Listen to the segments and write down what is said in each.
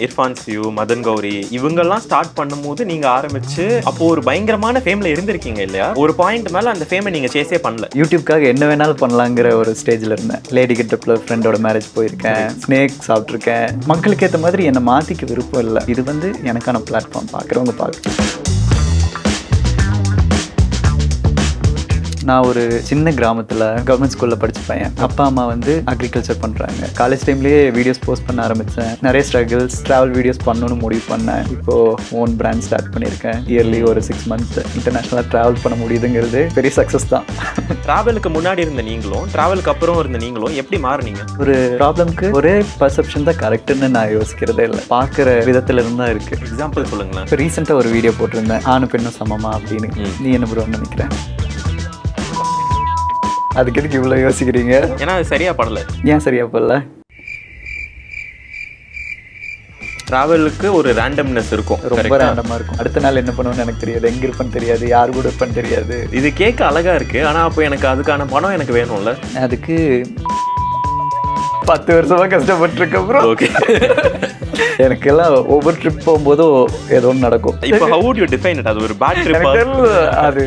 Irfan see you, Madan Gowri இவங்கெல்லாம் start பண்ணும்போது நீங்க ஆரம்பிச்சு அப்போ ஒரு பயங்கரமான ஃபேம்ல இருந்திருக்கீங்க இல்லையா? ஒரு பாயிண்ட் மேல அந்த ஃபேமை நீங்க சேஸே பண்ணல. யூடியூப்காக என்ன வேணாலும் பண்ணலாங்கிற ஒரு ஸ்டேஜில் இருந்தேன். லேடி கிட்ட ஃப்ரெண்டோட மேரேஜ் போயிருக்கேன், ஸ்னேக் சாப்பிட்ருக்கேன். மக்களுக்கு ஏற்ற மாதிரி என்னை மாற்றிக்க விருப்பம் இல்லை. இது வந்து எனக்கான பிளாட்ஃபார்ம். பார்க்குறவங்க பார்க்க. நான் ஒரு சின்ன கிராமத்தில் கவர்மெண்ட் ஸ்கூலில் படித்த பையன். அப்பா அம்மா வந்து அக்ரிகல்ச்சர் பண்ணுறாங்க. காலேஜ் டைம்லேயே வீடியோஸ் போஸ்ட் பண்ண ஆரம்பித்தேன். நிறைய ஸ்ட்ரகிள்ஸ், ட்ராவல் வீடியோஸ் பண்ணணும்னு முடிவு பண்ணேன். இப்போது ஓன் பிராண்ட் ஸ்டார்ட் பண்ணியிருக்கேன். இயர்லி ஒரு 6 months இன்டர்நேஷ்னலாக ட்ராவல் பண்ண முடியுதுங்கிறது பெரிய சக்ஸஸ் தான். ட்ராவலுக்கு முன்னாடி இருந்த நீங்களும் ட்ராவலுக்கு அப்புறம் இருந்த நீங்களும் எப்படி மாறுனீங்க? ஒரு ப்ராப்ளம்க்கு ஒரே பர்செப்ஷன் தான் கரெக்டுன்னு நான் யோசிக்கிறதே இல்லை. பார்க்குற விதத்துல இருந்து தான் இருக்குது. எக்ஸாம்பிள் சொல்லுங்களேன். இப்போ ரீசெண்டாக ஒரு வீடியோ போட்டிருந்தேன், ஆணும் பெண்ணும் சமமா அப்படின்னு. நீ என்ன ப்ரோ நினைக்கிறேன்? அதுக்கு எதுக்கு இவ்வளோ யோசிக்கிறீங்க? ஏன்னா அது சரியா படல. ஏன் சரியா படல? ட்ராவலுக்கு ஒரு ரேண்டம்னஸ் இருக்கும், ரொம்ப ரேண்டமாக இருக்கும். அடுத்த நாள் என்ன பண்ணுவோன்னு எனக்கு தெரியாது, எங்கே இருப்பேன்னு தெரியாது, யார் கூட இருப்பேன்னு தெரியாது. இது கேட்க அழகா இருக்கு, ஆனால் அப்போ எனக்கு அதுக்கான பணம் எனக்கு வேணும்ல. அதுக்கு 10 வருஷமாக கஷ்டப்பட்டுருக்கேன் ப்ரோ. ஓகே. எனக்கெல்லாம் ஒவ்வொரு ட்ரிப் போகும்போதும் ஏதோ ஒன்று நடக்கும். இப்போ how would you define it? அது ஒரு பேட் ட்ரிப்பா? அது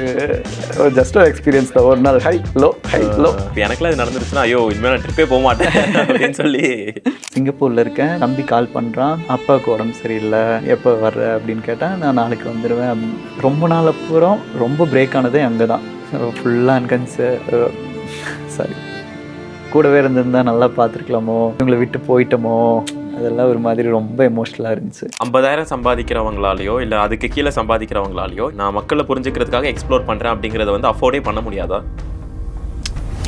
ஜஸ்ட் ஒரு எக்ஸ்பீரியன்ஸ் தான். ஒரு நாள் ஹை லோ ஹை லோ. எனக்குலாம் இது நடந்துருச்சுன்னா ஐயோ இனிமேல் நான் ட்ரிப்பே போக மாட்டேன் அப்படின்னு சொல்லி. சிங்கப்பூரில் இருக்கேன், தம்பி கால் பண்ணுறான், அப்பாவுக்கு உடம்பு சரியில்லை, எப்போ வர்ற அப்படின்னு கேட்டால் நான் நாளைக்கு வந்துடுவேன். ரொம்ப நாள் அப்புறம் ரொம்ப பிரேக் ஆனதே அங்கே தான். ஃபுல்லாக சாரி, கூடவே இருந்திருந்தா நல்லா பார்த்துருக்கலாமோ, இவங்களை விட்டு போயிட்டோமோ, அதெல்லாம் ஒரு மாதிரி ரொம்ப எமோஷ்னலாக இருந்துச்சு. 50,000 சம்பாதிக்கிறவங்களாலேயோ இல்லை அதுக்கு கீழே சம்பாதிக்கிறவங்களாலேயோ நான் மக்களை புரிஞ்சுக்கிறதுக்காக எக்ஸ்ப்ளோர் பண்ணுறேன் அப்படிங்கிறத வந்து அஃபோர்டே பண்ண முடியாதா?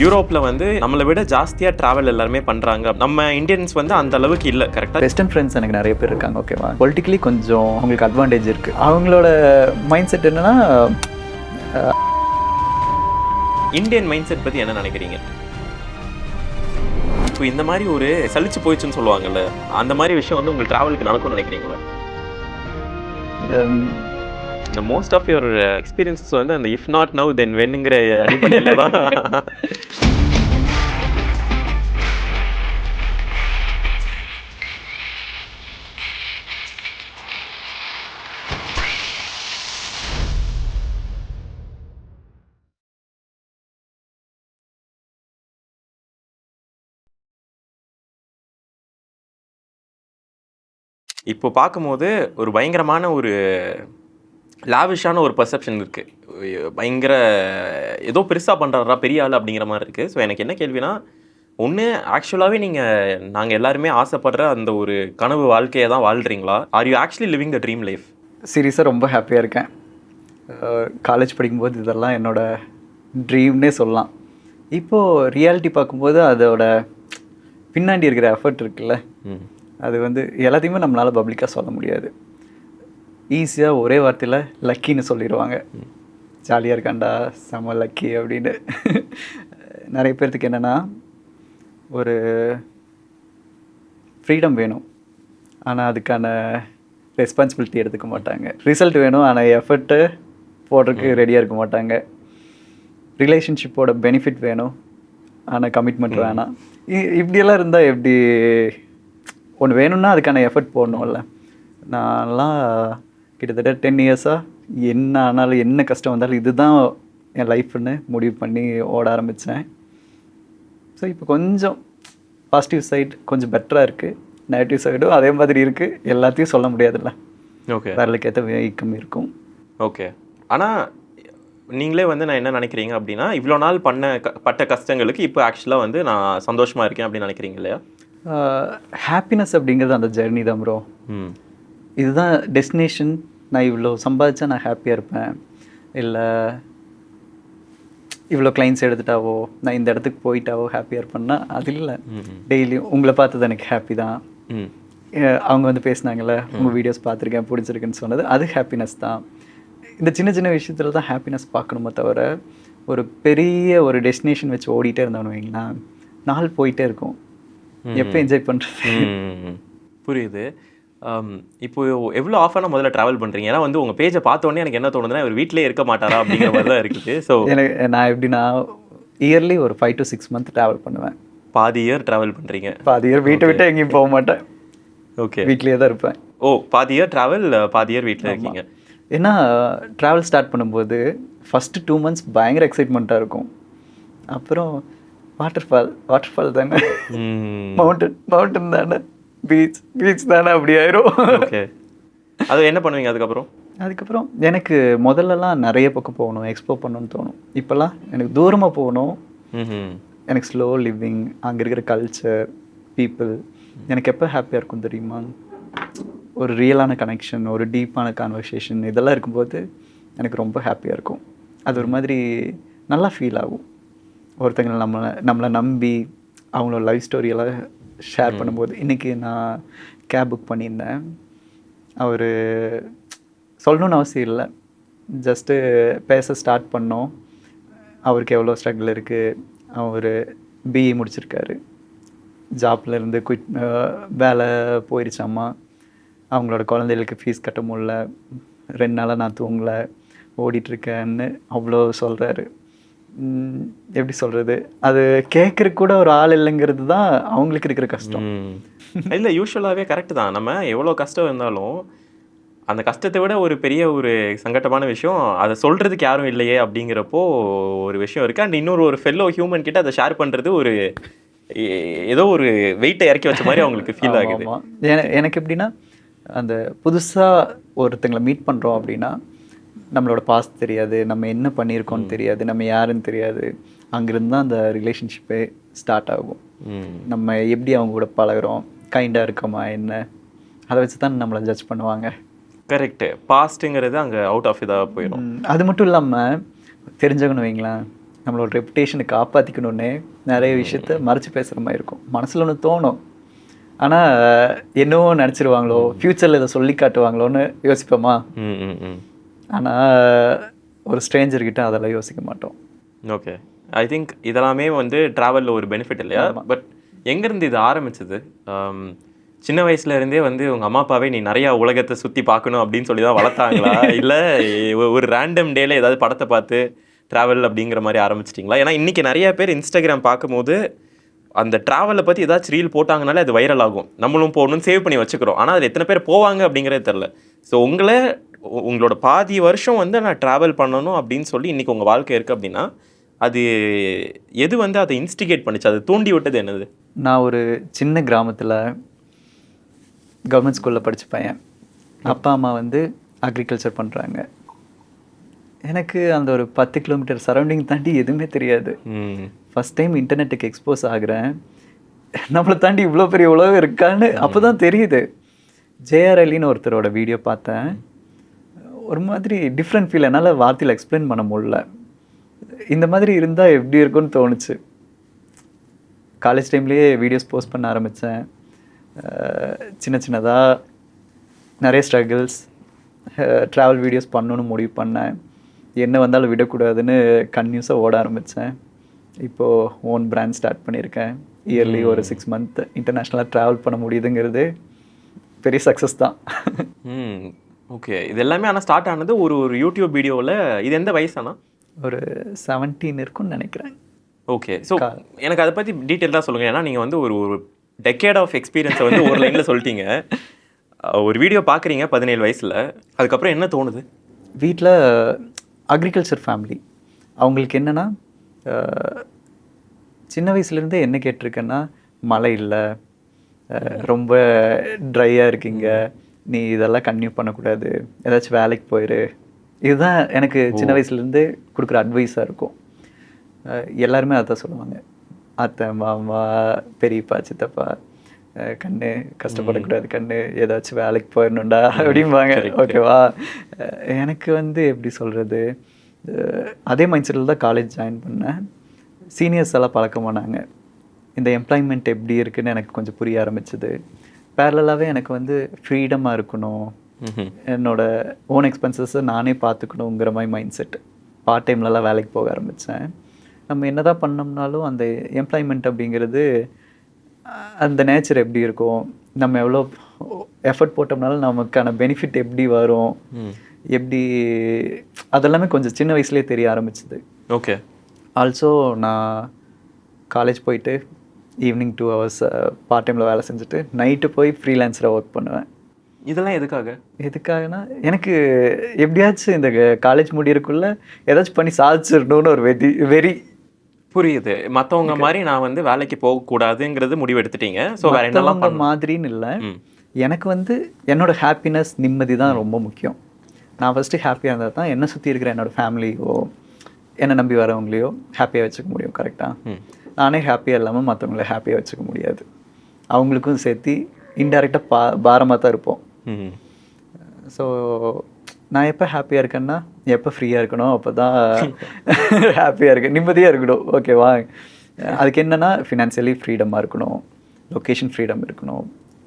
யூரோப்பில் வந்து நம்மளை விட ஜாஸ்தியாக ட்ராவல் எல்லாருமே பண்ணுறாங்க. நம்ம இந்தியன்ஸ் வந்து அந்த அளவுக்கு இல்லை. கரெக்டாக வெஸ்டர்ன் ஃப்ரெண்ட்ஸ் எனக்கு நிறைய பேர் இருக்காங்க. ஓகேவா, பொலிட்டிக்கலி கொஞ்சம் அவங்களுக்கு அட்வான்டேஜ் இருக்குது. அவங்களோட மைண்ட் செட் என்னென்னா, இந்தியன் மைண்ட் செட் பற்றி என்ன நினைக்கிறீங்க? இப்போ இந்த மாதிரி ஒரு சலிச்சு போயிடுச்சுன்னு சொல்லுவாங்கல்ல, அந்த மாதிரி விஷயம் வந்து உங்களுக்கு ட்ராவலுக்கு நடக்கும்னு நினைக்கிறீங்களா? இந்த மோஸ்ட் ஆஃப் யுவர் எக்ஸ்பீரியன்ஸஸ் வந்து அந்த இஃப் நாட் நவ் தென் வென்னுங்கிற அடிப்படையில் தான். இப்போ பார்க்கும்போது ஒரு பயங்கரமான ஒரு லாவிஷான ஒரு பர்செப்ஷன் இருக்குது. பயங்கர ஏதோ பெருசாக பண்ணுறாரா பெரிய ஆள் அப்படிங்கிற மாதிரி இருக்குது. ஸோ எனக்கு என்ன கேள்வினா, ஒன்று ஆக்சுவலாகவே நாங்கள் எல்லாருமே ஆசைப்படுற அந்த ஒரு கனவு வாழ்க்கையை தான் வாழ்கிறீங்களா? Are you actually living the dream life? சீரியஸாக ரொம்ப ஹாப்பியாக இருக்கேன். காலேஜ் படிக்கும்போது இதெல்லாம் என்னோடய ட்ரீம்னே சொல்லலாம். இப்போது ரியாலிட்டி பார்க்கும்போது அதோட பின்னாடி இருக்கிற எஃபர்ட் இருக்குல்ல, அது வந்து எல்லாத்தையுமே நம்மளால் பப்ளிக்காக சொல்ல முடியாது. ஈஸியாக ஒரே வார்த்தையில் லக்கின்னு சொல்லிடுவாங்க. ஜாலியாக இருக்காண்டா, செம லக்கி அப்படின்னு. நிறைய பேர்த்துக்கு என்னென்னா, ஒரு ஃப்ரீடம் வேணும், ஆனால் அதுக்கான ரெஸ்பான்சிபிலிட்டி எடுத்துக்க மாட்டாங்க. ரிசல்ட் வேணும், ஆனால் எஃபர்ட்டு போடுறதுக்கு ரெடியாக இருக்க மாட்டாங்க. ரிலேஷன்ஷிப்போட பெனிஃபிட் வேணும், ஆனால் கமிட்மெண்ட் வேணாம். இப்படியெல்லாம் இருந்தால் எப்படி? ஒன்று வேணும்னா அதுக்கான எஃபர்ட் போடணும்ல. நான்லாம் கிட்டத்தட்ட 10 yearsஆக என்ன ஆனாலும் என்ன கஷ்டம் வந்தாலும் இதுதான் என் லைஃப்னு முடிவு பண்ணி ஓட ஆரம்பித்தேன். ஸோ இப்போ கொஞ்சம் பாசிட்டிவ் சைடு கொஞ்சம் பெட்டராக இருக்குது, நெகட்டிவ் சைடும் அதே மாதிரி இருக்குது. எல்லாத்தையும் சொல்ல முடியாதுல்ல. ஓகே, வரலுக்கு ஏற்ற வீக்கம் இருக்கும். ஓகே. ஆனால் நீங்களே வந்து நான் என்ன நினைக்கிறீங்க அப்படின்னா, இவ்வளோ நாள் பட்ட கஷ்டங்களுக்கு இப்போ ஆக்சுவலாக வந்து நான் சந்தோஷமாக இருக்கேன் அப்படின்னு நினைக்கிறீங்க இல்லையா? ஹாப்பினஸ் அப்படிங்கிறது அந்த ஜெர்னி தான் ப்ரோ. இதுதான் டெஸ்டினேஷன். நான் இவ்வளோ சம்பாதிச்சா நான் ஹாப்பியாக இருப்பேன், இல்லை இவ்வளோ கிளைண்ட்ஸ் எடுத்துட்டாவோ நான் இந்த இடத்துக்கு போயிட்டாவோ ஹாப்பியாக இருப்பேன்னா அது இல்லை. டெய்லியும் உங்களை பார்த்தது எனக்கு ஹாப்பி தான். அவங்க வந்து பேசினாங்கள்ல, உங்கள் வீடியோஸ் பார்த்துருக்கேன் பிடிச்சிருக்குன்னு சொன்னது, அது ஹாப்பினஸ் தான். இந்த சின்ன சின்ன விஷயத்தில் தான் ஹாப்பினஸ் பார்க்கணுமே தவிர, ஒரு பெரிய ஒரு டெஸ்டினேஷன் வச்சு ஓடிட்டே இருந்தோன்னு வைங்களேன், நாள் போயிட்டே இருக்கும். எப்போ என்ஜாய் பண்ணுறது? புரியுது. இப்போ எவ்வளோ ஆஃபான முதல்ல ட்ராவல் பண்ணுறீங்க? ஏன்னா வந்து உங்கள் பேஜை பார்த்தோன்னே எனக்கு என்ன தோணுதுன்னா, இவர் வீட்டிலே இருக்க மாட்டாரா அப்படிங்கிற மாதிரி தான் இருக்குது. ஸோ நான் எப்படின்னா இயர்லி ஒரு 5 to 6 months ட்ராவல் பண்ணுவேன். பாதி இயர் ட்ராவல் பண்ணுறீங்க? பாதி இயர் வீட்டை விட்டு எங்கேயும் போக மாட்டேன். ஓகே. வீட்லேயே தான் இருப்பேன். ஓ, பாதி இயர் ட்ராவல், பாதி இயர் வீட்டில் இருக்கீங்க. ஏன்னா ட்ராவல் ஸ்டார்ட் பண்ணும்போது ஃபஸ்ட்டு 2 months பயங்கர எக்ஸைட்மெண்ட்டாக இருக்கும். அப்புறம் வாட்டர் ஃபால் தானே, மவுண்டன் தானே, பீச் தானே, அப்படி ஆயிரும். ஓகே. அது என்ன பண்ணுவீங்க அதுக்கப்புறம் எனக்கு முதல்லலாம் நிறைய பக்கம் போகணும், எக்ஸ்ப்ளோர் பண்ணணும்னு தோணும். இப்போல்லாம் எனக்கு தூரமாக போகணும், எனக்கு ஸ்லோ லிவிங், அங்கே இருக்கிற கல்ச்சர், பீப்புள் எனக்கு எப்போ ஹாப்பியாக இருக்கும் தெரியுமா? ஒரு ரியலான கனெக்ஷன், ஒரு டீப்பான கான்வர்சேஷன், இதெல்லாம் இருக்கும்போது எனக்கு ரொம்ப ஹாப்பியாக இருக்கும். அது ஒரு மாதிரி நல்லா ஃபீல் ஆகும். ஒருத்தங்களை நம்மளை நம்பி அவங்களோட லைஃப் ஸ்டோரியெல்லாம் ஷேர் பண்ணும்போது. இன்றைக்கி நான் கேப் புக் பண்ணியிருந்தேன். அவர் சொல்லணுன்னு அவசியம் இல்லை, ஜஸ்ட்டு பேச ஸ்டார்ட் பண்ணோம். அவருக்கு எவ்வளோ ஸ்ட்ரகிள் இருக்குது, அவர் பிஇ முடிச்சிருக்காரு, ஜாப்லேருந்து வேலை போயிடுச்சாம்மா, அவங்களோட குழந்தைகளுக்கு ஃபீஸ் கட்ட முடியல, 2 நாளாக நான் தூங்கலை, ஓடிட்டுருக்கேன்னு அவ்வளோ சொல்கிறாரு. எப்படி சொல்கிறது, அது கேட்குறக்கு கூட ஒரு ஆள் இல்லைங்கிறது தான் அவங்களுக்கு இருக்கிற கஷ்டம். இல்லை, யூஸ்வலாகவே கரெக்டு தான். நம்ம எவ்வளோ கஷ்டம் இருந்தாலும் அந்த கஷ்டத்தை விட ஒரு பெரிய ஒரு சங்கட்டமான விஷயம் அதை சொல்கிறதுக்கு யாரும் இல்லையே அப்படிங்கிறப்போ ஒரு விஷயம் இருக்குது. அண்ட் இன்னொரு ஒரு ஃபெல்லோ ஹியூமன் கிட்ட அதை ஷேர் பண்ணுறது ஒரு ஏதோ ஒரு வெயிட்டை இறக்கி வச்ச மாதிரி அவங்களுக்கு ஃபீல் ஆகுது. எனக்கு எப்படின்னா, அந்த புதுசாக ஒருத்தங்களை மீட் பண்ணுறோம் அப்படின்னா நம்மளோட பாஸ்ட் தெரியாது, நம்ம என்ன பண்ணியிருக்கோன்னு தெரியாது, நம்ம யாருன்னு தெரியாது. அங்கேருந்து தான் அந்த ரிலேஷன்ஷிப்பே ஸ்டார்ட் ஆகும். நம்ம எப்படி அவங்க கூட பழகிறோம், கைண்டாக இருக்கோமா என்ன, அதை வச்சு தான் நம்மளை ஜட்ஜ் பண்ணுவாங்க. கரெக்டு. பாஸ்ட்டுங்கிறது அங்கே அவுட் ஆஃப் இதாக போயிடும். அது மட்டும் இல்லாமல் தெரிஞ்சவங்கன்னு வைங்களேன், நம்மளோட ரெப்புடேஷனை காப்பாற்றிக்கணுன்னே நிறைய விஷயத்த மறைச்சி பேசுகிற மாதிரி இருக்கும். மனசில் ஒன்று தோணும், ஆனால் என்னவோ நினச்சிருவாங்களோ, ஃப்யூச்சரில் இதை சொல்லி காட்டுவாங்களோன்னு யோசிப்போமா. ஆனால் ஒரு ஸ்ட்ரேஞ்சர்கிட்ட அதெல்லாம் யோசிக்க மாட்டோம். ஓகே. ஐ திங்க் இதெல்லாமே வந்து ட்ராவலில் ஒரு பெனிஃபிட் இல்லையா? பட் எங்கேருந்து இது ஆரம்பிச்சது? சின்ன வயசுல இருந்தே வந்து உங்கள் அம்மா அப்பாவே நீ நிறையா உலகத்தை சுற்றி பார்க்கணும் அப்படின்னு சொல்லி தான் வளர்த்தாங்களா? இல்லை ஒரு ரேண்டம் டேல ஏதாவது படத்தை பார்த்து ட்ராவல் அப்படிங்கிற மாதிரி ஆரம்பிச்சிட்டிங்களா? ஏன்னா இன்றைக்கி நிறைய பேர் இன்ஸ்டாகிராம் பார்க்கும்போது அந்த ட்ராவலை பற்றி ஏதாச்சும் ரீல் போட்டாங்கனாலே அது வைரல் ஆகும், நம்மளும் போகணும்னு சேவ் பண்ணி வச்சுக்கிறோம். ஆனால் அதில் எத்தனை பேர் போவாங்க அப்படிங்கிறதே தெரில. ஸோ உங்களோட பாதி வருஷம் வந்து நான் ட்ராவல் பண்ணணும் அப்படின்னு சொல்லி இன்றைக்கி உங்கள் வாழ்க்கை இருக்குது அப்படின்னா அது எது வந்து அதை இன்ஸ்டிகேட் பண்ணிச்சு, அதை தூண்டி விட்டது என்னது? நான் ஒரு சின்ன கிராமத்தில் கவர்மெண்ட் ஸ்கூலில் படித்த பையன். அப்பா அம்மா வந்து அக்ரிகல்ச்சர் பண்ணுறாங்க. எனக்கு அந்த ஒரு 10 கிலோமீட்டர் சரௌண்டிங் தாண்டி எதுவுமே தெரியாது. ஃபஸ்ட் டைம் இன்டர்நெட்டுக்கு எக்ஸ்போஸ் ஆகுறேன். நம்மளை தாண்டி இவ்வளோ பெரிய உலகம் இருக்கான்னு அப்போ தான் தெரியுது. ஜேஆர் அலின்னு ஒருத்தரோட வீடியோ பார்த்தேன். ஒரு மாதிரி டிஃப்ரெண்ட் ஃபீல், என்னால் வார்த்தையில் எக்ஸ்பிளைன் பண்ண முடியல. இந்த மாதிரி இருந்தால் எப்படி இருக்குன்னு தோணுச்சு. காலேஜ் டைம்லேயே வீடியோஸ் போஸ்ட் பண்ண ஆரம்பித்தேன். சின்னதாக நிறைய ஸ்ட்ரகிள்ஸ், ட்ராவல் வீடியோஸ் பண்ணணுன்னு முடிவு பண்ணேன். என்ன வந்தாலும் விடக்கூடாதுன்னு கன்யூஸாக ஓட ஆரம்பித்தேன். இப்போது ஓன் பிராண்ட் ஸ்டார்ட் பண்ணியிருக்கேன். இயர்லி ஒரு 6 month இன்டர்நேஷ்னலாக ட்ராவல் பண்ண முடியுதுங்கிறது பெரிய சக்ஸஸ் தான். ஓகே. இது எல்லாமே ஆனால் ஸ்டார்ட் ஆனது ஒரு யூடியூப் வீடியோவில். இது எந்த வயசானா? ஒரு 17 இருக்குன்னு நினைக்கிறேன். ஓகே. ஸோ எனக்கு அதை பற்றி டீட்டெயிலாக சொல்லுங்கள். ஏன்னா நீங்கள் வந்து ஒரு டெக்கேட் ஆஃப் எக்ஸ்பீரியன்ஸை வந்து ஒரு லைனில் சொல்லிட்டீங்க. ஒரு வீடியோ பார்க்குறீங்க 17 வயசில், அதுக்கப்புறம் என்ன தோணுது? வீட்டில் அக்ரிகல்ச்சர் ஃபேமிலி. அவங்களுக்கு என்னென்னா, சின்ன வயசுலேருந்தே என்ன கேட்டிருக்கேன்னா, மழை இல்லை, ரொம்ப ட்ரையாக இருக்கீங்க, நீ இதெல்லாம் கன்டினியூ பண்ணக்கூடாது, ஏதாச்சும் வேலைக்கு போயிரு. இதுதான் எனக்கு சின்ன வயசுலேருந்து கொடுக்குற அட்வைஸாக இருக்கும். எல்லாருமே அதான் சொல்லுவாங்க, அத்தை மாமா பெரியப்பா சித்தப்பா, கண்ணு கஷ்டப்படக்கூடாது, கண்ணு ஏதாச்சும் வேலைக்கு போயிடணுண்டா அப்படிம்பாங்க. ஓகேவா? எனக்கு வந்து எப்படி சொல்கிறது, அதே மைண்ட் செட்டில் தான் காலேஜ் ஜாயின் பண்ணேன். சீனியர்ஸ் எல்லாம் பழக்கமானாங்க. இந்த எம்ப்ளாய்மெண்ட் எப்படி இருக்குதுன்னு எனக்கு கொஞ்சம் புரிய ஆரம்பிச்சிது. பேரலாகவே எனக்கு வந்து ஃப்ரீடமாக இருக்கணும், என்னோட ஓன் எக்ஸ்பென்சஸை நானே பார்த்துக்கணுங்கிற மாதிரி மைண்ட் செட். பார்ட் டைம்லலாம் வேலைக்கு போக ஆரம்பித்தேன். நம்ம என்ன தான் பண்ணோம்னாலும் அந்த எம்ப்ளாய்மெண்ட் அப்படிங்கிறது அந்த நேச்சர் எப்படி இருக்கும், நம்ம எவ்வளோ எஃபர்ட் போட்டோம்னாலும் நமக்கான பெனிஃபிட் எப்படி வரும், எப்படி, அதெல்லாமே கொஞ்சம் சின்ன வயசுலேயே தெரிய ஆரம்பிச்சிது. ஓகே. ஆல்சோ நான் காலேஜ் போயிட்டு ஈவினிங் 2 ஹவர்ஸ் பார்ட் டைமில் வேலை செஞ்சுட்டு நைட்டு போய் ஃப்ரீலான்ஸராக ஒர்க் பண்ணுவேன். இதெல்லாம் எதுக்காக? எதுக்காகனா எனக்கு எப்படியாச்சும் இந்த காலேஜ் முடியறதுக்குள்ள ஏதாச்சும் பண்ணி சாதிச்சிடணும்னு ஒரு வெறி. புரியுது. மற்றவங்க மாதிரி நான் வந்து வேலைக்கு போகக்கூடாதுங்கிறது முடிவு எடுத்துட்டீங்க. ஸோ வேற என்னெல்லாம் மற்றவங்க மாதிரின்னு இல்லை, எனக்கு வந்து என்னோட ஹாப்பினஸ் நிம்மதி தான் ரொம்ப முக்கியம். நான் ஃபஸ்ட்டு ஹாப்பியாக இருந்தால் தான் என்னை சுற்றி இருக்கிற என்னோடய ஃபேமிலியோ என்னை நம்பி வரவங்களையோ ஹாப்பியாக வச்சுக்க முடியும். கரெக்டாக நானே ஹாப்பியாக இல்லாமல் மற்றவங்கள ஹாப்பியாக வச்சுக்க முடியாது. அவங்களுக்கும் சேர்த்து இன்டெரக்டாக பாரமாக தான் இருப்போம். ஸோ நான் எப்போ ஹாப்பியாக இருக்கேன்னா எப்போ ஃப்ரீயாக இருக்கணும் அப்போ தான் ஹாப்பியாக இருக்கு, நிம்மதியாக இருக்கணும். ஓகேவா? அதுக்கு என்னென்னா ஃபினான்ஷியலி ஃப்ரீடமாக இருக்கணும், லொக்கேஷன் ஃப்ரீடம் இருக்கணும்,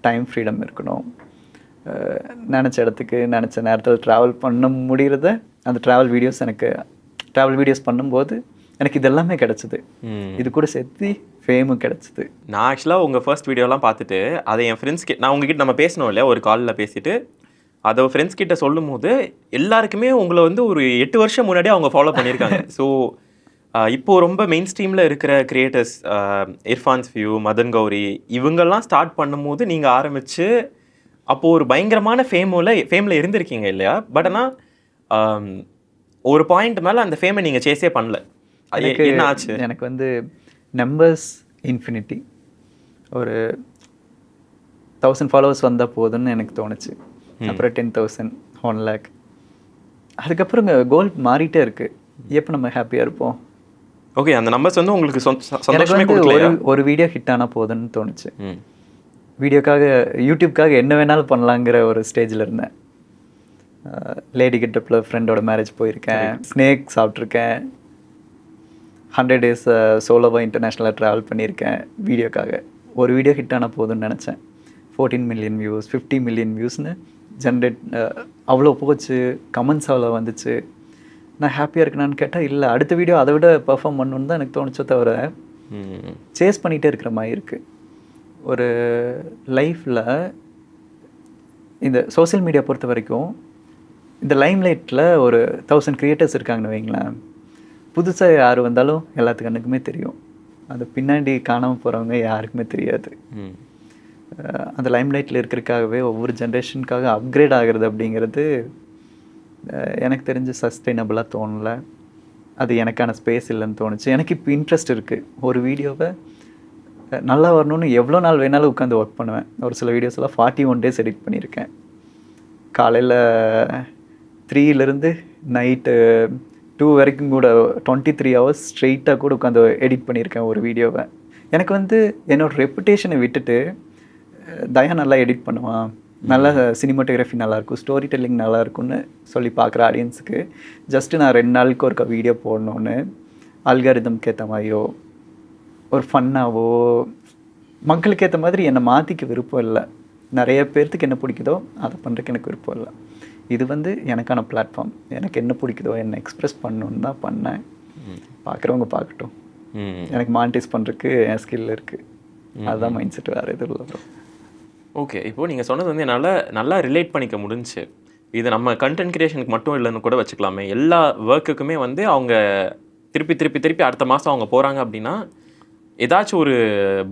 டைம் ஃப்ரீடம் இருக்கணும். நினச்ச இடத்துக்கு நினச்ச நேரத்தில் ட்ராவல் பண்ண முடிகிறத அந்த ட்ராவல் வீடியோஸ் பண்ணும்போது எனக்கு இதெல்லாமே கிடச்சிது. இது கூட சேர்த்து ஃபேமும் கிடச்சிது. நான் ஆக்சுவலாக உங்கள் ஃபர்ஸ்ட் வீடியோலாம் பார்த்துட்டு அதை என் ஃப்ரெண்ட்ஸ்க்கு நான் உங்ககிட்ட நம்ம பேசணும் இல்லையா, ஒரு காலில் பேசிட்டு அதை ஃப்ரெண்ட்ஸ் கிட்ட சொல்லும் போது எல்லாருக்குமே உங்களை வந்து ஒரு 8 வருஷம் முன்னாடியே அவங்க ஃபாலோ பண்ணியிருக்காங்க. ஸோ இப்போது ரொம்ப மெயின் ஸ்ட்ரீமில் இருக்கிற கிரியேட்டர்ஸ் இர்ஃபான்ஸ் வியூ, மதன் கௌரி இவங்கெல்லாம் ஸ்டார்ட் பண்ணும்போது நீங்கள் ஆரம்பித்து அப்போது ஒரு பயங்கரமான ஃபேமில் இருந்திருக்கீங்க இல்லையா? பட் ஆனால் ஒரு பாயிண்ட் மேலே அந்த ஃபேமை நீங்கள் சேஸே பண்ணல. என்ன ஆச்சு? எனக்கு வந்து நம்பர்ஸ் இன்ஃபினிட்டி, ஒரு 1000 ஃபாலோவர்ஸ் வந்தால் போதும்னு எனக்கு தோணுச்சு. அப்புறம் 10,000, 1 lakh. அதுக்கப்புறம் கோல் மாறிட்டே இருக்கு. எப்போ நம்ம ஹாப்பியாக இருப்போம்? ஓகே, அந்த நம்பர்ஸ் வந்து உங்களுக்கு சந்தோஷமே கொடுக்கலையா? ஒரு வீடியோ ஹிட் ஆனால் போதும்னு தோணுச்சு. வீடியோக்காக யூடியூப்காக என்ன வேணாலும் பண்ணலாங்கிற ஒரு ஸ்டேஜில் இருந்தேன். லேடி கெட்டப்பில் ஃப்ரெண்டோட மேரேஜ் போயிருக்கேன், ஸ்னேக் சாப்பிட்ருக்கேன், 100 days சோலோவாக இன்டர்நேஷ்னலாக ட்ராவல் பண்ணியிருக்கேன் வீடியோக்காக. ஒரு வீடியோ ஹிட் ஆனால் போதும்னு நினச்சேன். 14 million வியூஸ், 50 million வியூஸ்னு ஜென்ரேட் அவ்வளோ போச்சு. கமெண்ட்ஸ் அவ்வளோ வந்துச்சு. நான் ஹாப்பியாக இருக்கேனான்னு கேட்டால் இல்லை, அடுத்த வீடியோ அதை விட பெர்ஃபார்ம் பண்ணணுன்னு தான் எனக்கு தோணுச்சோ தவிர சேஸ் பண்ணிகிட்டே இருக்கிற மாதிரி இருக்குது. ஒரு லைஃப்பில் இந்த சோசியல் மீடியா பொறுத்த வரைக்கும் இந்த லைம்லைட்டில் ஒரு 1000 கிரியேட்டர்ஸ் இருக்காங்கன்னு வைங்களேன். புதுசாக யார் வந்தாலும் எல்லாத்துக்கு கண்ணுக்குமே தெரியும். அது பின்னாடி காணாமல் போகிறவங்க யாருக்குமே தெரியாது. அந்த லைம்லைட்டில் இருக்கிறதுக்காகவே ஒவ்வொரு ஜென்ரேஷனுக்காக அப்கிரேட் ஆகிறது அப்படிங்கிறது எனக்கு தெரிஞ்சு சஸ்டைனபிளாக தோணலை. அது எனக்கான ஸ்பேஸ் இல்லைன்னு தோணுச்சு. எனக்கு இப்போ இன்ட்ரெஸ்ட் இருக்குது. ஒரு வீடியோவை நல்லா வரணும்னு எவ்வளோ நாள் வேணாலும் உட்காந்து ஒர்க் பண்ணுவேன். ஒரு சில வீடியோஸ்லாம் 41 days எடிட் பண்ணியிருக்கேன். காலையில் 3 நைட்டு 2 வரைக்கும் கூட 23 hours ஸ்ட்ரெயிட்டாக கூட உட்காந்து எடிட் பண்ணியிருக்கேன் ஒரு வீடியோவை. எனக்கு வந்து என்னோடய ரெப்புடேஷனை விட்டுட்டு தயா நல்லா எடிட் பண்ணுவான், நல்லா சினிமாட்டோகிராஃபி நல்லாயிருக்கும், ஸ்டோரி டெல்லிங் நல்லாயிருக்கும்னு சொல்லி பார்க்குற ஆடியன்ஸுக்கு ஜஸ்ட்டு நான் 2 நாளுக்கு ஒருக்கா வீடியோ போடணுன்னு அல்காரிதம்க்கு ஏற்ற மாதிரியோ ஒரு ஃபன்னாவோ மக்களுக்கு ஏற்ற மாதிரி என்னை மாற்றிக்க விருப்பம் இல்லை. நிறைய பேர்த்துக்கு என்ன பிடிக்குதோ அதை பண்ணுறதுக்கு எனக்கு விருப்பம் இல்லை. இது வந்து எனக்கான பிளாட்ஃபார்ம். எனக்கு என்ன பிடிக்குதோ என்னை எக்ஸ்ப்ரெஸ் பண்ணணுன்னு தான் பண்ணேன். பார்க்குறவங்க பார்க்கட்டும். எனக்கு மானிட்டைஸ் பண்ணுறதுக்கு என் ஸ்கில் இருக்குது. அதுதான் மைண்ட் செட், வேறு எதுவும் இல்லை. ஓகே, இப்போது நீங்கள் சொன்னது வந்து என்னால் நல்லா ரிலேட் பண்ணிக்க முடிஞ்சு. இது நம்ம கண்டென்ட் கிரியேஷனுக்கு மட்டும் இல்லைன்னு கூட வச்சுக்கலாமே. எல்லா ஒர்க்குக்குமே வந்து அவங்க திருப்பி அடுத்த மாதம் அவங்க போகிறாங்க அப்படின்னா ஏதாச்சும் ஒரு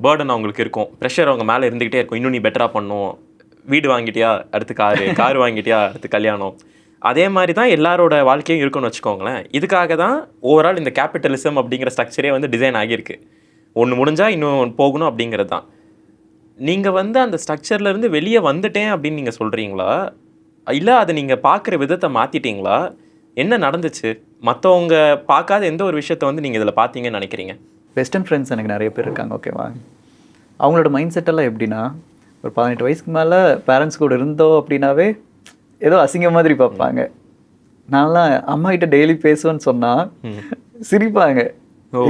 பேர்டன் அவங்களுக்கு இருக்கும், ப்ரெஷர் அவங்க மேலே இருந்துக்கிட்டே இருக்கும். இன்னும் நீ பெட்டராக பண்ணணும், வீடு வாங்கிட்டியா அடுத்து கார் வாங்கிட்டியா அடுத்து கல்யாணம். அதே மாதிரி தான் எல்லாரோட வாழ்க்கையும் இருக்குன்னு வச்சுக்கோங்களேன். இதுக்காக தான் ஓவரால் இந்த கேபிட்டலிசம் அப்படிங்கிற ஸ்ட்ரக்சரே வந்து டிசைன் ஆகியிருக்கு. ஒன்று முடிஞ்சால் இன்னும் போகணும் அப்படிங்கிறது தான். நீங்கள் வந்து அந்த ஸ்ட்ரக்சர்லேருந்து வெளியே வந்துட்டேன் அப்படின்னு நீங்கள் சொல்கிறீங்களா, இல்லை அதை நீங்கள் பார்க்குற விதத்தை மாற்றிட்டீங்களா? என்ன நடந்துச்சு? மற்றவங்க பார்க்காத எந்த ஒரு விஷயத்தை வந்து நீங்கள் இதில் பார்த்தீங்கன்னு நினைக்கிறீங்க? வெஸ்டர்ன் ஃப்ரெண்ட்ஸ் எனக்கு நிறைய பேர் இருக்காங்க. ஓகேவா? அவங்களோட மைண்ட் செட்டெல்லாம் எப்படின்னா, ஒரு 18 வயசுக்கு மேலே பேரண்ட்ஸ் கூட இருந்தோம் அப்படின்னாவே ஏதோ அசிங்க மாதிரி பார்ப்பாங்க. நான்லாம் அம்மா கிட்ட டெய்லி பேசுவேன்னு சொன்னால் சிரிப்பாங்க.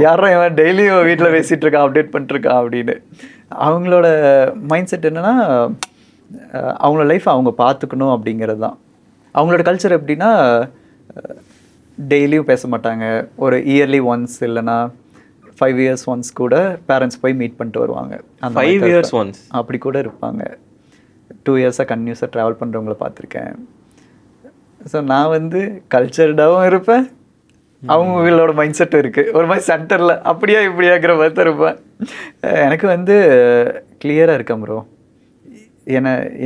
யாரும் இவன் டெய்லியும் வீட்டில் பேசிகிட்டு இருக்கான், அப்டேட் பண்ணிட்டுருக்கான் அப்படின்னு. அவங்களோட மைண்ட் செட் என்னென்னா, அவங்களோட லைஃப்பை அவங்க பார்த்துக்கணும் அப்படிங்கிறது தான். அவங்களோட கல்ச்சர் எப்படின்னா, டெய்லியும் பேச மாட்டாங்க. ஒரு இயர்லி ஒன்ஸ் இல்லைன்னா 5 years ஒன்ஸ் கூட பேரண்ட்ஸ் போய் மீட் பண்ணிட்டு வருவாங்க. அந்த 5 years ஒன்ஸ் அப்படி கூட இருப்பாங்க. 2 yearsஸாக கன்டினியூஸாக ட்ராவல் பண்ணுறவங்கள பார்த்துருக்கேன். ஸோ நான் வந்து கல்ச்சர்டாகவும் இருப்பேன், அவங்களோட மைண்ட் செட்டும் இருக்குது. ஒரு மாதிரி சென்டரில் அப்படியா இப்படியாங்கிற மாதிரி தான் இருப்பேன். எனக்கு வந்து கிளியராக இருக்கேன் ப்ரோ.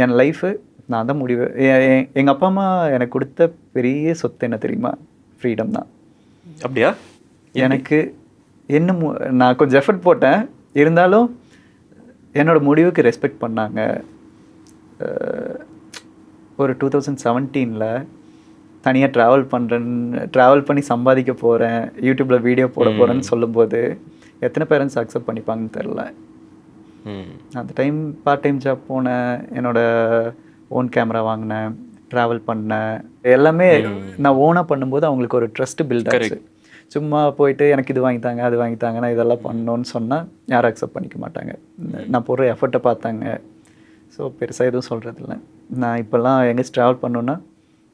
என் லைஃபு நான் தான் முடிவு. எங்கள் அப்பா அம்மா எனக்கு கொடுத்த பெரிய சொத்து என்ன தெரியுமா? ஃப்ரீடம் தான். அப்படியா? எனக்கு என்ன நான் கொஞ்சம் எஃபர்ட் போட்டேன், இருந்தாலும் என்னோட முடிவுக்கு ரெஸ்பெக்ட் பண்ணாங்க. ஒரு 2017 தனியாக ட்ராவல் பண்ணி சம்பாதிக்க போகிறேன், யூடியூப்பில் வீடியோ போட போகிறேன்னு சொல்லும்போது எத்தனை பேரண்ட்ஸ் அக்செப்ட் பண்ணிப்பாங்கன்னு தெரில. அந்த டைம் பார்ட் டைம் ஜாப் போனேன், என்னோட ஓன் கேமரா வாங்கினேன், ட்ராவல் பண்ணேன், எல்லாமே நான் ஓனாக பண்ணும்போது அவங்களுக்கு ஒரு ட்ரஸ்ட் பில்ட் ஆச்சு. சும்மா போயிட்டு எனக்கு இது வாங்கித்தாங்க அது வாங்கித்தாங்க நான் இதெல்லாம் பண்ணணுன்னு சொன்னால் யாரும் அக்செப்ட் பண்ணிக்க மாட்டாங்க. நான் போடுற எஃபர்ட்டை பார்த்தாங்க. ஸோ பெருசாக எதுவும் சொல்கிறதில்ல. நான் இப்போல்லாம் எங்கேயாச்சும் ட்ராவல் பண்ணணுன்னா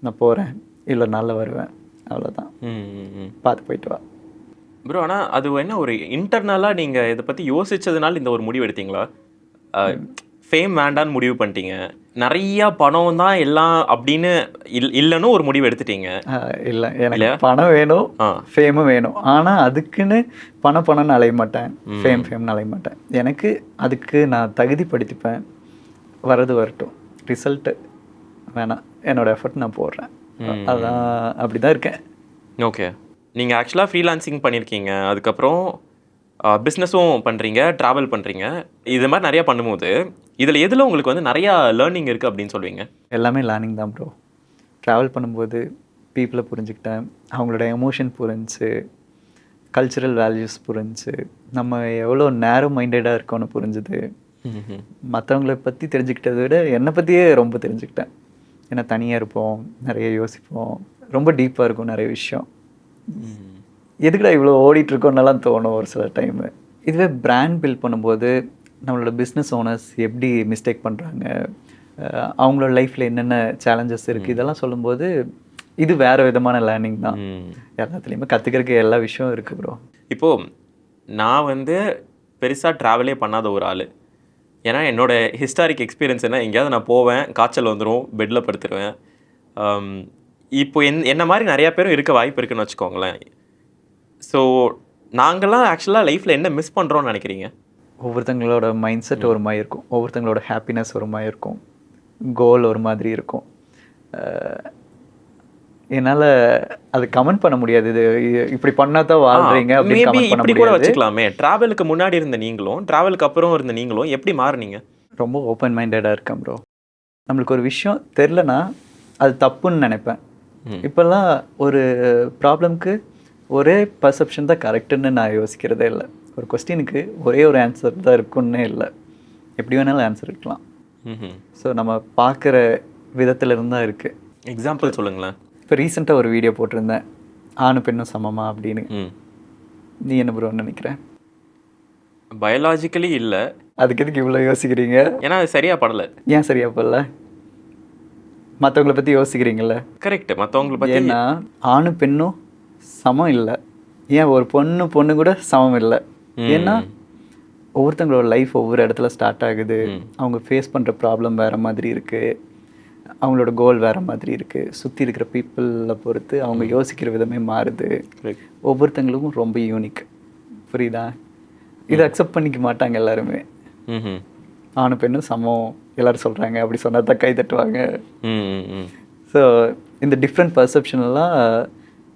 நான் போகிறேன், இல்லை நாளில் வருவேன், அவ்வளோதான். பார்த்து போயிட்டு வா ப்ரோ. ஆனால் அது என்ன ஒரு இன்டர்னலாக நீங்கள் இதை பற்றி யோசிச்சதுனால இந்த ஒரு முடிவு எடுத்தீங்களா? ஃபேம் வேண்டான்னு முடிவு பண்ணிட்டீங்க, நிறையா பணம் தான் எல்லாம் அப்படின்னு இல்லைன்னு ஒரு முடிவு எடுத்துட்டீங்க? இல்லை, எனக்கு பணம் வேணும், ஃபேமும் வேணும். ஆனால் அதுக்குன்னு பணம்னு அலைய மாட்டேன், ஃபேம்னு அலைய மாட்டேன். எனக்கு அதுக்கு நான் தகுதிப்படுத்திப்பேன். வரது வரட்டும், ரிசல்ட்டு வேணாம், என்னோடய எஃபர்ட் நான் போடுறேன், அதான் அப்படி தான் இருக்கேன். ஓகே. நீங்கள் ஆக்சுவலாக ஃப்ரீலான்சிங் பண்ணியிருக்கீங்க, அதுக்கப்புறம் பிஸ்னஸும் பண்ணுறீங்க, ட்ராவல் பண்ணுறீங்க, இது மாதிரி நிறையா பண்ணும்போது இதில் எதில் உங்களுக்கு வந்து நிறையா லேர்னிங் இருக்குது அப்படின்னு சொல்லுவீங்க? எல்லாமே லேர்னிங் தான் ப்ரோ. ட்ராவல் பண்ணும்போது பீப்புளை புரிஞ்சுக்கிட்டேன், அவங்களோட எமோஷன் புரிஞ்சு, கல்ச்சுரல் வேல்யூஸ் புரிஞ்சு, நம்ம எவ்வளோ நேரோ மைண்டடாக இருக்கோன்னு புரிஞ்சுது. மற்றவங்கள பற்றி தெரிஞ்சுக்கிட்டதை விட என்னை பற்றியே ரொம்ப தெரிஞ்சுக்கிட்டேன். ஏன்னா தனியாக இருப்போம், நிறைய யோசிப்போம், ரொம்ப டீப்பாக இருக்கும் நிறைய விஷயம். எதுக்குடா இவ்வளோ ஓடிட்டுருக்கோன்னெல்லாம் தோணும் ஒரு சில டைமு. இதுவே பிராண்ட் பில்ட் பண்ணும்போது நம்மளோட பிஸ்னஸ் ஓனர்ஸ் எப்படி மிஸ்டேக் பண்ணுறாங்க, அவங்களோட லைஃப்பில் என்னென்ன சேலஞ்சஸ் இருக்குது, இதெல்லாம் சொல்லும்போது இது வேறு விதமான லேர்னிங் தான். எல்லாத்துலேயுமே கற்றுக்கிறதுக்கு எல்லா விஷயம் இருக்குது ப்ரோ. இப்போது நான் வந்து பெருசாக ட்ராவலே பண்ணாத ஒரு ஆள். ஏன்னா என்னோடய ஹிஸ்டாரிக் எக்ஸ்பீரியன்ஸ் என்ன, எங்கேயாவது நான் போவேன், காய்ச்சல் வந்துடும், பெட்டில் படுத்துருவேன். இப்போ என்ன மாதிரி நிறையா பேரும் இருக்க வாய்ப்பு இருக்குன்னு வச்சுக்கோங்களேன். ஸோ நாங்கள்லாம் ஆக்சுவலாக லைஃப்பில் என்ன மிஸ் பண்ணுறோன்னு நினைக்கிறீங்க? ஒவ்வொருத்தங்களோட மைண்ட் செட் ஒரு மாதிரி இருக்கும், ஒவ்வொருத்தங்களோட ஹாப்பினஸ் ஒரு மாதிரி இருக்கும், கோல் ஒரு மாதிரி இருக்கும். என்னால் அது கமெண்ட் பண்ண முடியாது, இது இப்படி பண்ணால் தான் வாழ்கிறீங்க அப்படின்னு கமெண்ட் பண்ண முடியாது. கூட வச்சுக்கலாமே, ட்ராவலுக்கு முன்னாடி இருந்த நீங்களும் ட்ராவலுக்கு அப்புறம் இருந்த நீங்களும் எப்படி மாறுனீங்க? ரொம்ப ஓப்பன் மைண்டடாக இருக்கேன் ப்ரோ. நம்மளுக்கு ஒரு விஷயம் தெரிலனா அது தப்புன்னு நினைப்பேன். இப்போல்லாம் ஒரு ப்ராப்ளம்க்கு ஒரே பர்செப்ஷன் தான் கரெக்டுன்னு நான் யோசிக்கிறதே இல்லை. ஒரு கொஸ்டினுக்கு ஒரே ஒரு ஆன்சர் தான் இருக்குன்னே இல்லை, எப்படி வேணாலும் ஆன்சர் இருக்கலாம். ஸோ நம்ம பார்க்குற விதத்தில் இருந்தால் இருக்குது. எக்ஸாம்பிள் சொல்லுங்களேன். இப்போ ரீசெண்டாக ஒரு வீடியோ போட்டிருந்தேன், ஆணும் பெண்ணும் சமமா அப்படின்னு. நீ என்ன ப்ரோ நினைக்கிறேன்? பயாலாஜிக்கலி இல்லை. அதுக்கு எதுக்கு இவ்வளோ யோசிக்கிறீங்க? ஏன்னா அது சரியாக படலை. ஏன் சரியாக படல? மற்றவங்களை பற்றி யோசிக்கிறீங்கள? கரெக்ட், மற்றவங்களை பற்றி. ஏன்னா ஆணும் பெண்ணும் சமம் இல்லை, ஏன் ஒரு பொண்ணு கூட சமம் இல்லை. ஏன்னா ஒவ்வொருத்தங்களோட லைஃப் ஒவ்வொரு இடத்துல ஸ்டார்ட் ஆகுது, அவங்க ஃபேஸ் பண்ணுற ப்ராப்ளம் வேறு மாதிரி இருக்குது, அவங்களோட கோல் வேறு மாதிரி இருக்குது, சுற்றி இருக்கிற பீப்புளை பொறுத்து அவங்க யோசிக்கிற விதமே மாறுது. ஒவ்வொருத்தங்களுக்கும் ரொம்ப யூனிக், புரியுதா? இதை அக்செப்ட் பண்ணிக்க மாட்டாங்க எல்லாருமே. ஆணும் பெண்ணும் சமம் எல்லோரும் சொல்கிறாங்க, அப்படி சொன்னால் தான் கை தட்டுவாங்க. ஸோ இந்த டிஃப்ரெண்ட் பர்செப்ஷன்லாம்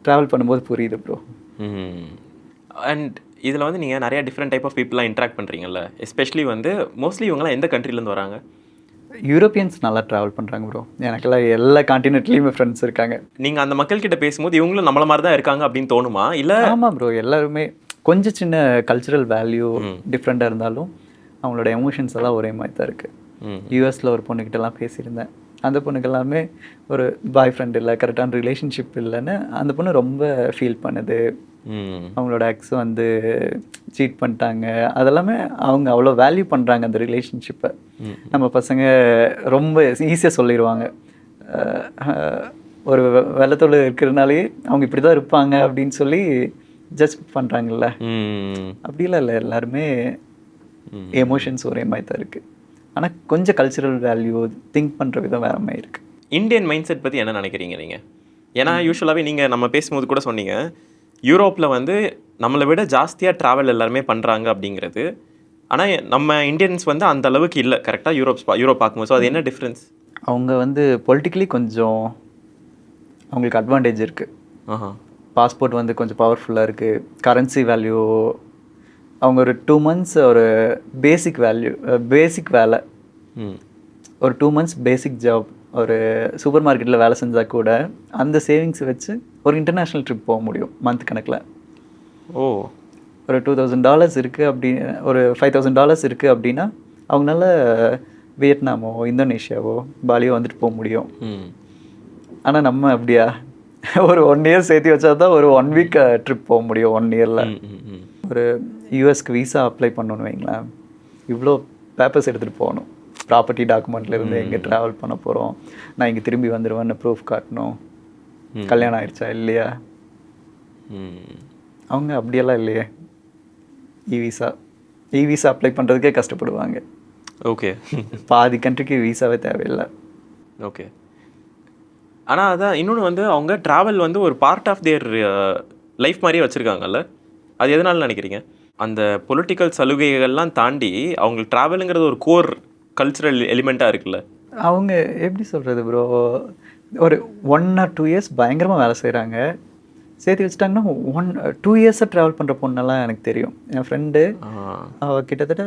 ட்ராவல் பண்ணும்போது புரியுது ப்ரோ. அண்ட் இதில் வந்து நீங்கள் நிறையா டிஃப்ரெண்ட் டைப் ஆஃப் பீப்புளாக இன்ட்ராக்ட் பண்ணுறீங்கல்ல, எஸ்பெஷலி வந்து மோஸ்ட்லி இவங்களாம் எந்த கண்ட்ரிலேருந்து வராங்க? யூரோப்பியன்ஸ் நல்லா ட்ராவல் பண்ணுறாங்க ப்ரோ. எனக்கெல்லாம் எல்லா காண்டினென்ட்லேயுமே ஃப்ரெண்ட்ஸ் இருக்காங்க. நீங்கள் அந்த மக்கள்கிட்ட பேசும்போது இவங்களும் நம்மள மாதிரி தான் இருக்காங்க அப்படின்னு தோணுமா? இல்லை? ஆமாம் ப்ரோ, எல்லாருமே கொஞ்சம் சின்ன கல்ச்சுரல் வேல்யூ டிஃப்ரெண்ட்டாக இருந்தாலும் அவங்களோட எமோஷன்ஸ் எல்லாம் ஒரே மாதிரி தான் இருக்குது. யூஎஸில் ஒரு பொண்ணுக்கிட்டலாம் பேசியிருந்தேன், அந்த பொண்ணுக்கு எல்லாமே ஒரு பாய் ஃப்ரெண்ட் இல்லை, கரெக்டான ரிலேஷன்ஷிப் இல்லைன்னு அந்த பொண்ணு ரொம்ப ஃபீல் பண்ணுது. அவங்களோட எக்ஸ் வந்து சீட் பண்ணிட்டாங்க, அதெல்லாமே அவங்க அவ்வளோ வேல்யூ பண்ணுறாங்க அந்த ரிலேஷன்ஷிப்பை. நம்ம பசங்க ரொம்ப ஈஸியாக சொல்லிடுவாங்க, ஒரு வெள்ளத்தோடு இருக்கிறதுனாலே அவங்க இப்படி தான் இருப்பாங்க அப்படின்னு சொல்லி ஜட்ஜ் பண்ணுறாங்கல்ல. அப்படிலாம் இல்லை, எல்லாருமே எமோஷன்ஸ் ஒரே மாதிரி தான் இருக்குது. ஆனால் கொஞ்சம் கல்ச்சுரல் வேல்யூ திங்க் பண்ணுற விதம் வேறு மாதிரி இருக்குது. இந்தியன் மைண்ட் செட் பற்றி என்ன நினைக்கிறீங்க நீங்கள்? ஏன்னா யூஸ்வலாகவே நீங்கள் நம்ம பேசும்போது கூட சொன்னீங்க, யூரோப்பில் வந்து நம்மளை விட ஜாஸ்தியாக ட்ராவல் எல்லாருமே பண்ணுறாங்க அப்படிங்கிறது. ஆனால் நம்ம இந்தியன்ஸ் வந்து அந்த அளவுக்கு இல்லை கரெக்டாக யூரோப் பார்க்கும்போது. ஸோ அது என்ன டிஃப்ரென்ஸ்? அவங்க வந்து பொலிட்டிக்கலி கொஞ்சம் அவங்களுக்கு அட்வான்டேஜ் இருக்குது. பாஸ்போர்ட் வந்து கொஞ்சம் பவர்ஃபுல்லாக இருக்குது. கரன்சி வேல்யூ அவங்க ஒரு 2 months ஒரு பேசிக் வேலை, ஒரு 2 months பேசிக் ஜாப், ஒரு சூப்பர் மார்க்கெட்டில் வேலை செஞ்சால் கூட அந்த சேவிங்ஸ் வச்சு ஒரு இன்டர்நேஷ்னல் ட்ரிப் போக முடியும் மந்த் கணக்கில். ஒரு $2,000 இருக்குது அப்படின்னு, ஒரு $5,000 இருக்குது அப்படின்னா அவங்களால வியட்நாமோ இந்தோனேஷியாவோ பாலியோ வந்துட்டு போக முடியும். ஆனால் நம்ம அப்படியா ஒரு 1 year சேர்த்து வச்சா தான் ஒரு 1 week ட்ரிப் போக முடியும் 1 yearல. ஒரு யூஎஸ்க்கு விசா அப்ளை பண்ணணும்னு வைங்களேன், இவ்வளோ பேப்பர்ஸ் எடுத்துகிட்டு போகணும். ப்ராப்பர்ட்டி டாக்குமெண்ட்லேருந்து எங்கே ட்ராவல் பண்ண போகிறோம், நான் இங்கே திரும்பி வந்துடுவேன்னு ப்ரூஃப் காட்டணும், கல்யாணம் ஆயிடுச்சா இல்லையா. அவங்க அப்படியெல்லாம் இல்லையே. இ விசா அப்ளை பண்ணுறதுக்கே கஷ்டப்படுவாங்க. ஓகே, பாதி கண்ட்ரிக்கு விசாவே தேவையில்லை. ஓகே. ஆனால் அதான் இன்னொன்று வந்து அவங்க ட்ராவல் வந்து ஒரு பார்ட் ஆஃப் தேர் லைஃப் மாதிரியே வச்சுருக்காங்கல்ல, அது எதனால நினைக்கிறீங்க? அந்த பொலிட்டிக்கல் சலுகைகள்லாம் தாண்டி அவங்களுக்கு ட்ராவலுங்கிறது ஒரு கோர் கல்ச்சுரல் எலிமெண்ட்டாக இருக்குல்ல. அவங்க எப்படி சொல்கிறது ப்ரோ, ஒரு 1 or 2 years பயங்கரமாக வேலை செய்கிறாங்க, சேர்த்து வச்சுட்டாங்கன்னா 2 years ட்ராவல் பண்ணுற பொண்ணெல்லாம் எனக்கு தெரியும். என் ஃப்ரெண்டு அவள் கிட்டத்தட்ட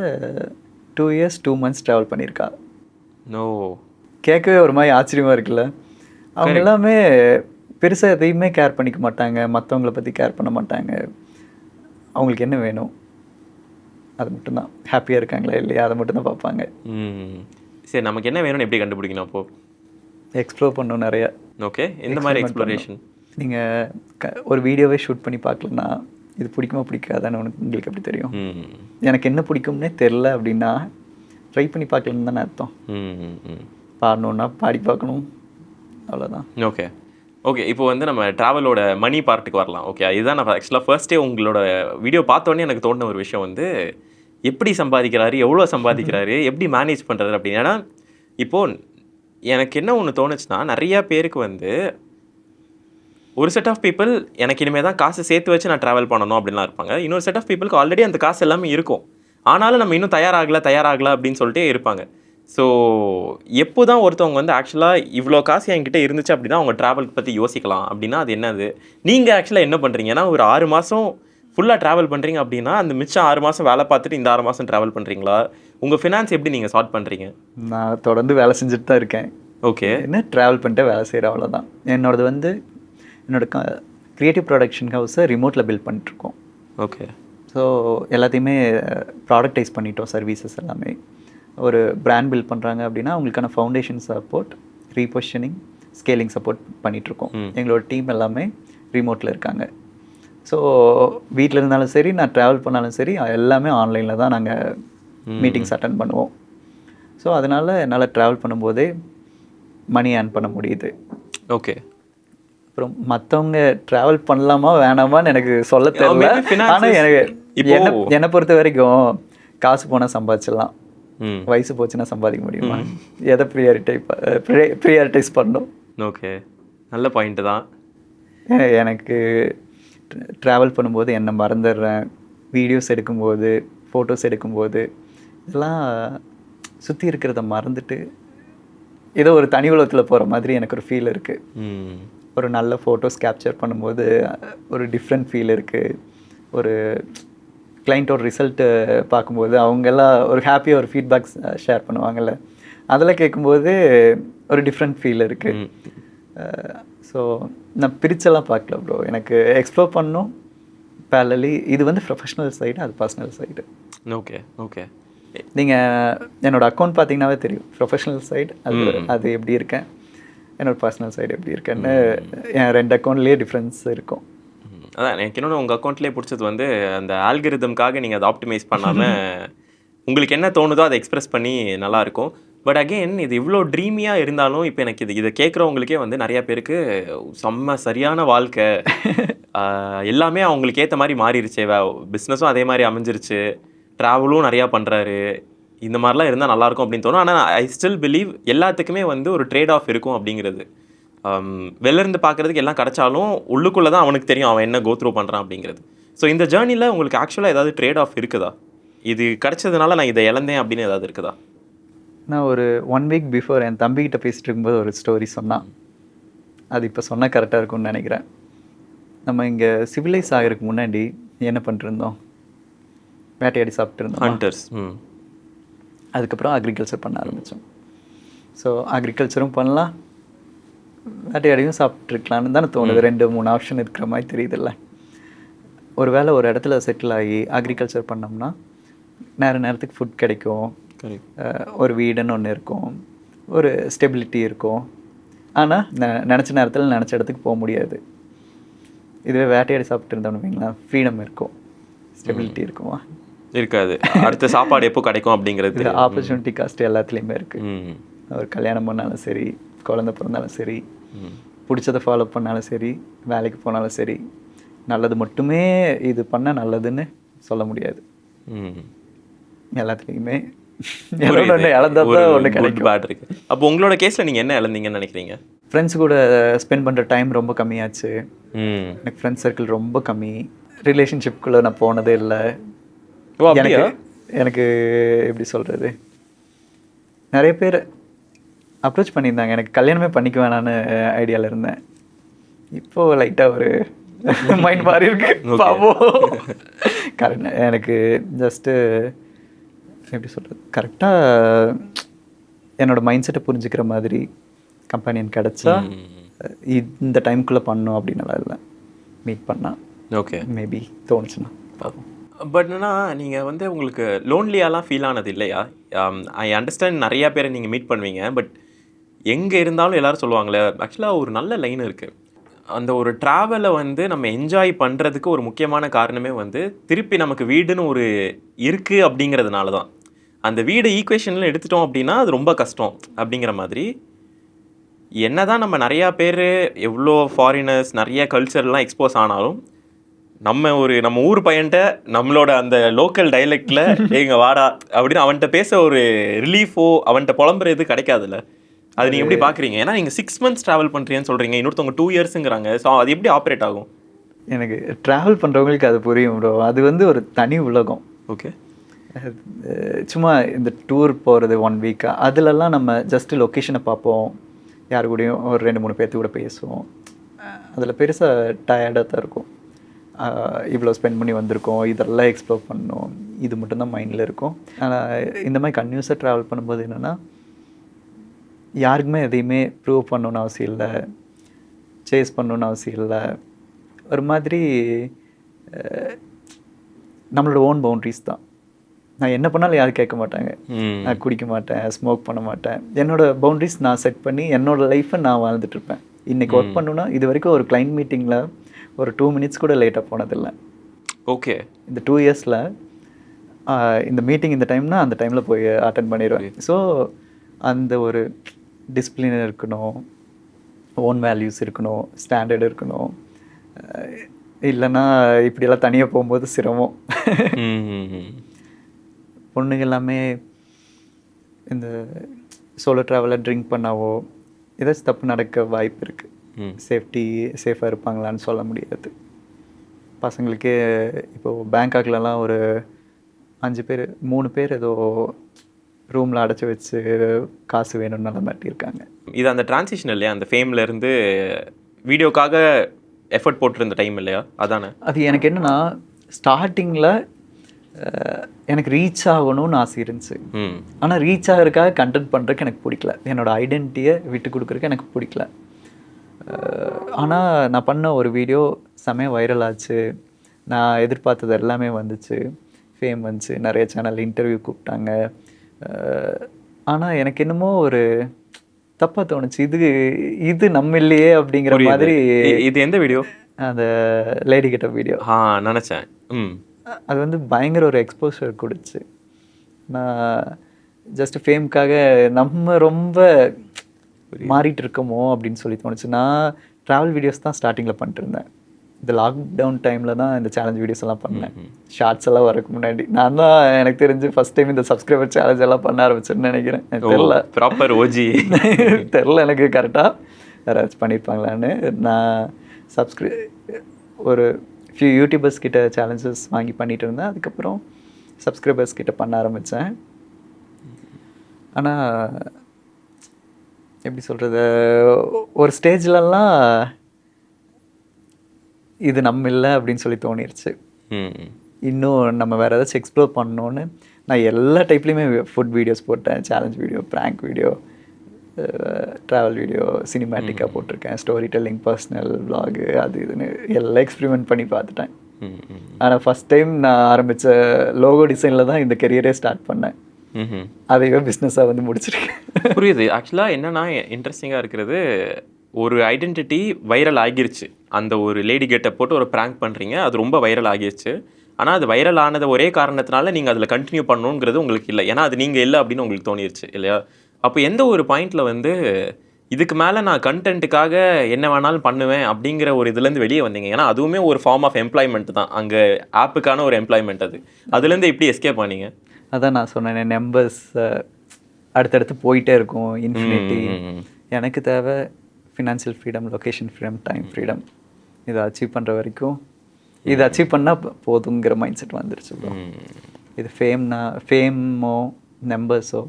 2 years 2 months ட்ராவல் பண்ணியிருக்கா. கேட்கவே ஒரு மாதிரி ஆச்சரியமாக இருக்குல்ல. அவங்க எல்லாமே பெருசாக எதையுமே கேர் பண்ணிக்க மாட்டாங்க, மற்றவங்கள பற்றி கேர் பண்ண மாட்டாங்க. அவங்களுக்கு என்ன வேணும் அது மட்டும்தான், ஹாப்பியாக இருக்காங்களா இல்லையா அதை மட்டும்தான் பார்ப்பாங்க. சரி, நமக்கு என்ன வேணும்னு எப்படி கண்டுபிடிக்கணும்? அப்போது எக்ஸ்ப்ளோர் பண்ணணும் நிறையா. ஓகே, இந்த மாதிரி எக்ஸ்ப்ளோரேஷன் நீங்கள் ஒரு வீடியோவே ஷூட் பண்ணி பார்க்கலன்னா இது பிடிக்குமா பிடிக்காதான்னு உங்களுக்கு எப்படி தெரியும்? எனக்கு என்ன பிடிக்கும்னே தெரில அப்படின்னா ட்ரை பண்ணி பார்க்கலன்னு தானே அர்த்தம். பாடணுன்னா பாடி பார்க்கணும், அவ்வளோதான். Okay okay. இப்போ வந்து நம்ம ட்ராவலோட மணி பார்ட்டுக்கு வரலாம். ஓகே, இதுதான் நான் ஆக்சுவலாக ஃபர்ஸ்ட்டே உங்களோட வீடியோ பார்த்தோன்னே எனக்கு தோணுன ஒரு விஷயம் வந்து எப்படி சம்பாதிக்கிறாரு, எவ்வளோ சம்பாதிக்கிறாரு, எப்படி மேனேஜ் பண்ணுறாரு அப்படின்னு. ஏன்னா இப்போது எனக்கு என்ன ஒன்று தோணுச்சுன்னா, நிறையா பேருக்கு வந்து ஒரு செட் ஆஃப் பீப்புள் எனக்கு இனிமேல் தான் காசு சேர்த்து வச்சு நான் ட்ராவல் பண்ணணும் அப்படின்லாம் இருப்பாங்க. இன்னொரு செட் ஆஃப் பீப்புளுக்கு ஆல்ரெடி அந்த காசு எல்லாமே இருக்கும், ஆனாலும் நம்ம இன்னும் தயாராகலை அப்படின்னு சொல்லிட்டே இருப்பாங்க. ஸோ எப்போ தான் ஒருத்தவங்க வந்து ஆக்சுவலாக இவ்வளோ காசு என்கிட்ட இருந்துச்சு அப்படின்னா அவங்க ட்ராவல் பற்றி யோசிக்கலாம் அப்படின்னா அது என்னது? நீங்கள் ஆக்சுவலாக என்ன பண்ணுறீங்க? ஏன்னா ஒரு 6 மாதம் ஃபுல்லாக ட்ராவல் பண்ணுறீங்க அப்படின்னா அந்த மிச்சம் 6 மாதம் வேலை பார்த்துட்டு இந்த 6 மாதம் ட்ராவல் பண்ணுறீங்களா? உங்கள் ஃபினான்ஸ் எப்படி நீங்கள் சார்ட் பண்ணுறீங்க? நான் தொடர்ந்து வேலை செஞ்சுட்டு தான் இருக்கேன். ஓகே, என்ன ட்ராவல் பண்ணிட்டு வேலை செய்கிறேன், அவ்வளோதான். என்னோடது வந்து க்ரியேட்டிவ் ப்ரொடக்ஷன் ஹவுஸை ரிமோட்டில் பில்ட் பண்ணிட்டுருக்கோம். ஓகே. ஸோ எல்லாத்தையுமே ப்ராடக்டைஸ் பண்ணிட்டோம், சர்வீசஸ் எல்லாமே. ஒரு பிராண்ட் பில்ட் பண்ணுறாங்க அப்படின்னா அவங்களுக்கான ஃபவுண்டேஷன் சப்போர்ட், ரீபொசிஷனிங், ஸ்கேலிங் சப்போர்ட் பண்ணிகிட்ருக்கோம். எங்களோட டீம் எல்லாமே ரிமோட்டில் இருக்காங்க. ஸோ வீட்டில் இருந்தாலும் சரி, நான் ட்ராவல் பண்ணாலும் சரி, எல்லாமே ஆன்லைனில் தான் நாங்கள் மீட்டிங்ஸ் அட்டன் பண்ணுவோம். ஸோ அதனால் என்னால் ட்ராவல் பண்ணும்போதே மணி ஏர்ன் பண்ண முடியுது. ஓகே. அப்புறம் மற்றவங்க ட்ராவல் பண்ணலாமா வேணாமான்னு எனக்கு சொல்ல தெரியல. ஆனால் எனக்கு என்னை பொறுத்த வரைக்கும் காசு போனால் சம்பாதிச்சிடலாம், வயசு போச்சுன்னா சம்பாதிக்க முடியுமா? எதை ப்ரியாரிட்டைஸ் பண்ணணும்? ஓகே, நல்ல பாயிண்ட்டு தான். எனக்கு ட்ராவல் பண்ணும்போது என்னை மறந்துடுறேன். வீடியோஸ் எடுக்கும்போது, ஃபோட்டோஸ் எடுக்கும்போது இதெல்லாம் சுற்றி இருக்கிறத மறந்துட்டு ஏதோ ஒரு தனி உலகத்தில் போகிற மாதிரி எனக்கு ஒரு ஃபீல் இருக்குது. ஒரு நல்ல ஃபோட்டோஸ் கேப்சர் பண்ணும்போது ஒரு டிஃப்ரெண்ட் ஃபீல் இருக்குது. ஒரு கிளைண்ட்டோட ரிசல்ட்டு பார்க்கும்போது அவங்கெல்லாம் ஒரு ஹாப்பியாக ஒரு ஃபீட்பேக்ஸ் ஷேர் பண்ணுவாங்கள்ல, அதெல்லாம் கேட்கும்போது ஒரு டிஃப்ரெண்ட் ஃபீல் இருக்குது. ஸோ நான் பிரிச்செல்லாம் பார்க்கல ப்ரோ, எனக்கு எக்ஸ்ப்ளோர் பண்ணணும் பேரலி. இது வந்து ப்ரொஃபஷ்னல் சைடு, அது பர்சனல் சைடு. Okay okay. நீங்கள் என்னோடய அக்கௌண்ட் பார்த்தீங்கன்னாவே தெரியும், ப்ரொஃபஷ்னல் சைடு அது எப்படி இருக்கேன், என்னோடய பர்சனல் சைடு எப்படி இருக்கேன்னு என் 2 அக்கௌண்ட்லேயே டிஃப்ரென்ஸ் இருக்கும். அதான் எனக்கு இன்னொன்று உங்கள் அக்கௌண்ட்லேயே பிடிச்சது வந்து அந்த ஆல்கிரிதம்காக நீங்கள் அதை ஆப்டிமைஸ் பண்ணாமல் உங்களுக்கு என்ன தோணுதோ அதை எக்ஸ்ப்ரெஸ் பண்ணி நல்லாயிருக்கும். பட் அகெயின் இது இவ்வளோ ட்ரீமியாக இருந்தாலும் இப்போ எனக்கு இதை கேட்குறவங்களுக்கே வந்து நிறையா பேருக்கு சரியான வாழ்க்கை எல்லாமே அவங்களுக்கு ஏற்ற மாதிரி மாறிடுச்சு, பிஸ்னஸும் அதே மாதிரி அமைஞ்சிருச்சு, ட்ராவலும் நிறையா பண்ணுறாரு, இந்த மாதிரிலாம் இருந்தால் நல்லாயிருக்கும் அப்படின்னு தோணும். ஆனால் ஐ ஸ்டில் பிலீவ் எல்லாத்துக்குமே வந்து ஒரு ட்ரேட் ஆஃப் இருக்கும் அப்படிங்கிறது. வெளில இருந்து பார்க்குறதுக்கு எல்லாம் கிடைச்சாலும் உள்ளுக்குள்ளே தான் அவனுக்கு தெரியும் அவன் என்ன கோ த்ரூ பண்ணுறான் அப்படிங்கிறது. ஸோ இந்த ஜேர்னியில் உங்களுக்கு ஆக்சுவலாக ஏதாவது ட்ரேட் ஆஃப் இருக்குதா? இது கிடைச்சதுனால நான் இதை இழந்தேன் அப்படின்னு ஏதாவது இருக்குதா? நான் ஒரு 1 வீக் பிஃபோர் என் தம்பிக்கிட்ட பேசிட்டு இருக்கும்போது ஒரு ஸ்டோரி சொன்னான். அது இப்போ சொன்னால் கரெக்டாக இருக்கும்னு நினைக்கிறேன். நம்ம இங்கே சிவிலைஸ் ஆகிறதுக்கு முன்னாடி என்ன பண்ணிருந்தோம்? வேட்டையாடி சாப்பிட்டு இருந்தோம். ஹண்டர்ஸ். அதுக்கப்புறம் அக்ரிகல்ச்சர் பண்ண ஆரம்பித்தோம். ஸோ அக்ரிகல்ச்சரும் பண்ணலாம், வேட்டையாடியும் சாப்பிட்ருக்கலான்னு தானே தோணுது. 2-3 ஆப்ஷன் இருக்கிற மாதிரி தெரியுதுல்ல. ஒரு வேளை ஒரு இடத்துல செட்டில் ஆகி அக்ரிகல்ச்சர் பண்ணோம்னா நேரத்துக்கு ஃபுட் கிடைக்கும், ஒரு வீடுன்னு ஒன்று இருக்கும், ஒரு ஸ்டெபிலிட்டி இருக்கும். ஆனால் நினச்ச நேரத்தில் நினச்ச இடத்துக்கு போக முடியாது. இதுவே வேட்டையாடி சாப்பிட்டு இருந்தோம்னு வைங்களேன், ஃப்ரீடம் இருக்கும், ஸ்டெபிலிட்டி இருக்குமா? இருக்காது. அடுத்த சாப்பாடு எப்போ கிடைக்கும் அப்படிங்கிறது. ஆப்பர்ச்சுனிட்டி காஸ்ட் எல்லாத்துலேயுமே இருக்குது. ஒரு கல்யாணம் பண்ணாலும் சரி, குழந்தை பிறந்தாலும் சரி, பிடிச்சதை ஃபாலோ பண்ணாலும் சரி, வேலைக்கு போனாலும் சரி, நல்லது மட்டுமே இது பண்ண நல்லதுன்னு சொல்ல முடியாது. எல்லாத்துலேயுமே ஒன்று கிடைக்கும். அப்போ உங்களோட கேஸில் நீங்கள் என்ன இழந்தீங்கன்னு நினைக்கிறீங்க? ஃப்ரெண்ட்ஸ் கூட ஸ்பெண்ட் பண்ணுற டைம் ரொம்ப கம்மியாச்சு. எனக்கு ஃப்ரெண்ட்ஸ் சர்க்கிள் ரொம்ப கம்மி. ரிலேஷன்ஷிப்குள்ளே நான் போனதே இல்லை. எனக்கு எப்படி சொல்கிறது, நிறைய பேர் அப்ரோச் பண்ணியிருந்தாங்க. எனக்கு கல்யாணமே பண்ணிக்க வேணான்னு ஐடியாவில் இருந்தேன். இப்போது லைட்டாக ஒரு மைண்ட் மாறி இருக்கு. கரெக்ட். எனக்கு ஜஸ்ட்டு எப்படி சொல்கிறது, கரெக்டாக என்னோடய மைண்ட் செட்டை புரிஞ்சுக்கிற மாதிரி கம்பெனியன் கிடச்சா இந்த டைமுக்குள்ளே பண்ணணும் அப்படின்னலாம் இல்லை. மீட் பண்ணால் ஓகே மேபி தோணுச்சுன்னா பார்ப்போம். பட் ஆனால் நீங்கள் வந்து உங்களுக்கு லோன்லியாலாம் ஃபீல் ஆனது இல்லையா? ஐ அண்டர்ஸ்டாண்ட் நிறையா பேரை நீங்கள் மீட் பண்ணுவீங்க. பட் எங்கே இருந்தாலும் எல்லோரும் சொல்லுவாங்களே, ஆக்சுவலாக ஒரு நல்ல லைன் இருக்குது. அந்த ஒரு ட்ராவலை வந்து நம்ம என்ஜாய் பண்ணுறதுக்கு ஒரு முக்கியமான காரணமே வந்து திருப்பி நமக்கு வீடுன்னு ஒரு இருக்குது அப்படிங்கிறதுனால தான். அந்த வீடு ஈக்குவேஷனில் எடுத்துட்டோம் அப்படின்னா அது ரொம்ப கஷ்டம் அப்படிங்கிற மாதிரி. என்ன தான் நம்ம நிறையா பேர் எவ்வளோ ஃபாரினர்ஸ் நிறைய கல்ச்சர்லாம் எக்ஸ்போஸ் ஆனாலும் நம்ம ஊர் பையன்ட்ட நம்மளோட அந்த லோக்கல் டைலெக்டில் எங்க வாடா அப்படின்னு அவன்கிட்ட பேச ஒரு ரிலீஃபோ அவன்கிட்ட புலம்புறது கிடைக்காதுல்ல. அது நீங்கள் எப்படி பார்க்குறீங்க? ஏன்னா நீங்கள் 6 months ட்ராவல் பண்ணுறீங்கன்னு சொல்கிறீங்க, இன்னொருத்தவங்க 2 yearsங்கிறாங்க. ஸோ அது எப்படி ஆப்ரேட் ஆகும்? எனக்கு ட்ராவல் பண்ணுறவங்களுக்கு அது புரியும் ப்ரோ. அது வந்து ஒரு தனி உலகம். ஓகே. சும்மா இந்த டூர் போகிறது 1 week அதிலெல்லாம் நம்ம ஜஸ்ட்டு லொக்கேஷனை பார்ப்போம், யாரு கூடயும் ஒரு 2-3 பேர்த்து கூட பேசுவோம். அதில் பெருசாக டயர்டாக தான் இருக்கும். இவ்வளோ ஸ்பெண்ட் பண்ணி வந்திருக்கோம், இதெல்லாம் எக்ஸ்ப்ளோர் பண்ணணும், இது மட்டும்தான் மைண்டில் இருக்கும். ஆனால் இந்த மாதிரி கன்யூஸாக ட்ராவல் பண்ணும்போது என்னென்னா, யாருக்குமே எதையுமே ப்ரூவ் பண்ணணுன்னு அவசியம் இல்லை, சேஸ் பண்ணணுன்னு அவசியம் இல்லை. ஒரு மாதிரி நம்மளோட ஓன் பவுண்ட்ரிஸ் தான். நான் என்ன பண்ணாலும் யாரும் கேட்க மாட்டாங்க. நான் குடிக்க மாட்டேன், ஸ்மோக் பண்ண மாட்டேன். என்னோடய பவுண்ட்ரிஸ் நான் செட் பண்ணி என்னோடய லைஃப்பை நான் வாழ்ந்துட்டுருப்பேன். இன்றைக்கி ஒர்க் பண்ணணுன்னா இது வரைக்கும் ஒரு கிளைண்ட் மீட்டிங்கில் ஒரு 2 minutes கூட லேட்டாக போனதில்லை. ஓகே. இந்த 2 yearsல இந்த மீட்டிங் இந்த டைம்னா அந்த டைமில் போய் அட்டென்ட் பண்ணிடுவேன். ஸோ அந்த ஒரு டிசிப்ளின் இருக்கணும், ஓன் வேல்யூஸ் இருக்கணும், ஸ்டாண்டர்ட் இருக்கணும். இல்லைன்னா இப்படியெல்லாம் தனியாக போகும்போது சிரமம். பொண்ணுங்க எல்லாமே இந்த சோலோ ட்ராவலில் ட்ரிங்க் பண்ணாவோ ஏதாச்சும் தப்பு நடக்க வாய்ப்பு இருக்குது. சேஃபாக இருப்பாங்களான்னு சொல்ல முடியாது. பசங்களுக்கே இப்போது பேங்காக்லலாம் ஒரு 5 பேர் 3 பேர் ஏதோ ரூமில் அடைச்சி வச்சு காசு வேணும்னு நல்லா மாட்டியிருக்காங்க. இது அந்த டிரான்சிஷன் இல்லையா, அந்த ஃபேம்லேருந்து வீடியோக்காக எஃபர்ட் போட்டிருந்த டைம் இல்லையா? அதானே அது. எனக்கு என்னென்னா ஸ்டார்டிங்கில் எனக்கு ரீச் ஆகணும்னு ஆசை இருந்துச்சு. ஆனால் ரீச் ஆகிறதுக்காக கண்டென்ட் பண்ணுறதுக்கு எனக்கு பிடிக்கல. என்னோடய ஐடென்டிட்டியை விட்டு கொடுக்குறதுக்கு எனக்கு பிடிக்கல. ஆனால் நான் பண்ண ஒரு வீடியோ செமையாக வைரல் ஆச்சு. நான் எதிர்பார்த்தது எல்லாமே வந்துச்சு, ஃபேம் வந்துச்சு, நிறைய சேனல் இன்டர்வியூ கூப்பிட்டாங்க. ஆனால் எனக்கு என்னமோ ஒரு தப்பாக தோணுச்சு. இது நம்ம இல்லையே அப்படிங்கிற மாதிரி. இது எந்த வீடியோ? அந்த லேடி கெட்ட வீடியோ. நினச்சேன். அது வந்து பயங்கர ஒரு எக்ஸ்போஷர் கொடுச்சு. நான் ஜஸ்ட் ஃபேம்க்காக நம்ம ரொம்ப மாறிட்டு இருக்கோமோ அப்படின்னு சொல்லி தோணுச்சு. நான் ட்ராவல் வீடியோஸ் தான் ஸ்டார்டிங்கில் பண்ணிட்டு இருந்தேன். இந்த லாக்டவுன் டைமில் தான் இந்த சேலஞ்ச் வீடியோஸ் எல்லாம் பண்ணேன். ஷார்ட்ஸ் எல்லாம் வரக்கு முன்னாடி நான் தான் எனக்கு தெரிஞ்சு ஃபஸ்ட் டைம் இந்த சப்ஸ்கிரைபர் சேலஞ்ச் எல்லாம் பண்ண ஆரம்பிச்சேன்னு நினைக்கிறேன். தெரில ப்ராப்பர் ஓஜி தெரில எனக்கு கரெக்டாக. யாராச்சும் பண்ணியிருப்பாங்களான்னு நான் ஒரு ஃபியூ யூடியூபர்ஸ் கிட்ட சேலஞ்சஸ் வாங்கி பண்ணிட்டு இருந்தேன். அதுக்கப்புறம் சப்ஸ்கிரைபர்ஸ் கிட்ட பண்ண ஆரம்பித்தேன். ஆனால் எப்படி சொல்கிறது, ஒரு ஸ்டேஜ்லலாம் இது நம்ம இல்லை அப்படின்னு சொல்லி தோணிருச்சு. இன்னும் நம்ம வேறு ஏதாச்சும் எக்ஸ்ப்ளோர் பண்ணணுன்னு நான் எல்லா டைப்லேயுமே ஃபுட் வீடியோஸ் போட்டேன், challenge video, prank video, travel video, சினிமேட்டிக்காக போட்டிருக்கேன், ஸ்டோரி டெல்லிங், பர்சனல் விலாகு, அது இதுன்னு எல்லாம் எக்ஸ்பெரிமெண்ட் பண்ணி பார்த்துட்டேன். ஆனால் ஃபஸ்ட் டைம் நான் ஆரம்பித்த லோகோ டிசைனில் தான் இந்த கெரியரே ஸ்டார்ட் பண்ணேன். அதையே பிஸ்னஸாக வந்து முடிச்சிருக்கேன். புரியுது. ஆக்சுவலாக என்னென்னா இன்ட்ரெஸ்டிங்காக இருக்கிறது, ஒரு ஐடென்டிட்டி வைரல் ஆகிருச்சு. அந்த ஒரு லேடி கெட்டை போட்டு ஒரு ப்ராங்க் பண்ணுறீங்க, அது ரொம்ப வைரல் ஆகிருச்சு. ஆனால் அது வைரல் ஆனது ஒரே காரணத்தினால நீங்கள் அதில் கண்டினியூ பண்ணணுங்கிறது உங்களுக்கு இல்லை, ஏன்னா அது நீங்கள் இல்லை அப்படின்னு உங்களுக்கு தோணிருச்சு இல்லையா? அப்போ எந்த ஒரு பாயிண்டில் வந்து இதுக்கு மேலே நான் கண்டென்ட்டுக்காக என்ன வேணாலும் பண்ணுவேன் அப்படிங்கிற ஒரு இதுலேருந்து வெளியே வந்தீங்க? ஏன்னா அதுவுமே ஒரு ஃபார்ம் ஆஃப் எம்ப்ளாய்மெண்ட் தான், அங்கே ஆப்புக்கான ஒரு எம்ப்ளாய்மெண்ட். அதுலேருந்து எப்படி எஸ்கேப் பண்ணீங்க? அதான் நான் சொன்னேன், நம்பர்ஸ் அடுத்தடுத்து போயிட்டே இருக்கும், இன்ஃபினிட்டி. எனக்கு தேவை financial freedom, location freedom, time freedom. இதை அச்சீவ் பண்ணுற வரைக்கும் இதை அச்சீவ் பண்ணால் போதுங்கிற மைண்ட் செட் வந்துருச்சு. இது ஃபேமோ நம்பர்ஸோ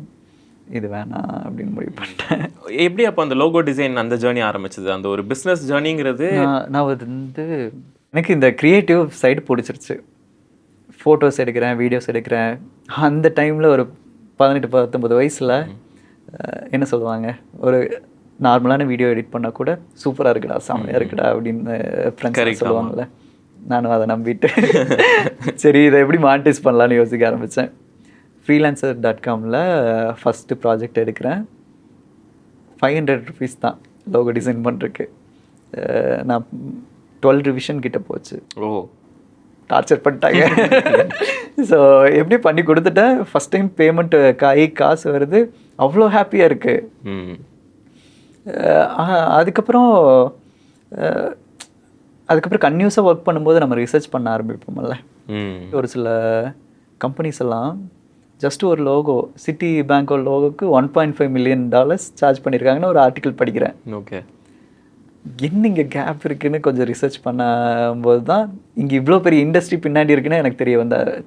இது வேணாம் அப்படின்னு முடிவு பண்ணிட்டேன். எப்படி அப்போ அந்த லோகோ டிசைன் அந்த ஜேர்னி ஆரம்பிச்சது, அந்த ஒரு பிஸ்னஸ் ஜேர்னிங்கிறது? நான் வந்து எனக்கு இந்த க்ரியேட்டிவ் சைடு பிடிச்சிருச்சு. ஃபோட்டோஸ் எடுக்கிறேன், வீடியோஸ் எடுக்கிறேன். அந்த டைமில் ஒரு 18-19 வயசில் என்ன சொல்லுவாங்க, ஒரு நார்மலான வீடியோ எடிட் பண்ணால் கூட சூப்பராக இருக்குடா, செம்மையாக இருக்குடா அப்படின்னு ஃப்ரெண்ட்ஸ் சொல்லுவாங்கள்ல. நானும் அதை நம்பிட்டு சரி இதை எப்படி மானிட்டைஸ் பண்ணலான்னு யோசிக்க ஆரம்பித்தேன். freelancer.comல ஃபஸ்ட்டு ப்ராஜெக்ட் எடுக்கிறேன். 500 rupees தான் லோகோ டிசைன் பண்ணுறதுக்கு. நான் 12 ரிவிஷன் கிட்ட போச்சு. டார்ச்சர் பண்ணிட்டாங்க. ஸோ எப்படி பண்ணி கொடுத்துட்டேன். ஃபஸ்ட் டைம் பேமெண்ட் காசு வருது, அவ்வளோ ஹாப்பியாக இருக்குது. அதுக்கப்புறம் கன்யூஸாக ஒர்க் பண்ணும்போது நம்ம ரிசர்ச் பண்ண ஆரம்பிப்போம்ல. ஒரு சில கம்பெனிஸ் எல்லாம் ஜஸ்ட் ஒரு லோகோ, சிட்டி பேங்கோட லோகோக்கு $1.5 million சார்ஜ் பண்ணியிருக்காங்கன்னு ஒரு ஆர்டிக்கல் படிக்கிறேன். ஓகே, என்ன இங்கே கேப் இருக்குன்னு கொஞ்சம் ரிசர்ச் பண்ணும்போது தான் இங்கே இவ்வளோ பெரிய இண்டஸ்ட்ரி பின்னாடி இருக்குன்னு எனக்கு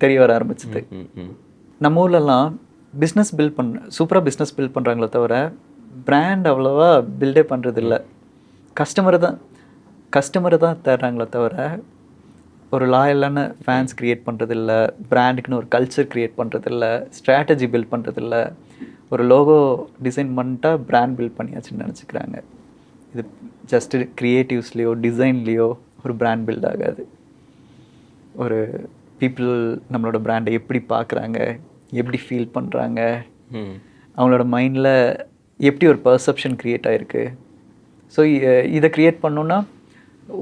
தெரிய வர ஆரம்பிச்சுது. நம்ம ஊர்லலாம் பிஸ்னஸ் சூப்பராக பிஸ்னஸ் பில்ட் பண்ணுறாங்களே தவிர பிராண்ட் அவ்வளோவா பில்டே பண்ணுறதில்ல. கஸ்டமரை தான் தேடுறாங்களே தவிர ஒரு லாயலான ஃபேன்ஸ் க்ரியேட் பண்ணுறதில்ல, பிராண்டுக்குன்னு ஒரு கல்ச்சர் க்ரியேட் பண்ணுறதில்ல, ஸ்ட்ராட்டஜி பில்ட் பண்ணுறதில்ல. ஒரு லோகோ டிசைன் பண்ணிட்டா பிராண்ட் பில்ட் பண்ணியாச்சுன்னு நினச்சிக்கிறாங்க. இது ஜஸ்ட்டு க்ரியேட்டிவ்ஸ்லேயோ டிசைன்லேயோ ஒரு பிராண்ட் பில்ட் ஆகாது. ஒரு பீப்புள் நம்மளோட பிராண்டை எப்படி பார்க்குறாங்க, எப்படி ஃபீல் பண்ணுறாங்க, அவங்களோட மைண்டில் எப்படி ஒரு பர்செப்ஷன் க்ரியேட் ஆகிருக்கு. ஸோ இதை க்ரியேட் பண்ணோன்னா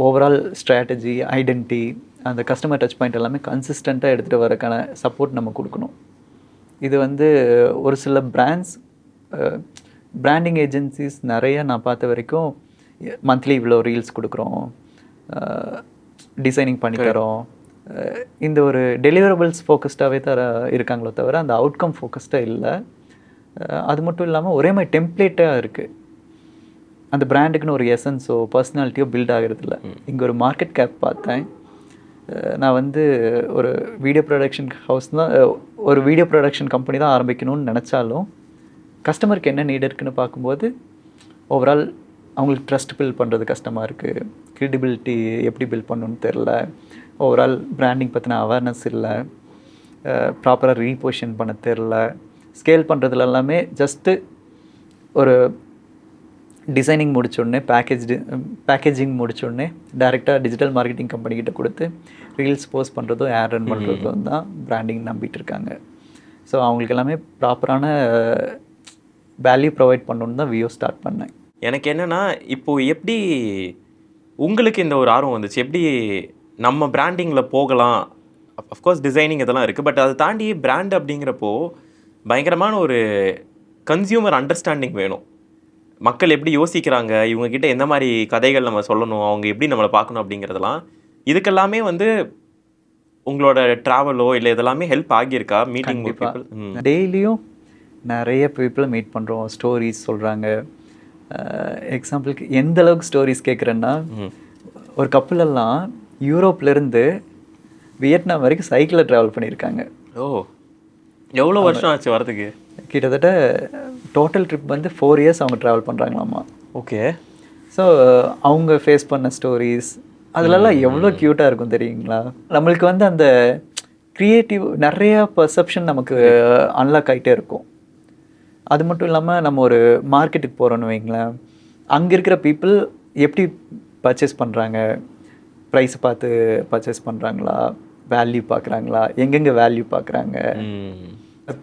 ஓவரால் ஸ்ட்ராட்டஜி, ஐடென்டிட்டி, அந்த கஸ்டமர் டச் பாயிண்ட் எல்லாமே கன்சிஸ்டண்ட்டாக எடுத்துகிட்டு வரக்கான சப்போர்ட் நம்ம கொடுக்கணும். இது வந்து ஒரு சில பிராண்டிங் ஏஜென்சிஸ் நிறைய நான் பார்த்த வரைக்கும் மந்த்லி இவ்வளோ ரீல்ஸ் கொடுக்குறோம், டிசைனிங் பண்ணி தரோம், இந்த ஒரு டெலிவரபிள்ஸ் ஃபோக்கஸ்டாகவே இருக்காங்களோ தவிர அந்த அவுட்கம் ஃபோக்கஸ்டாக இல்லை. அது மட்டும் இல்லாமல் ஒரே மாதிரி டெம்ப்ளேட்டாக இருக்குது. அந்த பிராண்டுக்குன்னு ஒரு எசன்ஸோ பர்சனாலிட்டியோ பில்ட் ஆகிறது இல்லை. இங்கே ஒரு மார்க்கெட் கேப் பார்த்தேன். நான் வந்து ஒரு வீடியோ ப்ரொடக்ஷன் கம்பெனி தான் ஆரம்பிக்கணும்னு நினச்சாலும் கஸ்டமருக்கு என்ன நீட் இருக்குன்னு பார்க்கும்போது ஓவரால் அவங்களுக்கு ட்ரஸ்ட் பில்ட் பண்ணுறது கஷ்டமாக இருக்குது, க்ரெடிபிலிட்டி எப்படி பில்ட் பண்ணணுன்னு தெரில, ஓவரால் பிராண்டிங் பற்றின அவேர்னஸ் இல்லை, ப்ராப்பராக ரீபொசிஷன் பண்ண தெரில, ஸ்கேல் பண்ணுறதுல எல்லாமே ஜஸ்ட்டு ஒரு டிசைனிங் முடிச்சோடனே பேக்கேஜிங் முடிச்சோடனே டைரெக்டாக டிஜிட்டல் மார்க்கெட்டிங் கம்பெனிக்கிட்ட கொடுத்து ரீல்ஸ் போஸ்ட் பண்ணுறதும் ஆட் ரன் பண்ணுறதும் தான் பிராண்டிங் நம்பிட்டு இருக்காங்க. ஸோ அவங்களுக்கு எல்லாமே ப்ராப்பரான வேல்யூ ப்ரொவைட் பண்ணணுன்னு தான் வியோ ஸ்டார்ட் பண்ணேன். எனக்கு என்னென்னா இப்போது எப்படி உங்களுக்கு இந்த ஒரு ஆர்வம் வந்துச்சு, எப்படி நம்ம பிராண்டிங்கில் போகலாம்? அஃப்கோர்ஸ் டிசைனிங் இதெல்லாம் இருக்குது, பட் அதை தாண்டி பிராண்ட் அப்படிங்கிறப்போ பயங்கரமான ஒரு கன்சியூமர் அண்டர்ஸ்டாண்டிங் வேணும். மக்கள் எப்படி யோசிக்கிறாங்க, இவங்ககிட்ட எந்த மாதிரி கதைகள் நம்ம சொல்லணும், அவங்க எப்படி நம்மளை பார்க்கணும் அப்படிங்கிறதெல்லாம், இதுக்கெல்லாமே வந்து உங்களோட ட்ராவலோ இல்லை இதெல்லாமே ஹெல்ப் ஆகியிருக்கா? மீட்டிங் டெய்லியும் நிறைய பீப்புளை மீட் பண்ணுறோம், ஸ்டோரிஸ் சொல்கிறாங்க, எக்ஸாம்பிளுக்கு எந்த அளவுக்கு ஸ்டோரிஸ் கேட்குறேன்னா, ஒரு கப்பல் எல்லாம் யூரோப்லேருந்து வியட்நாம் வரைக்கும் சைக்கிளில் ட்ராவல் பண்ணியிருக்காங்க. ஓ, எவ்வளோ வருஷம் ஆச்சு வரதுக்கு? கிட்டத்தட்ட டோட்டல் ட்ரிப் வந்து 4 இயர்ஸ் அவங்க ட்ராவல் பண்ணுறாங்களாமா. ஓகே. ஸோ அவங்க ஃபேஸ் பண்ண ஸ்டோரிஸ் அதுலலாம் எவ்வளோ க்யூட்டாக இருக்கும் தெரியுங்களா? நம்மளுக்கு வந்து அந்த க்ரியேட்டிவ் நிறையா பர்செப்ஷன் நமக்கு அன்லாக் ஆகிட்டே இருக்கும். அது மட்டும் இல்லாமல் நம்ம ஒரு மார்க்கெட்டுக்கு போகிறோன்னு வைங்களேன், அங்கே இருக்கிற பீப்புள் எப்படி பர்ச்சேஸ் பண்ணுறாங்க, ப்ரைஸ் பார்த்து பர்ச்சேஸ் பண்ணுறாங்களா, வேல்யூ பார்க்குறாங்களா, எங்கெங்கே வேல்யூ பார்க்குறாங்க,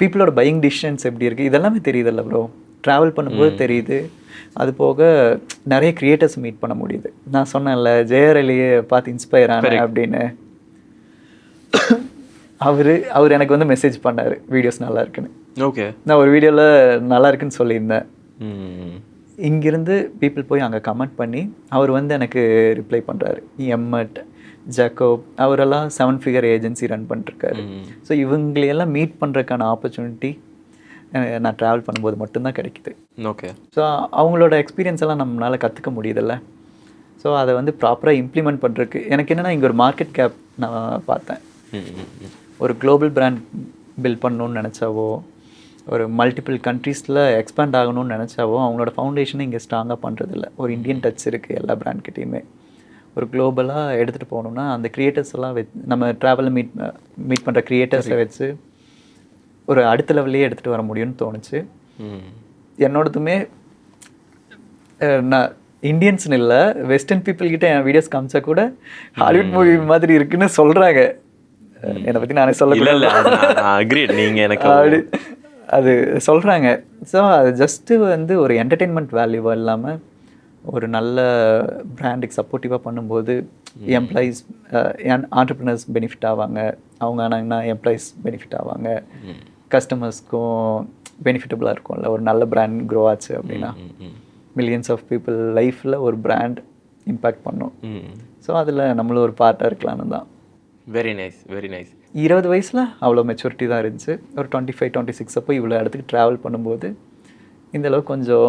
பீப்புளோட பையிங் டிசிஷன்ஸ் எப்படி இருக்குது, இதெல்லாமே தெரியுதில்ல ப்ரோ. ட்ராவல் பண்ணும்போது தெரியுது. அது போக நிறைய கிரியேட்டர்ஸ் மீட் பண்ண முடியுது. நான் சொன்னேன்ல ஜெயரலியை பார்த்து இன்ஸ்பயர் ஆனேன் அப்படின்னு. அவர் எனக்கு வந்து மெசேஜ் பண்ணார் வீடியோஸ் நல்லா இருக்குன்னு. ஓகே. நான் ஒரு வீடியோவில் நல்லா இருக்குன்னு சொல்லியிருந்தேன். இங்கிருந்து பீப்புள் போய் அங்கே கமெண்ட் பண்ணி அவர் வந்து எனக்கு ரிப்ளை பண்ணுறாரு. எம்மட், ஜாக்கோப் அவரெல்லாம் 7 ஃபிகர் ஏஜென்சி ரன் பண்ணிருக்காரு. ஸோ இவங்களையெல்லாம் மீட் பண்ணுறதுக்கான ஆப்பர்ச்சுனிட்டி நான் ட்ராவல் பண்ணும்போது மட்டும்தான் கிடைக்குது. ஓகே. ஸோ அவங்களோட எக்ஸ்பீரியன்ஸ் எல்லாம் நம்மளால் கற்றுக்க முடியுதில்ல. ஸோ அதை வந்து ப்ராப்பராக இம்ப்ளிமெண்ட் பண்ணுறதுக்கு எனக்கு என்னென்னா இங்கே ஒரு மார்க்கெட் கேப் நான் பார்த்தேன். ஒரு குளோபல் பிராண்ட் பில்ட் பண்ணணுன்னு நினச்சாவோ, ஒரு மல்டிபிள் கண்ட்ரீஸில் எக்ஸ்பேண்ட் ஆகணும்னு நினச்சாவோ அவங்களோட ஃபவுண்டேஷனை இங்கே ஸ்ட்ராங்காக பண்ணுறதில்ல. ஒரு இந்தியன் டச் இருக்குது எல்லா பிராண்ட்கிட்டையுமே. ஒரு குளோபலாக எடுத்துகிட்டு போகணுன்னா அந்த க்ரியேட்டர்ஸ் எல்லாம் நம்ம ட்ராவலில் மீட் பண்ணுற க்ரியேட்டர்ஸை வச்சு ஒரு அடுத்த லெவல்லையே எடுத்துகிட்டு வர முடியும்னு தோணுச்சு. என்னோடதுமே நான் இந்தியன்ஸ்னு இல்லை, வெஸ்டர்ன் பீப்புள்கிட்ட என் வீடியோஸ் காமிச்சா கூட ஹாலிவுட் மூவி மாதிரி இருக்குன்னு சொல்கிறாங்க. என்னை பற்றி நானே சொல்ல அப்படி அது சொல்கிறாங்க. ஸோ அது ஜஸ்ட்டு வந்து ஒரு என்டர்டெயின்மெண்ட் வேல்யூவாக இல்லாமல் ஒரு நல்ல பிராண்டுக்கு சப்போர்ட்டிவாக பண்ணும்போது எம்ப்ளாயீஸ் ஆண்டர்ப்ரினர்ஸ் பெனிஃபிட் ஆவாங்க. அவங்க ஆனாங்கன்னா எம்ப்ளாயீஸ் பெனிஃபிட் ஆவாங்க. கஸ்டமர்ஸ்க்கும் பெனிஃபிட்டபுளாக இருக்கும்ல. ஒரு நல்ல பிராண்ட் க்ரோ ஆச்சு அப்படின்னா மில்லியன்ஸ் ஆஃப் பீப்புள் லைஃப்பில் ஒரு பிராண்ட் இம்பேக்ட் பண்ணும். ஸோ அதில் நம்மளும் ஒரு பார்ட்டாக இருக்கலான்னு தான். Very nice, very nice. 20 வயசில் அவ்வளோ மெச்சூரிட்டி தான் இருந்துச்சு. ஒரு 25, 26 அப்போ இவ்வளோ இடத்துக்கு ட்ராவல் பண்ணும்போது இந்தளவுக்கு கொஞ்சம்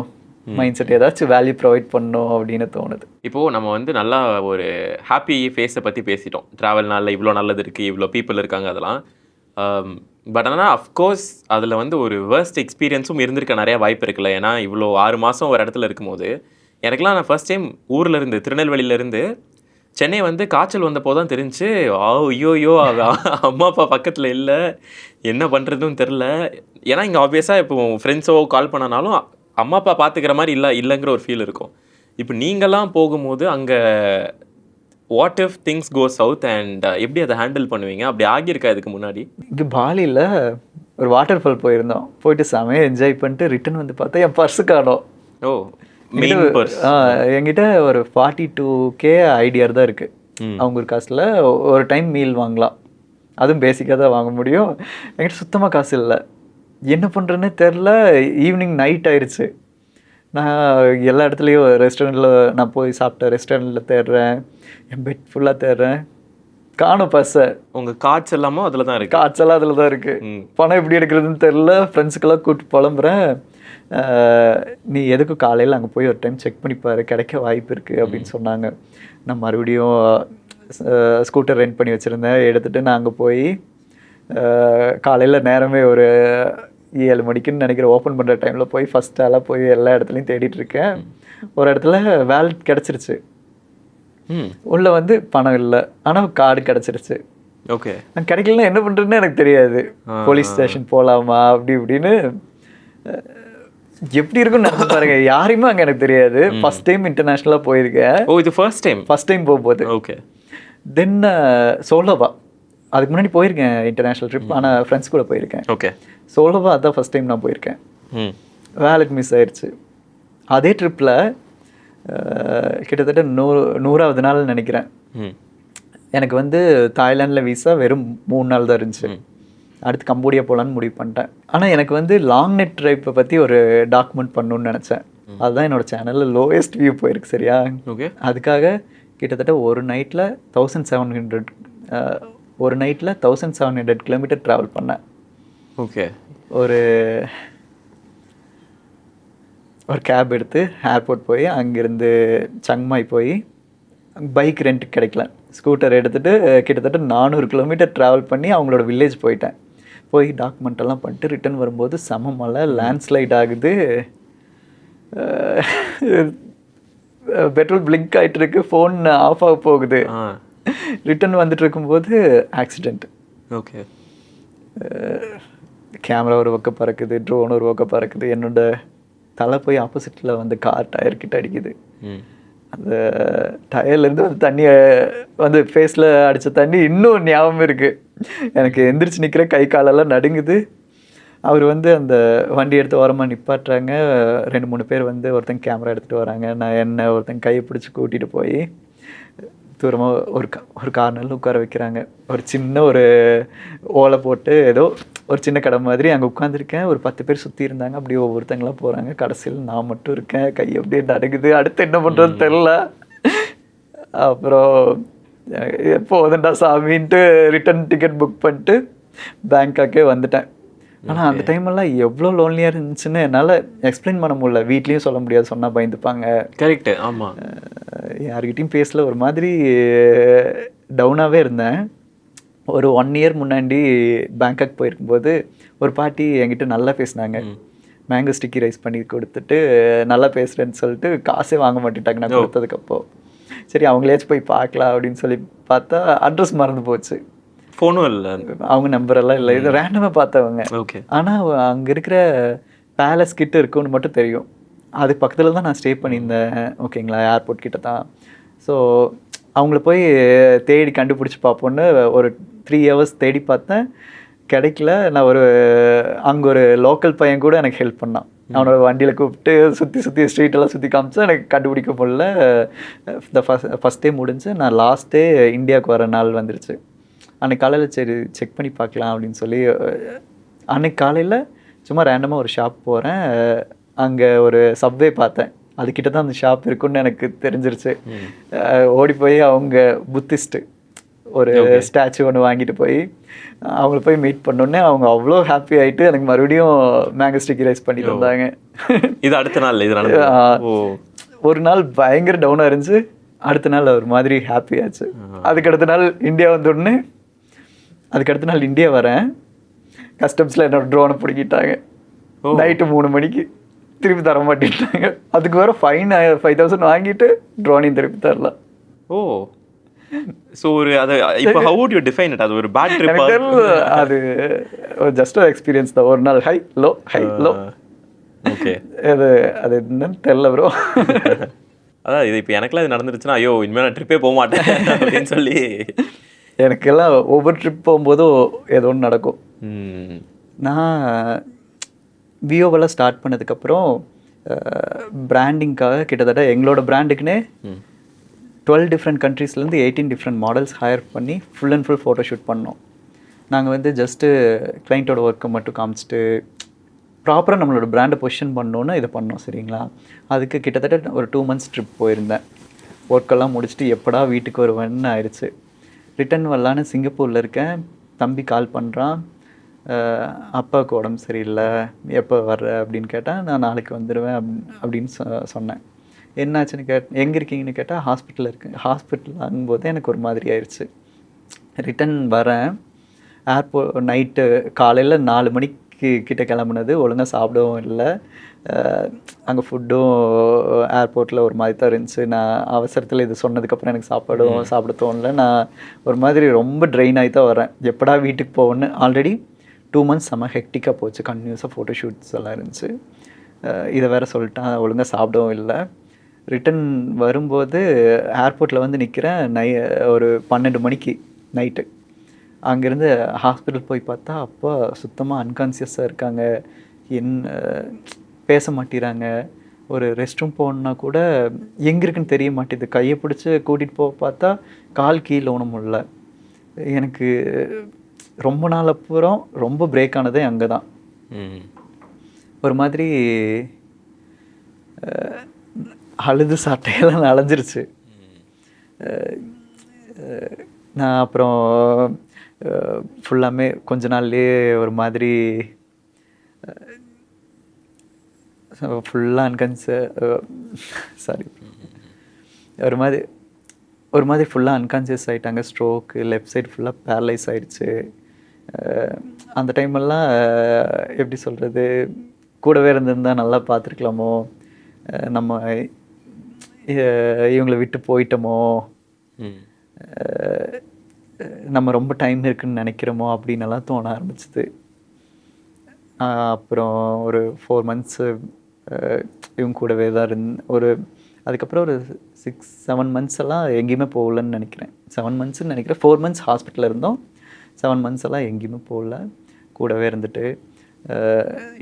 மைண்ட் செட் ஏதாச்சும் வேல்யூ ப்ரொவைட் பண்ணணும் அப்படின்னு தோணுது. இப்போது நம்ம வந்து நல்லா ஒரு ஹாப்பி ஃபேஸை பற்றி பேசிட்டோம். ட்ராவல்னால இவ்வளோ நல்லது இருக்குது, இவ்வளோ பீப்புள் இருக்காங்க, அதெல்லாம். பட் ஆனால் அஃப்கோர்ஸ் அதில் வந்து ஒரு வேர்ஸ்ட் எக்ஸ்பீரியன்ஸும் இருந்திருக்க நிறைய வாய்ப்பு இருக்குல்ல. ஏன்னா இவ்வளோ 6 மாதம் ஒரு இடத்துல இருக்கும்போது எனக்குலாம் நான் ஃபர்ஸ்ட் டைம் ஊர்லேருந்து திருநெல்வேலியிலேருந்து சென்னை வந்து காய்ச்சல் வந்தப்போ தான் தெரிஞ்சு, ஐயோயோ அம்மா அப்பா பக்கத்தில் இல்லை, என்ன பண்ணுறதுன்னு தெரில. ஏன்னா இங்கே ஆப்வியஸாக இப்போ ஃப்ரெண்ட்ஸோ கால் பண்ணனாலும் அம்மா அப்பா பார்த்துக்கிற மாதிரி இல்லைங்கிற ஒரு ஃபீல் இருக்கும். இப்போ நீங்கள்லாம் போகும்போது அங்கே what if things go south and எப்படி அதை ஹேண்டில் பண்ணுவீங்க? அப்படி ஆகியிருக்கா இதுக்கு முன்னாடி? இங்கே பாலியில் ஒரு வாட்டர் ஃபால் போயிருந்தோம். போயிட்டு செமையாக என்ஜாய் பண்ணிட்டு ரிட்டன் வந்து பார்த்தா என் பர்ஸு காணோம். ஓ, மெயின் பர்ஸ். என்கிட்ட ஒரு 42K ஐடியார் தான் இருக்குது. அவங்க ஒரு காசில் ஒரு டைம் மீல் வாங்கலாம், அதுவும் பேசிக்காக தான் வாங்க முடியும். என்கிட்ட சுத்தமாக காசு இல்லை. என்ன பண்ணுறேன்னே தெரில. ஈவினிங் நைட் ஆயிடுச்சு. நான் எல்லா இடத்துலையும் ரெஸ்டாரண்ட்டில் நான் போய் சாப்பிட்டேன், ரெஸ்டாரண்ட்டில் தேடுறேன், என் பெட் ஃபுல்லாக தேடுறேன், காணும் பஸ்ஸை. உங்கள் கார்ட்ஸ் எல்லாமோ அதில் தான் இருக்குது? கார்ட்ஸ் எல்லாம் அதில் தான் இருக்குது. பணம் எப்படி எடுக்கிறதுன்னு தெரில. ஃப்ரெண்ட்ஸுக்கெல்லாம் கூப்பிட்டு புலம்புறேன். நீ எதுக்கும் காலையில் அங்கே போய் ஒரு டைம் செக் பண்ணிப்பாரு, கிடைக்க வாய்ப்பு இருக்குது அப்படின்னு சொன்னாங்க. நான் மறுபடியும் ஸ்கூட்டர் ரெண்ட் பண்ணி வச்சுருந்தேன். எடுத்துகிட்டு நான் அங்கே போய் காலையில் நேரமே ஒரு 7 மணிக்குன்னு நினைக்கிறேன் ஓப்பன் பண்ணுற டைமில் போய் ஃபஸ்ட்டாலாம் போய் எல்லா இடத்துலையும் தேடிட்டுருக்கேன். ஒரு இடத்துல வேலட் கிடச்சிருச்சு. உள்ளே வந்து பணம் இல்லை, ஆனால் கார்டு கிடச்சிருச்சு. ஓகே. நான் கிடைக்கலன்னா என்ன பண்ணுறதுன்னு எனக்கு தெரியாது. போலீஸ் ஸ்டேஷன் போகலாமா அப்படி இப்படின்னு எப்படி இருக்குன்னு நினைச்சு பாருங்க. யாரையுமே அங்கே எனக்கு தெரியாது. ஃபஸ்ட் டைம் இன்டர்நேஷ்னலாக போயிருக்கேன். ஓ, இது ஃபர்ஸ்ட் டைம் போகும்போது. ஓகே. தென் சோலோவா அதுக்கு முன்னாடி போயிருக்கேன் இன்டர்நேஷ்னல் ட்ரிப், ஆனால் ஃப்ரெண்ட்ஸ் கூட போயிருக்கேன். ஓகே. சோலோவா அதான் ஃபஸ்ட் டைம் நான் போயிருக்கேன். வேலட் மிஸ் ஆயிடுச்சு. அதே ட்ரிப்பில் கிட்டத்தட்ட 100வது நாள் நினைக்கிறேன். எனக்கு வந்து தாய்லாண்டில் வீசா வெறும் 3 நாள் தான் இருந்துச்சு. அடுத்து கம்போடியா போகலான்னு முடிவு பண்ணிட்டேன். ஆனால் எனக்கு வந்து லாங் நெட் ட்ரைப்பை பற்றி ஒரு டாக்குமெண்ட் பண்ணணுன்னு நினச்சேன். அதுதான் என்னோடய சேனலில் லோயஸ்ட் வியூ போயிருக்கு. சரியா? ஓகே. அதுக்காக கிட்டத்தட்ட ஒரு நைட்டில் 1700 கிலோமீட்டர் ட்ராவல் பண்ணேன். ஓகே. ஒரு ஒரு கேப் எடுத்து ஏர்போர்ட் போய் அங்கேருந்து சங்மாய் போய் பைக் ரெண்ட்டுக்கு கிடைக்கல, ஸ்கூட்டர் எடுத்துகிட்டு கிட்டத்தட்ட 400 கிலோமீட்டர் ட்ராவல் பண்ணி அவங்களோட வில்லேஜ் போயிட்டேன். போய் டாக்குமெண்ட் எல்லாம் பண்ணிட்டு ரிட்டர்ன் வரும்போது செம மழை, லேண்ட்ஸ்லைட் ஆகுது, பெட்ரோல் பிளிங்க் ஆகிட்டு இருக்கு, ஃபோன் ஆஃப் ஆக போகுது. ரிட்டர்ன் வந்துட்டு இருக்கும்போது ஆக்சிடெண்ட். ஓகே. கேமரா ஒரு பக்கம் பறக்குது, ட்ரோன் ஒரு பக்கம் பறக்குது, என்னோட தலை போய் ஆப்போசிட்டில் வந்து கார் டயர் கிட்ட அடிக்குது. அந்த டயர்லேருந்து வந்து தண்ணியை வந்து ஃபேஸில் அடித்த தண்ணி இன்னும் ஞாபகம் இருக்குது எனக்கு. எந்திரிச்சு நிற்கிற கை காலெல்லாம் நடுங்குது. அவர் வந்து அந்த வண்டி எடுத்து ஓரமாக நிப்பாட்டுறாங்க. 2-3 பேர் வந்து ஒருத்தங்க கேமரா எடுத்துகிட்டு வராங்க. நான் என்ன ஒருத்தங்க கையை பிடிச்சி கூட்டிகிட்டு போய் தூரமாக ஒரு கார்னரில் உட்கார வைக்கிறாங்க. ஒரு சின்ன ஒரு ஓலை போட்டு ஏதோ ஒரு சின்ன கடை மாதிரி அங்கே உட்காந்துருக்கேன். ஒரு 10 பேர் சுற்றி இருந்தாங்க. அப்படியே ஒவ்வொருத்தங்களாம் போகிறாங்க. கடைசியில் நான் மட்டும் இருக்கேன். கை அப்படியே நடுங்குது. அடுத்து என்ன பண்ணுறதுன்னு தெரில. அப்புறம் எப்போதுண்டா சாமின்ட்டு ரிட்டன் டிக்கெட் புக் பண்ணிட்டு பேங்காக்கே வந்துட்டேன். ஆனால் அந்த டைமெல்லாம் எவ்வளோ லோன்லியாக இருந்துச்சுன்னு என்னால் எக்ஸ்பிளைன் பண்ண முடியல. வீட்லேயும் சொல்ல முடியாது, சொன்னால் பயந்துப்பாங்க. கரெக்டு. ஆமாம். யார்கிட்டையும் பேசல, ஒரு மாதிரி டவுனாகவே இருந்தேன். ஒரு 1 இயர் முன்னாடி பேங்காக் போயிருக்கும்போது ஒரு பாட்டி என்கிட்ட நல்லா பேசினாங்க. மேங்கோ ஸ்டிக்கி ரைஸ் பண்ணி கொடுத்துட்டு நல்லா பேசுகிறேன்னு சொல்லிட்டு காசே வாங்க மாட்டேட்டாங்க நான் கொடுத்ததுக்கப்போ. சரி அவங்களேச்சும் போய் பார்க்கலாம் அப்படின்னு சொல்லி பார்த்தா அட்ரஸ் மறந்து போச்சு. ஃபோனும் இல்லை, அவங்க நம்பரெல்லாம் இல்லை. இது ரேண்டமாக பார்த்தவங்க. ஓகே. ஆனால் அங்கே இருக்கிற பேலஸ் கிட்ட இருக்குன்னு மட்டும் தெரியும். அதுக்கு பக்கத்தில் தான் நான் ஸ்டே பண்ணியிருந்தேன். ஓகேங்களா, ஏர்போர்ட் கிட்ட தான். ஸோ அவங்கள போய் தேடி கண்டுபிடிச்சி பார்ப்போன்னு ஒரு 3 ஹவர்ஸ் தேடி பார்த்தேன், கிடைக்கல. நான் அங்கே ஒரு லோக்கல் பையன் கூட எனக்கு ஹெல்ப் பண்ணான். அவனோட வண்டியில் கூப்பிட்டு சுற்றி ஸ்ட்ரீட்டெல்லாம் சுற்றி காமிச்சா எனக்கு கண்டுபிடிக்க முடியல. ஃபஸ்ட் டே முடிஞ்சு நான் லாஸ்ட் டே இந்தியாவுக்கு வர நாள் வந்துருச்சு. அன்றைக்கி காலையில் சரி செக் பண்ணி பார்க்கலாம் அப்படின்னு சொல்லி அன்றைக்கி காலையில் சும்மா ரேண்டமாக ஒரு ஷாப் போகிறேன். அங்கே ஒரு சப்வே பார்த்தேன். அதுக்கிட்ட தான் அந்த ஷாப் இருக்குன்னு எனக்கு தெரிஞ்சிருச்சு. ஓடி போய் அவங்க புத்திஸ்ட்டு ஒரு ஸ்டாச்சு ஒன்று வாங்கிட்டு போய் அவங்கள போய் மீட் பண்ணோன்னே அவங்க அவ்வளோ ஹாப்பி ஆகிட்டு எனக்கு மறுபடியும் மேங்கோ ஸ்டிக்கி ரைஸ் பண்ணி தந்தாங்க. இது அடுத்த நாள் ஒரு நாள் பயங்கர டவுனாக இருந்துச்சு. அடுத்த நாள் ஒரு மாதிரி ஹாப்பி ஆச்சு. அதுக்கடுத்த நாள் இந்தியா வந்தோடனே அதுக்கடுத்த நாள் இந்தியா வரேன். கஸ்டம்ஸில் என்னோட ட்ரோனை பிடிக்கிட்டாங்க. நைட்டு 3 மணிக்கு திருப்பி தர மாட்டேன்ட்டாங்க. அதுக்கு வேறு ஃபைன் 5000 வாங்கிட்டு ட்ரோனையும் திருப்பி தரலாம். ஓ, ஸோ ஒரு அது இப்போ how would you define it? அது ஒரு பேட் ட்ரிப்? அது ஜஸ்ட் ஒரு எக்ஸ்பீரியன்ஸ் தான். ஒரு நாள் ஹை லோ. ஓகே. அது என்னன்னு தெரில ப்ரோ. அதான் இது இப்போ எனக்குலாம் இது நடந்துருச்சுன்னா ஐயோ இனிமேல் நான் ட்ரிப்பே போக மாட்டேன் அப்படின்னு சொல்லி எனக்கெல்லாம் ஒவ்வொரு ட்ரிப் போகும்போதும் ஏதோ ஒன்று நடக்கும். நான் வியோவெல்லாம் ஸ்டார்ட் பண்ணதுக்கப்புறம் பிராண்டிங்காக கிட்டத்தட்ட எங்களோட பிராண்டுக்குன்னே 12 டிஃப்ரெண்ட் கண்ட்ரீஸ்லேருந்து 18 டிஃப்ரெண்ட் மாடல்ஸ் ஹையர் பண்ணி full and full photo shoot பண்ணோம். நாங்கள் வந்து ஜஸ்ட்டு கிளைண்ட்டோட ஒர்க்கை மட்டும் காமிச்சிட்டு ப்ராப்பராக நம்மளோட பிராண்டை பொசிஷன் பண்ணோன்னு இதை பண்ணோம். சரிங்களா, அதுக்கு கிட்டத்தட்ட ஒரு 2 மந்த்ஸ் ட்ரிப் போயிருந்தேன். ஒர்க்கெல்லாம் முடிச்சுட்டு எப்படா வீட்டுக்கு வருவேன்னு ஆயிடுச்சு. ரிட்டன் வரலான்னு சிங்கப்பூரில் இருக்கேன். தம்பி கால் பண்ணுறான், அப்பாவுக்கு உடம்பு சரியில்லை, எப்போ வர்ற அப்படின்னு கேட்டால் நான் நாளைக்கு வந்துடுவேன் அப்படின்னு சொன்னேன். என்னாச்சுன்னு எங்கே இருக்கீங்கன்னு கேட்டால் ஹாஸ்பிட்டலில் இருக்கேன். ஹாஸ்பிட்டல் ஆகும்போது எனக்கு ஒரு மாதிரி ஆயிடுச்சு. ரிட்டன் வரேன். ஏர்போர்ட் நைட்டு காலையில் 4 மணிக்கு கிட்ட கிளம்புனது. ஒழுங்காக சாப்பிடவும் இல்லை. அங்கே ஃபுட்டும் ஏர்போர்ட்டில் ஒரு மாதிரி தான் இருந்துச்சு. நான் அவசரத்தில் இது சொன்னதுக்கப்புறம் எனக்கு சாப்பிட தோணல. நான் ஒரு மாதிரி ரொம்ப ட்ரெயின் ஆகி தான் வரேன். எப்படா வீட்டுக்கு போவேன்னு. ஆல்ரெடி 2 மந்த்ஸ் செம்ம ஹெக்டிக்காக போச்சு. கண்டினியூஸாக ஃபோட்டோ ஷூட்ஸ் எல்லாம் இருந்துச்சு. இதை வேறு சொல்லிட்டேன், ஒழுங்காக சாப்பிடவும் இல்லை. ரிட்டன் வரும்போது ஏர்போர்ட்டில் வந்து நிற்கிறேன். ஒரு 12 மணிக்கு நைட்டு. அங்கேருந்து ஹாஸ்பிட்டல் போய் பார்த்தா அப்பா சுத்தமாக அன்கான்சியஸாக இருக்காங்க. பேச மாட்டேறாங்க. ஒரு ரெஸ்ட் ரூம் போகணுன்னா கூட எங்கே இருக்குன்னு தெரிய மாட்டேது. கையை பிடிச்சி கூட்டிகிட்டு போக பார்த்தா கால் கீழே ஒன்றும் இல்லை. எனக்கு ரொம்ப நாள் அப்புறம் ரொம்ப பிரேக் ஆனதே அங்கே தான். ஒரு மாதிரி அழுது சாட்டையெல்லாம் நனைஞ்சிருச்சு. நான் அப்புறம் ஃபுல்லாமே கொஞ்ச நாள்லேயே ஒரு மாதிரி ஃபுல்லாக சாரி ஒரு மாதிரி ஃபுல்லாக அன்கான்சியஸ் ஆகிட்டாங்க. ஸ்ட்ரோக்கு, லெஃப்ட் சைடு ஃபுல்லாக பேரலைஸ் ஆகிடுச்சு. அந்த டைமெல்லாம் எப்படி சொல்கிறது, கூடவே இருந்திருந்தா நல்லா பார்த்துருக்கலாமோ, நம்ம இவங்களை விட்டு போயிட்டோமோ, நம்ம ரொம்ப டைம் இருக்குதுன்னு நினைக்கிறோமோ அப்படின்னெல்லாம் தோண ஆரம்பிச்சிது. அப்புறம் ஒரு 4 months இவங்க கூடவே தான் அதுக்கப்புறம் ஒரு 6-7 months எல்லாம் எங்கேயுமே போகலன்னு நினைக்கிறேன். 7 monthsன்னு நினைக்கிறேன். 4 months ஹாஸ்பிட்டலில் இருந்தோம். 7 months எல்லாம் எங்கேயுமே போகல, கூடவே இருந்துட்டு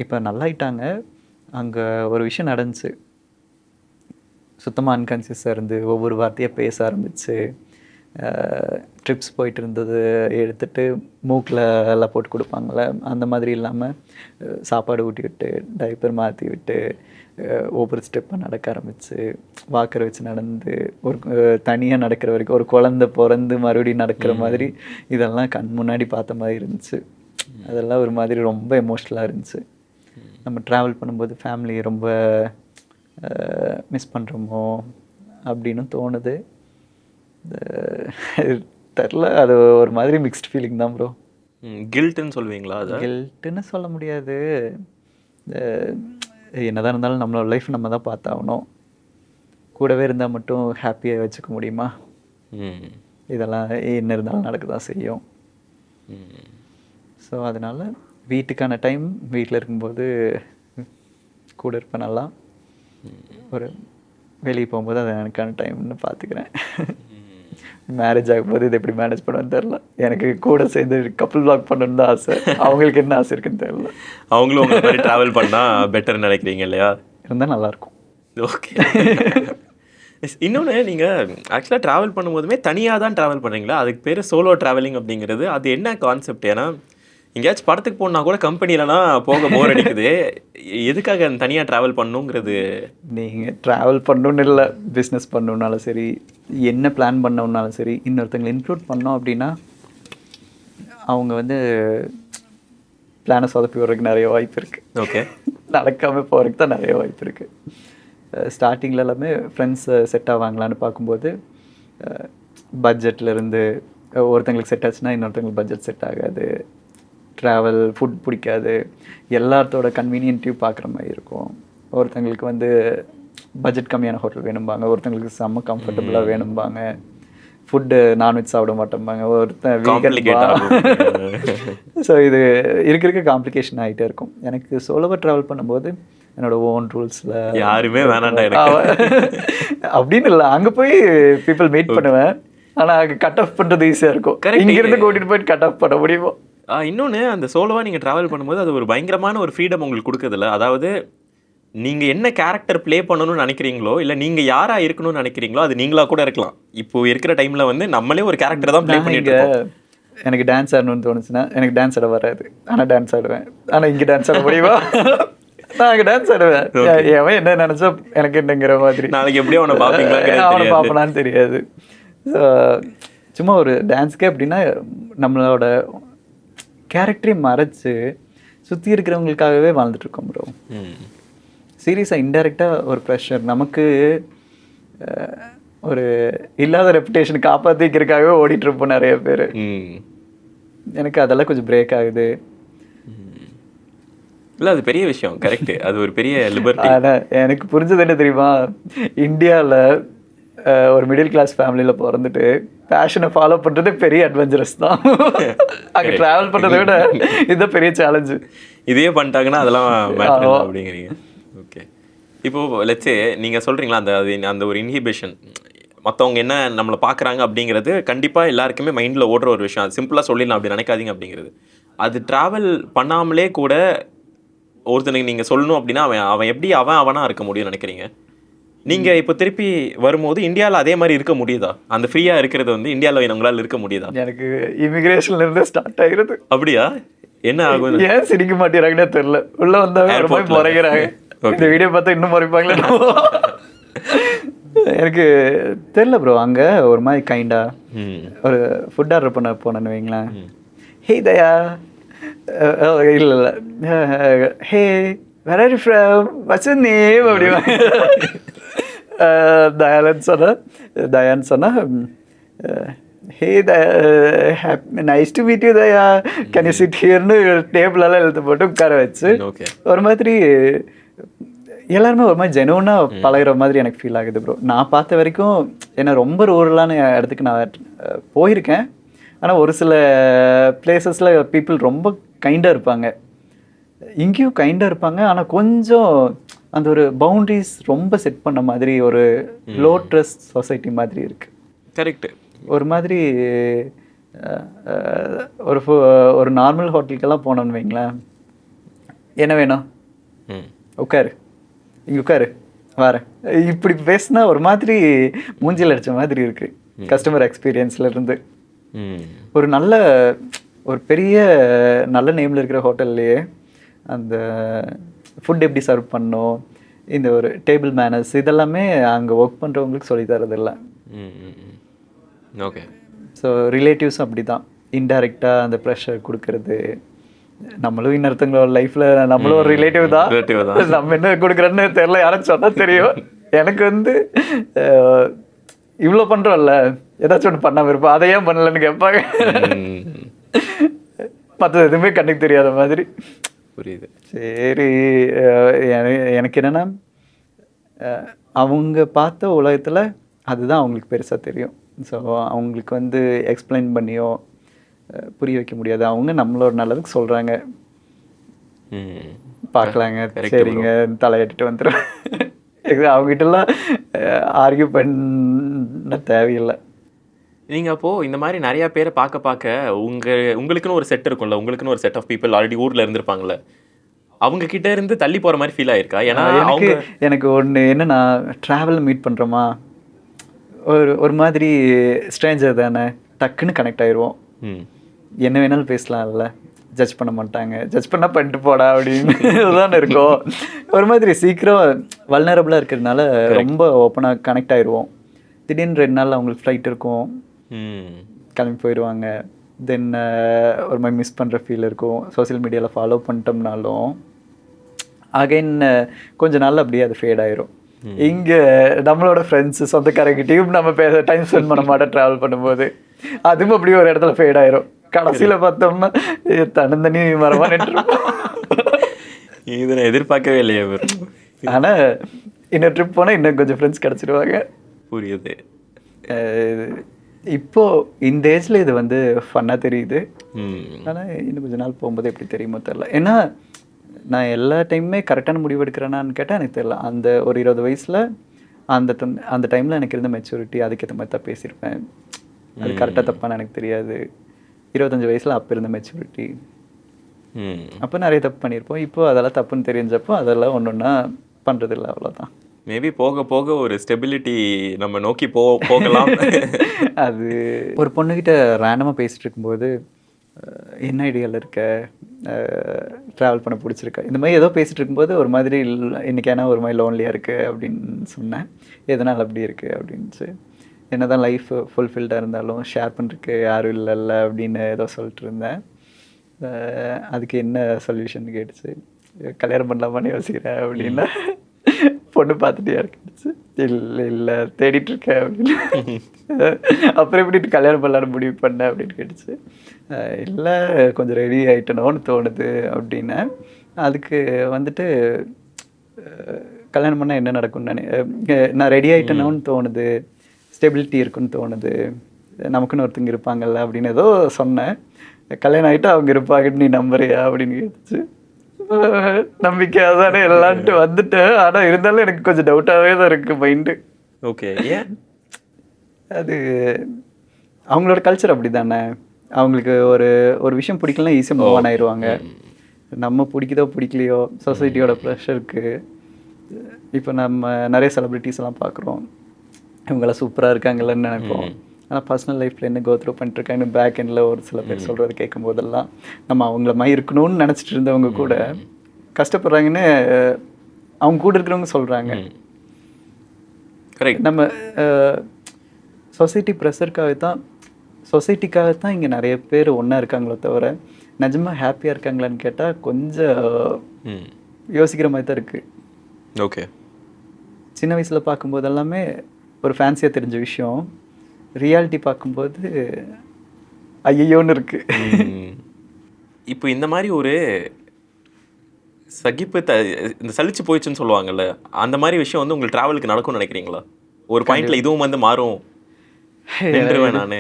இப்போ நல்லாயிட்டாங்க. அங்கே ஒரு விஷயம் நடந்துச்சு. சுத்தமாக அன்கான்சியஸாக இருந்து ஒவ்வொரு வார்த்தையாக பேச ஆரம்பிச்சு, ட்ரிப்ஸ் போயிட்டு இருந்தது எடுத்துகிட்டு மூக்கில் எல்லாம் போட்டு கொடுப்பாங்களே, அந்த மாதிரி இல்லாமல் சாப்பாடு ஊட்டி விட்டு, டைப்பர் மாற்றி விட்டு, ஒவ்வொரு ஸ்டெப்பாக நடக்க ஆரம்பிச்சு, வாக்கர் வச்சு நடந்து, ஒரு தனியாக நடக்கிற வரைக்கும், ஒரு குழந்தை பிறந்து மறுபடியும் நடக்கிற மாதிரி இதெல்லாம் கண் முன்னாடி பார்த்த மாதிரி இருந்துச்சு. அதெல்லாம் ஒரு மாதிரி ரொம்ப எமோஷ்னலாக இருந்துச்சு. நம்ம ட்ராவல் பண்ணும்போது ஃபேமிலியை ரொம்ப மிஸ் பண்ணுறோமோ அப்படின்னு தோணுது. தெரில, அது ஒரு மாதிரி மிக்ஸ்ட் ஃபீலிங் தான் ப்ரோ. கில்ட்டுன்னு சொல்லுவீங்களா? அது கில்ட்டுன்னு சொல்ல முடியாது. என்னதான் இருந்தாலும் நம்மளோட லைஃப் நம்ம தான் பார்த்தாகணும். கூடவே இருந்தால் மட்டும் ஹாப்பியாக வச்சுக்க முடியுமா? இதெல்லாம் என்ன இருந்தாலும் நடக்க தான் செய்யும். ஸோ அதனால் வீட்டுக்கான டைம் வீட்டில் இருக்கும்போது கூட இருப்பேன் நல்லா. ஒரு வெளியே போகும்போது அது எனக்கான டைம்னு பார்த்துக்கிறேன். மேரேஜ் ஆகும்போது இது எப்படி மேனேஜ் பண்ணுவேன்னு தெரில. எனக்கு கூட சேர்ந்து கப்புள் பிளாக் பண்ணணுன்னு தான் ஆசை. அவங்களுக்கு என்ன ஆசை இருக்குன்னு தெரில. அவங்களும் உங்களை மாதிரி ட்ராவல் பண்ணால் பெட்டர்னு நினைக்கிறீங்க இல்லையா? இருந்தால் நல்லாயிருக்கும். ஓகே. இன்னொன்று, நீங்கள் ஆக்சுவலாக ட்ராவல் பண்ணும்போதுமே தனியாக தான் ட்ராவல் பண்ணுறீங்களா? அதுக்கு பேர் சோலோ ட்ராவலிங் அப்படிங்கிறது. அது என்ன கான்செப்ட்? ஏன்னா எங்கேயாச்சும் படத்துக்கு போனால் கூட கம்பெனிலலாம் போக போர் அடிக்குது. எதுக்காக தனியாக ட்ராவல் பண்ணணுங்கிறது? நீங்கள் ட்ராவல் பண்ணணுன்னு இல்லை, பிஸ்னஸ் பண்ணணுன்னாலும் சரி, என்ன பிளான் பண்ணணுன்னாலும் சரி, இன்னொருத்தங்களை இன்க்ளூட் பண்ணோம் அப்படின்னா அவங்க பிளானை சொதப்பி வர்றதுக்கு நிறைய வாய்ப்பு இருக்குது. ஓகே. நடக்காமல் போகிறதுக்கு தான் நிறைய வாய்ப்பு இருக்குது. ஸ்டார்டிங்கில் எல்லாமே ஃப்ரெண்ட்ஸ் செட் ஆவாங்களான்னு பார்க்கும்போது பட்ஜெட்லேருந்து ஒருத்தங்களுக்கு செட் ஆச்சுன்னா இன்னொருத்தங்களுக்கு பட்ஜெட் செட் ஆகாது, ட்ராவல் ஃபுட் பிடிக்காது, எல்லாத்தோட கன்வீனியன்ட்டையும் பார்க்குற மாதிரி இருக்கும். ஒருத்தங்களுக்கு பட்ஜெட் கம்மியான ஹோட்டல் வேணும்பாங்க, ஒருத்தங்களுக்கு செம்ம கம்ஃபர்டபுளாக வேணும்பாங்க, ஃபுட்டு நான்வெஜ் சாப்பிட மாட்டோம்பாங்க, ஒருத்தன் வீக்கெண்ட். ஸோ இது இருக்க காம்ப்ளிகேஷன் ஆகிட்டே இருக்கும். எனக்கு சோலோவாக ட்ராவல் பண்ணும்போது என்னோடய ஓன் ரூல்ஸில் யாருமே வேணாண்டா அப்படின்னு இல்லை, அங்கே போய் பீப்புள் மீட் பண்ணுவேன். ஆனால் அங்கே கட் ஆஃப் பண்ணுறது ஈஸியாக இருக்கும். இங்கேருந்து கூட்டிகிட்டு போயிட்டு கட் ஆஃப் பண்ண முடியுமோ. இன்னொன்று, அந்த சோலோவாக நீங்கள் ட்ராவல் பண்ணும்போது அது ஒரு பயங்கரமான ஒரு ஃப்ரீடம் உங்களுக்கு கொடுக்குதில்ல. அதாவது நீங்கள் என்ன கேரக்டர் ப்ளே பண்ணணும்னு நினைக்கிறீங்களோ, இல்லை நீங்கள் யாராக இருக்கணும்னு நினைக்கிறீங்களோ, அது நீங்களாக கூட இருக்கலாம். இப்போ இருக்கிற டைமில் நம்மளே ஒரு கேரக்டர் தான் ப்ளே பண்ணிட்டு இருக்கோம். எனக்கு டான்ஸ் ஆடணும்னு தோணுச்சுன்னா எனக்கு டான்ஸ் ஆட வராது, ஆனால் டான்ஸ் ஆடுவேன். ஆனால் இங்கே டான்ஸ் ஆட முடியுமா? நான் அங்கே டான்ஸ் ஆடுவேன். அவன் என்ன நினச்சா எனக்கு என்னங்கிற மாதிரி. நாளைக்கு எப்படியும் அவனை பார்ப்பீங்களா? அவனை பார்ப்பனான்னு தெரியாது. ஸோ சும்மா ஒரு டான்ஸ்க்கே அப்படின்னா நம்மளோட கேரக்டரையும் மறைச்சு சுற்றி இருக்கிறவங்களுக்காகவே வாழ்ந்துட்டுருக்கோம் ப்ரோ. சீரியஸாக இன்டெரக்டாக ஒரு ப்ரெஷர் நமக்கு, ஒரு இல்லாத ரெப்புடேஷன் காப்பாற்றிக்கிறதுக்காகவே ஓடிட்டுருப்போம் நிறைய பேர். எனக்கு அதெல்லாம் கொஞ்சம் பிரேக் ஆகுது. இல்லை, அது பெரிய விஷயம். கரெக்டு, அது ஒரு பெரிய லிபர்ட்டி. ஆனால் எனக்கு புரிஞ்சது என்ன தெரியுமா, இந்தியாவில் ஒரு மிடில் கிளாஸ் ஃபேமிலியில் பிறந்துட்டு பேஷனை ஃபாலோ பண்ணுறதே பெரிய அட்வென்ச்சரஸ் தான். அங்கே ட்ராவல் பண்ணுறதை விட இதுதான் பெரிய சேலஞ்சு. இதே பண்ணிட்டாங்கன்னா அதெல்லாம் மேட்டர் இல்லை அப்படிங்கிறீங்க. ஓகே. இப்போது லெட்ஸே நீங்கள் சொல்கிறீங்களா, அந்த ஒரு இன்ஹிபிஷன், மற்றவங்க என்ன நம்மளை பார்க்குறாங்க அப்படிங்கிறது கண்டிப்பாக எல்லாருக்குமே மைண்டில் ஓடுற ஒரு விஷயம். அது சிம்பிளாக சொல்லிடலாம், அப்படி நினைக்காதீங்க அப்படிங்கிறது. அது ட்ராவல் பண்ணாமலே கூட ஒருத்தனுக்கு நீங்கள் சொல்லணும் அப்படின்னா அவன் எப்படி அவனாக இருக்க முடியும்னு நினைக்கிறீங்க? நீங்கள் இப்போ திருப்பி வரும்போது இந்தியாவில் அதே மாதிரி இருக்க முடியுதா? அந்த ஃப்ரீயாக இருக்கிறது இந்தியாவில் உங்களால் இருக்க முடியுதா? எனக்கு இமிக்ரேஷன்லேருந்து ஸ்டார்ட் ஆகிருது. அப்படியா? என்ன ஆகும்? ஏன் சிரிக்க மாட்டேறாங்கன்னே தெரில. உள்ளே வந்தால் போய் முறைகிறாங்க. இந்த வீடியோ பார்த்தா இன்னும் முறைப்பாங்களே. எனக்கு தெரில ப்ரோ. அங்கே ஒரு மாதிரி கைண்டாக ஒரு ஃபுட் ஆர்டர் பண்ண போனேன்னு வைங்களேன். ஹே தயா, இல்லை ஹே வேற what's your name அப்படிவாங்க. தயான்னு சொன்னா hey nice to meet you Daya, can you sit ஹியர்னு டேபிளெல்லாம் எழுத்து போட்டு உட்கார வச்சு ஓகே ஒரு மாதிரி எல்லாருமே ஒரு மாதிரி ஜெனுவனாக பழகுற மாதிரி எனக்கு ஃபீல் ஆகுது ப்ரோ. நான் பார்த்த வரைக்கும் ஏன்னா ரொம்ப ரூரலான இடத்துக்கு நான் போயிருக்கேன். ஆனால் ஒரு சில பிளேசஸில் பீப்புள் ரொம்ப கைண்டாக இருப்பாங்க, இங்கேயும் கைண்டாக இருப்பாங்க. ஆனால் கொஞ்சம் அந்த ஒரு பவுண்ட்ரிஸ் ரொம்ப செட் பண்ண மாதிரி ஒரு லோ ட்ரஸ்ட் சொசைட்டி மாதிரி இருக்குது. கரெக்டு. ஒரு மாதிரி ஒரு நார்மல் ஹோட்டலுக்கெல்லாம் போனோன்னு வைங்களேன், என்ன வேணும், உட்காரு, இங்கே உட்காரு, வரேன், இப்படி பேசினா ஒரு மாதிரி மூஞ்சில் அடித்த மாதிரி இருக்குது கஸ்டமர் எக்ஸ்பீரியன்ஸ்லேருந்து. ஒரு நல்ல ஒரு பெரிய நல்ல நேமில் இருக்கிற ஹோட்டல்லையே அந்த ஃபுட் எப்படி சர்வ் பண்ணணும், இந்த ஒரு டேபிள் மேனர்ஸ் இதெல்லாமே அங்கே ஒர்க் பண்ணுறவங்களுக்கு சொல்லி தரதில்லை. ஓகே. ஸோ ரிலேட்டிவ்ஸும் அப்படி தான் இன்டைரக்டாக அந்த ப்ரெஷர் கொடுக்கறது. நம்மளும் இன்னொருத்தங்களோட லைஃப்பில் நம்மளும் ஒரு ரிலேட்டிவ் தான், நம்ம என்ன கொடுக்குறோன்னு தெரியல, யாரும் சொன்னால் தெரியும். எனக்கு வந்து இவ்வளோ பண்ணுறோம்ல, ஏதாச்சும் ஒன்று பண்ணாமல் இருப்போம், அதை ஏன் பண்ணலன்னு கேட்பாங்க. மற்றது எதுவுமே கண்ணுக்கு தெரியாத மாதிரி. புரியுது. சரி, எனக்கு என்னென்னா அவங்க பார்த்த உலகத்தில் அதுதான் அவங்களுக்கு பெருசாக தெரியும். ஸோ அவங்களுக்கு வந்து எக்ஸ்பிளைன் பண்ணியோ புரிய வைக்க முடியாது. அவங்க நம்மளோட நல்லதுக்கு சொல்கிறாங்க, பார்க்கலாங்க, சரிங்க, தலையாட்டிட்டு வந்துடும். அவங்ககிட்டலாம் ஆர்கியூ பண்ண தேவையில்லை. நீங்கள் அப்போது இந்த மாதிரி நிறையா பேரை பார்க்க உங்களுக்குன்னு ஒரு செட் இருக்கும்ல, உங்களுக்குன்னு ஒரு செட் ஆஃப் பீப்புள் ஆல்ரெடி ஊரில் இருந்திருப்பாங்கல்ல, அவங்க கிட்ட இருந்து தள்ளி போகிற மாதிரி ஃபீல் ஆயிருக்கா? ஏன்னா எனக்கு ஒன்று என்னன்னா, ட்ராவல் மீட் பண்ணுறோமா, ஒரு மாதிரி ஸ்ட்ரேஞ்சர் தானே, டக்குன்னு கனெக்ட் ஆயிடுவோம், என்ன வேணாலும் பேசலாம்ல, ஜட்ஜ் பண்ண மாட்டாங்க, ஜட்ஜ் பண்ணால் பண்ணிட்டு போடா அப்படின்னு தானே இருக்கும். ஒரு மாதிரி சீக்கிரம் வல்னரபுளாக இருக்கிறதுனால ரொம்ப ஓப்பனாக கனெக்ட் ஆயிடுவோம். திடீர்னு 2 நாள் அவங்களுக்கு ஃப்ளைட் இருக்கும், கிளம்பி போயிடுவாங்க. தென் ஒரு மாதிரி மிஸ் பண்ணுற ஃபீல் இருக்கும். சோசியல் மீடியாவில் ஃபாலோ பண்ணிட்டோம்னாலும் அகைன் கொஞ்ச நாள் அப்படியே அது ஃபேட் ஆயிரும். இங்கே நம்மளோட ஃப்ரெண்ட்ஸு சொந்தக்காரங்கிட்டையும் நம்ம டைம் ஸ்பெண்ட் பண்ண மாட்டோம் ட்ராவல் பண்ணும்போது, அதுவும் அப்படியே ஒரு இடத்துல ஃபேட் ஆயிரும். கடைசியில் பார்த்தோம்னா தனந்தனி மரமாக நின்றுருப்போம். இது நான் எதிர்பார்க்கவே இல்லையே. ஆனால் இன்னும் ட்ரிப் போனால் இன்னும் கொஞ்சம் ஃப்ரெண்ட்ஸ் கிடச்சிடுவாங்க. புரியுது. இப்போது இந்த ஏஜில் இது வந்து ஃபன்னாக தெரியுது. ஆனால் இன்னும் கொஞ்சம் நாள் போகும்போது எப்படி தெரியுமோ தெரில. ஏன்னா நான் எல்லா டைமுமே கரெக்டான முடிவு எடுக்கிறேனான்னு கேட்டால் எனக்கு தெரியல. அந்த ஒரு 20 வயசில் அந்த டைமில் எனக்கு இருந்த மெச்சூரிட்டி அதுக்கேற்ற மாதிரி தான் பேசியிருப்பேன். அது கரெக்டாக தப்பான்னு எனக்கு தெரியாது. 25 வயசில் அப்போ இருந்த மெச்சூரிட்டி, அப்போ நிறைய தப்பு பண்ணியிருப்போம். இப்போது அதெல்லாம் தப்புன்னு தெரிஞ்சப்போ அதெல்லாம் ஒன்று ஒன்றா பண்ணுறதில்ல, அவ்வளோதான். மேபி போக போக ஒரு ஸ்டெபிலிட்டி நம்ம நோக்கி போகலாம். அது ஒரு பொண்ணுக்கிட்ட ரேண்டமாக பேசிகிட்டு இருக்கும்போது, என்ன ஐடியாவில் இருக்க, ட்ராவல் பண்ண பிடிச்சிருக்க, இந்த மாதிரி ஏதோ பேசிகிட்டு இருக்கும்போது ஒரு மாதிரி இன்றைக்கி ஏன்னா ஒரு மாதிரி லோன்லியாக இருக்குது அப்படின்னு சொன்னேன். எதனால் அப்படி இருக்குது அப்படின்ச்சு. என்ன தான் லைஃப் ஃபுல்ஃபில்டாக இருந்தாலும் ஷேர் பண்ணுறதுக்கு யாரும் இல்லைல்ல அப்படின்னு ஏதோ சொல்லிட்டு இருந்தேன். அதுக்கு என்ன சொல்யூஷன் கேட்டுச்சு, கல்யாணம் பண்ணலாமான்னு யோசிக்கிறேன் அப்படின்னா, பொண்ணு பார்த்துட்டே இருந்துச்சு, இல்லை தேடிட்டுருக்கேன் அப்படின்னு. அப்புறம் எப்படி கல்யாணம் பண்ணலான்னு முடிவு பண்ணேன் அப்படின்னு கேட்டுச்சு. இல்லை கொஞ்சம் ரெடி ஆகிட்டனோன்னு தோணுது அப்படின்னு. அதுக்கு வந்துட்டு கல்யாணம் பண்ணால் என்ன நடக்கும்னு நான் ரெடி ஆகிட்டனோன்னு தோணுது, ஸ்டெபிலிட்டி இருக்குன்னு தோணுது, நமக்குன்னு ஒருத்தங்க இருப்பாங்கல்ல அப்படின்னு ஏதோ சொன்னேன். கல்யாணம் ஆகிட்டு அவங்க இருப்பாங்கன்னு நீ நம்புறியா அப்படின்னு கேட்டுச்சு. நம்பிக்கையாக தானே எல்லான்ட்டு வந்துட்டேன். ஆனால் இருந்தாலும் எனக்கு கொஞ்சம் டவுட்டாகவே தான் இருக்குது மைண்டு. ஓகே, ஏன்? அது அவங்களோட கல்ச்சர் அப்படி தானே. அவங்களுக்கு ஒரு விஷயம் பிடிக்கலனா ஈஸியாக மூவ் ஆன் ஆயிடுவாங்க. நம்ம பிடிக்குதோ பிடிக்கலையோ சொசைட்டியோட ப்ரெஷருக்கு. இப்போ நம்ம நிறைய செலிப்ரிட்டிஸ் எல்லாம் பார்க்குறோம், இவங்களாம் சூப்பராக இருக்காங்கல்லன்னு நினைப்போம். ஆனால் பர்சனல் லைஃப்பில் என்ன கோத்ரூ பண்ணிட்டுருக்காங்கன்னு பேக் எண்டில் ஒரு சில பேர் சொல்கிறது கேட்கும் போதெல்லாம் நம்ம அவங்கள மாதிரி இருக்கணும்னு நினச்சிட்டு இருந்தவங்க கூட கஷ்டப்படுறாங்கன்னு அவங்க கூட இருக்கிறவங்க சொல்கிறாங்க. நம்ம சொசைட்டி சொசைட்டிக்காகத்தான் இங்கே நிறைய பேர் ஒன்றா இருக்காங்களோ தவிர நிஜமாக ஹாப்பியாக இருக்காங்களான்னு கேட்டால் கொஞ்சம் யோசிக்கிற மாதிரி தான் இருக்குது. ஓகே. சின்ன வயசில் பார்க்கும்போது எல்லாமே ஒரு ஃபேன்சியாக தெரிஞ்ச விஷயம், ரியாலிட்டி பார்க்கும்போது ஐயோன்னு இருக்குது. இப்போ இந்த மாதிரி ஒரு சகிப்பு இந்த சலிச்சு போயிடுச்சுன்னு சொல்லுவாங்கல்ல, அந்த மாதிரி விஷயம் வந்து உங்களுக்கு ட்ராவலுக்கு நடக்கும்னு நினைக்கிறீங்களா? ஒரு பாயிண்ட்ல இதுவும் வந்து மாறும் நின்றுவேன் நான்.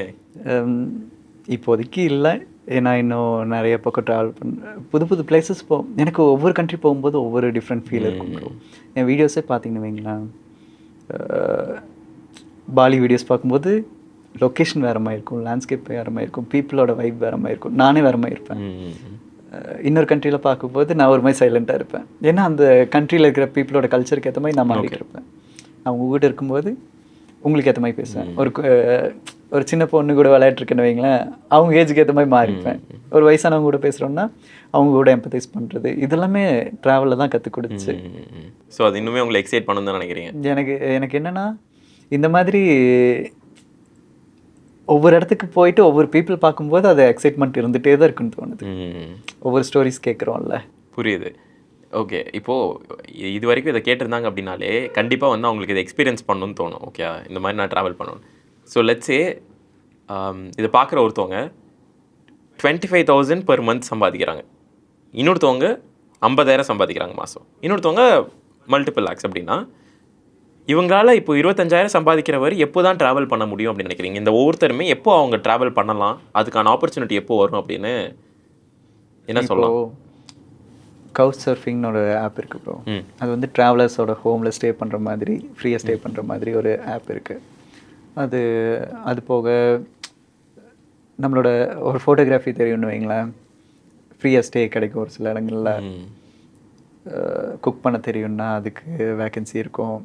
இப்போதைக்கு இல்லை, ஏன்னா இன்னும் நிறைய பக்கம் ட்ராவல் பண்ணுறேன். புது புது பிளேசஸ் எனக்கு ஒவ்வொரு கண்ட்ரி போகும்போது ஒவ்வொரு டிஃப்ரெண்ட் ஃபீல் இருக்கும். என் வீடியோஸே பார்த்தீங்கன்னு வைங்களேன், பாலி வீடியோஸ் பார்க்கும்போது லொக்கேஷன் வேறு மாதிரி இருக்கும், லேண்ட்ஸ்கேப் வேறு மாதிரி இருக்கும், பீப்புளோட வைப் வேறு மாதிரி இருக்கும், நானே வேறு மாதிரி இருப்பேன். இன்னொரு கண்ட்ரியில் பார்க்கும்போது நான் ஒரு மாதிரி சைலண்ட்டாக இருப்பேன். ஏன்னா அந்த கண்ட்ரியில் இருக்கிற பீப்புளோட கல்ச்சருக்கு ஏற்ற மாதிரி நான் மாறிட்டு இருப்பேன். அவங்க வீட்டு இருக்கும்போது உங்களுக்கு ஏற்ற மாதிரி பேசுவேன். ஒரு சின்ன பொண்ணு கூட விளையாட்டுருக்குன்னு வைங்களேன், அவங்க ஏஜுக்கு ஏற்ற மாதிரி மாறிப்பேன். ஒரு வயசானவங்க கூட பேசுகிறோன்னா அவங்க கூட எம்பத்தைஸ் பண்ணுறது, இதெல்லாமே ட்ராவலில் தான் கற்றுக் கொடுத்துச்சு. ஸோ அது இன்னுமே உங்களை எக்ஸைட் பண்ணணும்னு தான் நினைக்கிறீங்க? எனக்கு என்னென்னா, இந்த மாதிரி ஒவ்வொரு இடத்துக்கு போயிட்டு ஒவ்வொரு பீப்புள் பார்க்கும்போது அது எக்ஸைட்மெண்ட் இருந்துகிட்டே தான் இருக்குன்னு தோணுது. ஒவ்வொரு ஸ்டோரிஸ் கேட்குறோம்ல. புரியுது. ஓகே. இப்போது இது வரைக்கும் இதை கேட்டிருந்தாங்க அப்படின்னாலே கண்டிப்பாக வந்து அவங்களுக்கு இதை எக்ஸ்பீரியன்ஸ் பண்ணணும்னு தோணும். ஓகே, இந்த மாதிரி நான் ட்ராவல் பண்ணணும். ஸோ லெட்ஸே இதை பார்க்குற ஒருத்தவங்க 25,000 per month சம்பாதிக்கிறாங்க, இன்னொருத்தவங்க 50,000 சம்பாதிக்கிறாங்க மாதம், இன்னொருத்தவங்க மல்டிபிள் லேக்ஸ் அப்படின்னா, இவங்களால இப்போ 25,000 சம்பாதிக்கிறவர் எப்போ தான் ட்ராவல் பண்ண முடியும் அப்படின்னு நினைக்கிறீங்க? இந்த ஒவ்வொருத்தருமே எப்போ அவங்க ட்ராவல் பண்ணலாம், அதுக்கான ஆப்பர்ச்சுனிட்டி எப்போ வரும் அப்படின்னு என்ன சொல்லலாம்? கவுச் சர்ஃபிங்னு ஒரு ஆப் இருக்குது ப்ரோ. அது வந்து ட்ராவலர்ஸோட ஹோமில் ஸ்டே பண்ணுற மாதிரி, ஃப்ரீயாக ஸ்டே பண்ணுற மாதிரி ஒரு ஆப் இருக்குது. அது போக நம்மளோட ஒரு ஃபோட்டோகிராஃபி தெரியும்னு வைங்களேன், ஃப்ரீயாக ஸ்டே கிடைக்கும் ஒரு சில இடங்களில். குக் பண்ண தெரியும்னா அதுக்கு வேக்கன்சி இருக்கும்.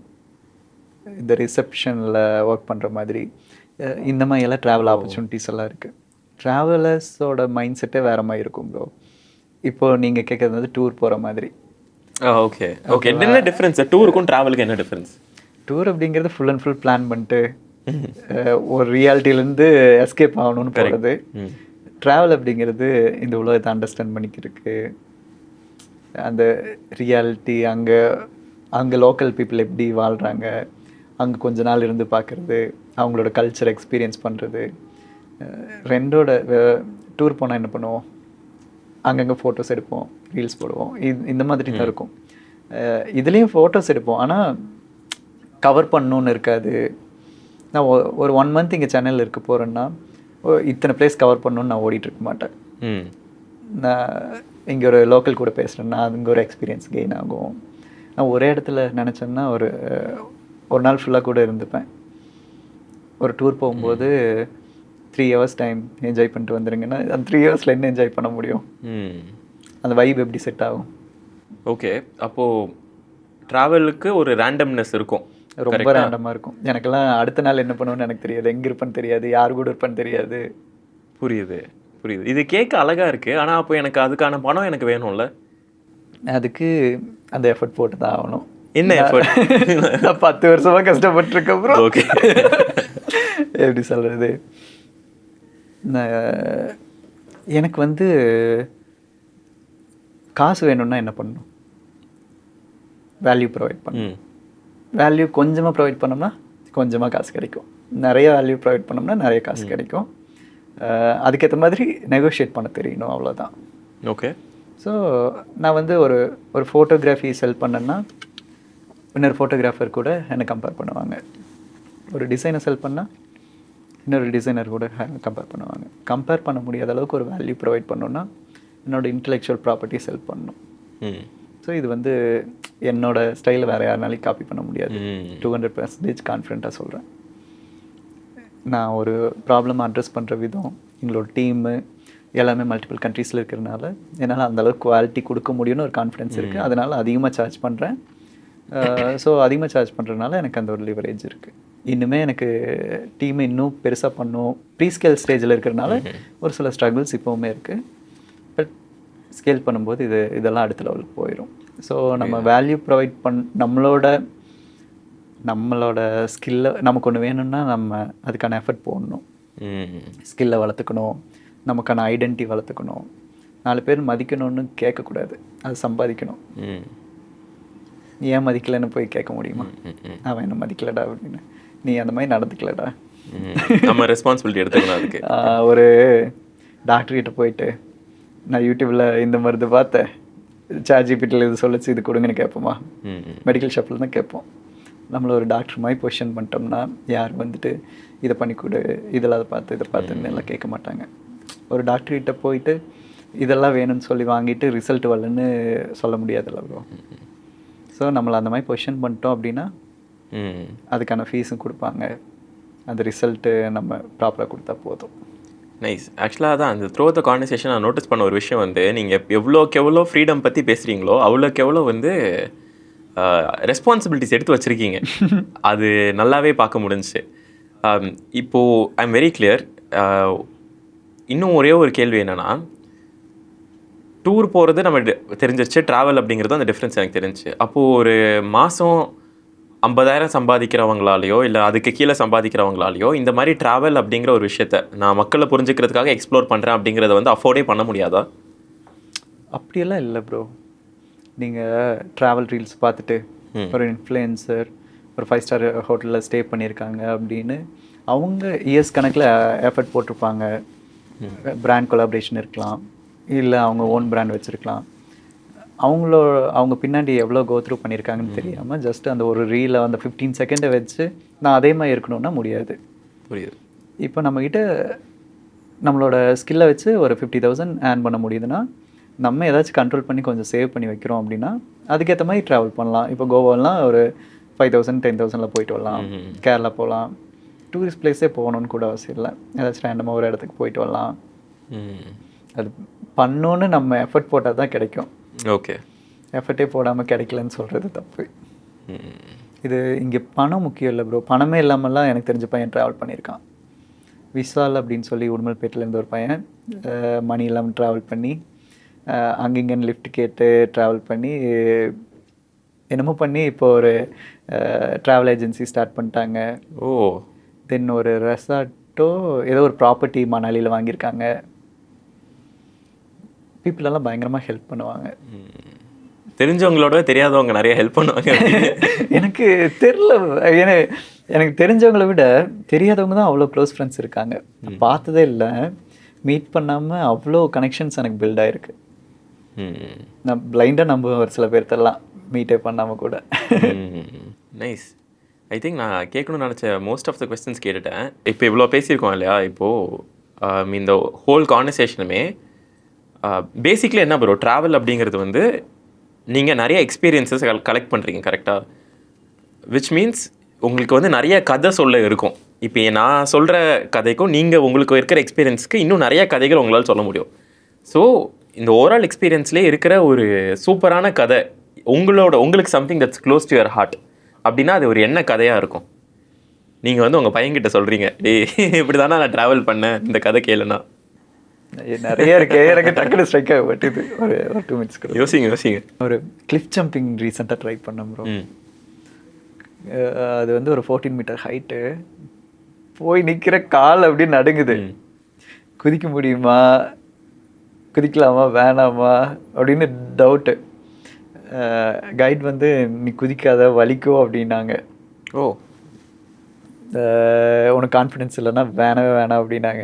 இந்த ரிசப்ஷனில் ஒர்க் பண்ணுற மாதிரி இந்த மாதிரி எல்லாம் ட்ராவல் ஆப்பர்ச்சுனிட்டிஸ் எல்லாம் இருக்குது. ட்ராவலர்ஸோட மைண்ட் செட்டே வேறு மாதிரி இருக்கும் ப்ரோ. இப்போது நீங்கள் கேட்குறது வந்து டூர் போகிற மாதிரி. Okay okay. என்ன டிஃப்ரென்ஸ் டூருக்கும் ட்ராவலுக்கு? என்ன டிஃப்ரென்ஸ்? டூர் அப்படிங்கிறது ஃபுல் அண்ட் ஃபுல் பிளான் பண்ணிட்டு ஒரு ரியாலிட்டியிலேருந்து எஸ்கேப் ஆகணும்னு போகிறது. ட்ராவல் அப்படிங்கிறது இந்த உலகத்தை அண்டர்ஸ்டாண்ட் பண்ணிக்கிறதுக்கு, அந்த ரியாலிட்டி அங்கே லோக்கல் பீப்புள் எப்படி வாழ்கிறாங்க, அங்கே கொஞ்ச நாள் இருந்து பார்க்குறது, அவங்களோட கல்ச்சர் எக்ஸ்பீரியன்ஸ் பண்ணுறது. ரெண்டோட டூர் போனால் என்ன பண்ணுவோம், அங்கங்கே ஃபோட்டோஸ் எடுப்போம், ரீல்ஸ் போடுவோம், இந்த மாதிரி தான் இருக்கும். இதுலேயும் ஃபோட்டோஸ் எடுப்போம், ஆனால் கவர் பண்ணணுன்னு இருக்காது. நான் ஒரு 1 month இங்கே சென்னையில் இருக்க போகிறேன்னா இத்தனை பிளேஸ் கவர் பண்ணணுன்னு நான் ஓடிட்டுருக்க மாட்டேன். நான் இங்கே ஒரு லோக்கல் கூட பேசுகிறேன்னா அங்கே ஒரு எக்ஸ்பீரியன்ஸ் கெயின் ஆகும். நான் ஒரே இடத்துல நினச்சேன்னா ஒரு நாள் ஃபுல்லாக கூட இருந்துப்பேன். ஒரு டூர் போகும்போது 3 hours டைம் என்ஜாய் பண்ணிட்டு வந்துடுங்கன்னா அந்த 3 hours என்ன என்ஜாய் பண்ண முடியும்? அந்த வைப் எப்படி செட் ஆகும்? ஓகே. அப்போது ட்ராவலுக்கு ஒரு ரேண்டம்னஸ் இருக்கும், ரொம்ப ரேண்டமாக இருக்கும். எனக்கெல்லாம் அடுத்த நாள் என்ன பண்ணுவேன்னு எனக்கு தெரியாது, எங்கே இருப்பேன்னு தெரியாது, யார் கூட இருப்பேன்னு தெரியாது. புரியுது. இது கேட்க அழகாக இருக்குது, ஆனால் அப்போ எனக்கு அதுக்கான பணம் எனக்கு வேணும்ல. அதுக்கு அந்த எஃபர்ட் போட்டு தான் ஆகணும். என்ன எஃபர்ட்? நான் 10 வருஷமாக கஷ்டப்பட்டுருக்கேன் ப்ரோ. ஓகே, எப்படி சொல்கிறது, எனக்கு வந்து காசு வேணும்னா என்ன பண்ணணும்? வேல்யூ ப்ரொவைட் பண்ணணும். வேல்யூ கொஞ்சமாக ப்ரொவைட் பண்ணோம்னா கொஞ்சமாக காசு கிடைக்கும், நிறைய வேல்யூ ப்ரொவைட் பண்ணோம்னா நிறைய காசு கிடைக்கும். அதுக்கேற்ற மாதிரி நெகோஷியேட் பண்ண தெரியணும், அவ்வளோதான். ஓகே. ஸோ நான் வந்து ஒரு ஃபோட்டோகிராஃபி செல் பண்ணேன்னா இன்னொரு ஃபோட்டோகிராஃபர் கூட என்னை கம்பேர் பண்ணுவாங்க. ஒரு டிசைனை செல் பண்ணால் இன்னொரு டிசைனர் கூட கம்பேர் பண்ணுவாங்க. கம்பேர் பண்ண முடியாத அளவுக்கு ஒரு வேல்யூ ப்ரொவைட் பண்ணணுன்னா என்னோடய இன்டெலெக்சுவல் ப்ராப்பர்ட்டி செல் பண்ணணும். ஸோ இது வந்து என்னோடய ஸ்டைலில் வேறு யாருனாலையும் காப்பி பண்ண முடியாது. 200% கான்ஃபிடென்ட்டாக சொல்கிறேன். நான் ஒரு ப்ராப்ளம் அட்ரஸ் பண்ணுற விதம், எங்களோட டீமு எல்லாமே மல்டிபிள் கண்ட்ரீஸில் இருக்கிறதுனால என்னால் அந்தளவுக்கு குவாலிட்டி கொடுக்க முடியும்னு ஒரு கான்ஃபிடென்ஸ் இருக்குது. அதனால் அதிகமாக சார்ஜ் பண்ணுறேன். ஸோ அதிகமாக சார்ஜ் பண்ணுறதுனால எனக்கு அந்த ஒரு லிவரேஜ் இருக்குது. இன்னுமே எனக்கு டீமை இன்னும் பெருசாக பண்ணும். ப்ரீ ஸ்கேல் ஸ்டேஜில் இருக்கிறதுனால ஒரு சில ஸ்ட்ரகிள்ஸ் இப்போவுமே இருக்குது. பட் ஸ்கேல் பண்ணும்போது இதெல்லாம் அடுத்த லெவலுக்கு போயிடும். ஸோ நம்ம வேல்யூ ப்ரொவைட் நம்மளோட ஸ்கில்லை நமக்கு ஒன்று வேணும்னா நம்ம அதுக்கான எஃபர்ட் போடணும். ஸ்கில்லை வளர்த்துக்கணும், நமக்கான ஐடென்டிட்டி வளர்த்துக்கணும், 4 பேர் மதிக்கணும்னு கேட்கக்கூடாது, அது சம்பாதிக்கணும். ஏன் மதிக்கலைன்னு போய் கேட்க முடியுமா? அவன் என்ன மதிக்கலடா அப்படின்னு, நீ அந்த மாதிரி நடந்துக்கலடா. நம்ம ரெஸ்பான்சிபிலிட்டி எடுத்துக்கணும் அதுக்கு. ஒரு டாக்டர்கிட்ட போயிட்டு நான் யூடியூப்பில் இந்த மருந்து பார்த்தேன், ChatGPTல இது சொல்லிச்சு, இது கொடுங்கன்னு கேட்போமா? மெடிக்கல் ஷாப்பில் தான் கேட்போம். நம்மளை ஒரு டாக்டர் மாதிரி பொசிஷன் பண்ணிட்டோம்னா யார் வந்துட்டு இதை பண்ணி கொடு, இதெல்லாம் அதை பார்த்து இதை பார்த்துன்னு எல்லாம் கேட்க மாட்டாங்க. ஒரு டாக்டர்கிட்ட போயிட்டு இதெல்லாம் வேணும்னு சொல்லி வாங்கிட்டு ரிசல்ட் வரலன்னு சொல்ல முடியாதுல்ல ப்ரோ. ஸோ நம்மளை அந்த மாதிரி பொசிஷன் பண்ணிட்டோம் அப்படின்னா அதுக்கான ஃபீஸும் கொடுப்பாங்க, அந்த ரிசல்ட்டு நம்ம ப்ராப்பராக கொடுத்தா போதும். நைஸ். ஆக்சுவலாக தான் அந்த த்ரூ த கான்வர்சேஷன் நான் நோட்டீஸ் பண்ண ஒரு விஷயம் வந்து, நீங்கள் எவ்வளோக்கு எவ்வளோ ஃப்ரீடம் பற்றி பேசுகிறீங்களோ அவ்வளோக்கு எவ்வளோ வந்து ரெஸ்பான்சிபிலிட்டிஸ் எடுத்து வச்சுருக்கீங்க. அது நல்லாவே பார்க்க முடிஞ்சுச்சு. இப்போது ஐ எம் வெரி கிளியர். இன்னும் ஒரே ஒரு கேள்வி என்னென்னா, டூர் போகிறது நம்ம தெரிஞ்சிருச்சு, ட்ராவல் அப்படிங்கிறது அந்த டிஃப்ரென்ஸ் எனக்கு தெரிஞ்சிச்சு. அப்போது ஒரு மாதம் 50,000 சம்பாதிக்கிறவங்களாலேயோ இல்லை அதுக்கு கீழே சம்பாதிக்கிறவங்களாலேயோ இந்த மாதிரி ட்ராவல் அப்படிங்கிற ஒரு விஷயத்த நான் மக்களை புரிஞ்சுக்கிறதுக்காக எக்ஸ்ப்ளோர் பண்ணுறேன் அப்படிங்கிறத வந்து அஃபோர்டே பண்ண முடியாதா? அப்படியெல்லாம் இல்லை ப்ரோ. நீங்கள் ட்ராவல் ரீல்ஸ் பார்த்துட்டு ஒரு இன்ஃப்ளூயன்சர் ஒரு 5 ஸ்டார் ஹோட்டலில் ஸ்டே பண்ணியிருக்காங்க அப்படின்னு அவங்க இயர்ஸ் கணக்கில் எஃபர்ட் போட்டிருப்பாங்க. பிராண்ட் கொலாபரேஷன் இருக்கலாம், இல்லை அவங்க ஓன் பிராண்ட் வச்சுருக்கலாம். அவங்க பின்னாடி எவ்வளோ கோத்ரூ பண்ணியிருக்காங்கன்னு தெரியாமல் ஜஸ்ட் அந்த ஒரு ரீலை அந்த 15 செகண்டை வச்சு நான் அதே மாதிரி இருக்கணும்னா முடியாது. புரியுது. இப்போ நம்மக்கிட்ட நம்மளோட ஸ்கில்லை வச்சு ஒரு 50,000 ஏர்ன் பண்ண முடியுதுன்னா நம்ம ஏதாச்சும் கண்ட்ரோல் பண்ணி கொஞ்சம் சேவ் பண்ணி வைக்கிறோம் அப்படின்னா அதுக்கேற்ற மாதிரி ட்ராவல் பண்ணலாம். இப்போ கோவாலாம் ஒரு 5,000 10,000 போயிட்டு வரலாம், கேரளா போகலாம், டூரிஸ்ட் பிளேஸே போகணுன்னு கூட அவசியம் இல்லை, ஏதாச்சும் ரேண்டமாக ஒரு இடத்துக்கு போயிட்டு வரலாம். அது பண்ணோன்னு நம்ம எஃபர்ட் போட்டால் தான் கிடைக்கும். ஓகே, எஃபர்ட்டே போடாமல் கிடைக்கலன்னு சொல்கிறது தப்பு. இது இங்கே பணம் முக்கியம் இல்லை ப்ரோ. பணமே இல்லாமல்லாம் எனக்கு தெரிஞ்ச பையன் ட்ராவல் பண்ணியிருக்கான். விஷால் அப்படின்னு சொல்லி உடுமல்பேட்டிலேருந்து ஒரு பையன் மணி இல்லாமல் ட்ராவல் பண்ணி அங்கங்கன்னு லிஃப்ட் கேட்டு ட்ராவல் பண்ணி என்னமோ பண்ணி இப்போ ஒரு ட்ராவல் ஏஜென்சி ஸ்டார்ட் பண்ணிட்டாங்க. ஓ, தென் ஒரு ரெசார்ட்டோ ஏதோ ஒரு ப்ராப்பர்ட்டி மணாலியில் வாங்கியிருக்காங்க. பீப்புளெல்லாம் பயங்கரமாக ஹெல்ப் பண்ணுவாங்க. தெரிஞ்சவங்களோட தெரியாதவங்க நிறைய ஹெல்ப் பண்ணுவாங்க. எனக்கு தெரில, ஏன்னா எனக்கு தெரிஞ்சவங்கள விட தெரியாதவங்க தான் அவ்வளோ க்ளோஸ் ஃப்ரெண்ட்ஸ் இருக்காங்க. பார்த்ததே இல்லை, மீட் பண்ணாமல் அவ்வளோ கனெக்ஷன்ஸ் எனக்கு பில்ட் ஆகிருக்கு. நான் பிளைண்டாக நம்புவேன் ஒரு சில பேர்த்தெல்லாம் மீட்டே பண்ணாமல் கூட. நைஸ். ஐ திங்க் நான் கேட்கணும்னு நினச்ச மோஸ்ட் ஆஃப் த கொஸ்டின்ஸ் கேட்டுட்டேன். இப்போ இவ்வளோ பேசியிருக்கோம் இல்லையா, இப்போது இந்த ஹோல் கான்வர்சேஷனுமே பேசிக்லி என்ன ப்ரோ, ட்ராவல் அப்படிங்கிறது வந்து நீங்கள் நிறைய எக்ஸ்பீரியன்ஸஸ் கலெக்ட் பண்ணுறீங்க கரெக்டாக, விச் மீன்ஸ் உங்களுக்கு வந்து நிறைய கதை சொல்ல இருக்கும். இப்போ நான் சொல்கிற கதைக்கும் நீங்கள் உங்களுக்கு இருக்கிற எக்ஸ்பீரியன்ஸ்க்கு இன்னும் நிறைய கதைகள் உங்களால் சொல்ல முடியும். ஸோ இந்த ஓவரால் எக்ஸ்பீரியன்ஸ்லேயே இருக்கிற ஒரு சூப்பரான கதை உங்களுக்கு something that's close to your heart அப்படின்னா அது ஒரு என்ன கதையாக இருக்கும்? நீங்கள் வந்து உங்கள் பையன்கிட்ட சொல்கிறீங்க, டேய் இப்படி தானே நான் ட்ராவல் பண்ணேன், இந்த கதை கேளுனா. நிறைய இருக்கு, எனக்கு டக்குனு ஸ்ட்ரைக் ஆகப்பட்டது. ஒரு 2 மினிட்ஸ் கூட யோசிங்க. ஒரு கிளிஃப் ஜம்பிங் ரீசெண்டாக ட்ரை பண்ணேன் ப்ரோ. அது வந்து ஒரு 14 மீட்டர் ஹைட்டு. போய் நிற்கிற கால் அப்படி நடுங்குது. குதிக்க முடியுமா, குதிக்கலாமா வேணாமா அப்படின்னு டவுட்டு. கைட் வந்து நீ குதிக்காத வலிக்கும் அப்படின்னாங்க. ஓ, உனக்கு கான்ஃபிடென்ஸ் இல்லைன்னா வேணாம் அப்படின்னாங்க.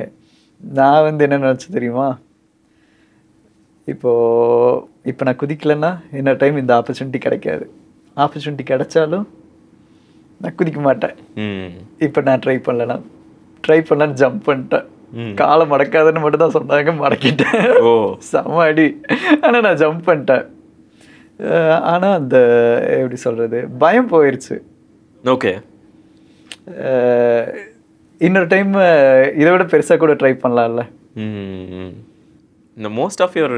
நான் வந்து என்ன நினச்சி தெரியுமா, இப்போ நான் குதிக்கலைன்னா இன்னொரு டைம் இந்த ஆப்பர்ச்சுனிட்டி கிடைக்காது. ஆப்பர்ச்சுனிட்டி கிடைச்சாலும் நான் குதிக்க மாட்டேன். இப்போ நான் ட்ரை பண்ணலான்னு ஜம்ப் பண்ணிட்டேன். காலை மடக்காதுன்னு மட்டும் தான் சொன்னாங்க, மடக்கிட்டேன். ஓ செம்ம அடி. ஆனால் நான் ஜம்ப் பண்ணிட்டேன். ஆனால் அந்த எப்படி சொல்கிறது, பயம் போயிடுச்சு. ஓகே, இன்னொரு டைம் இதை விட பெருசாக கூட ட்ரை பண்ணலாம்ல. இந்த மோஸ்ட் ஆஃப் யுவர்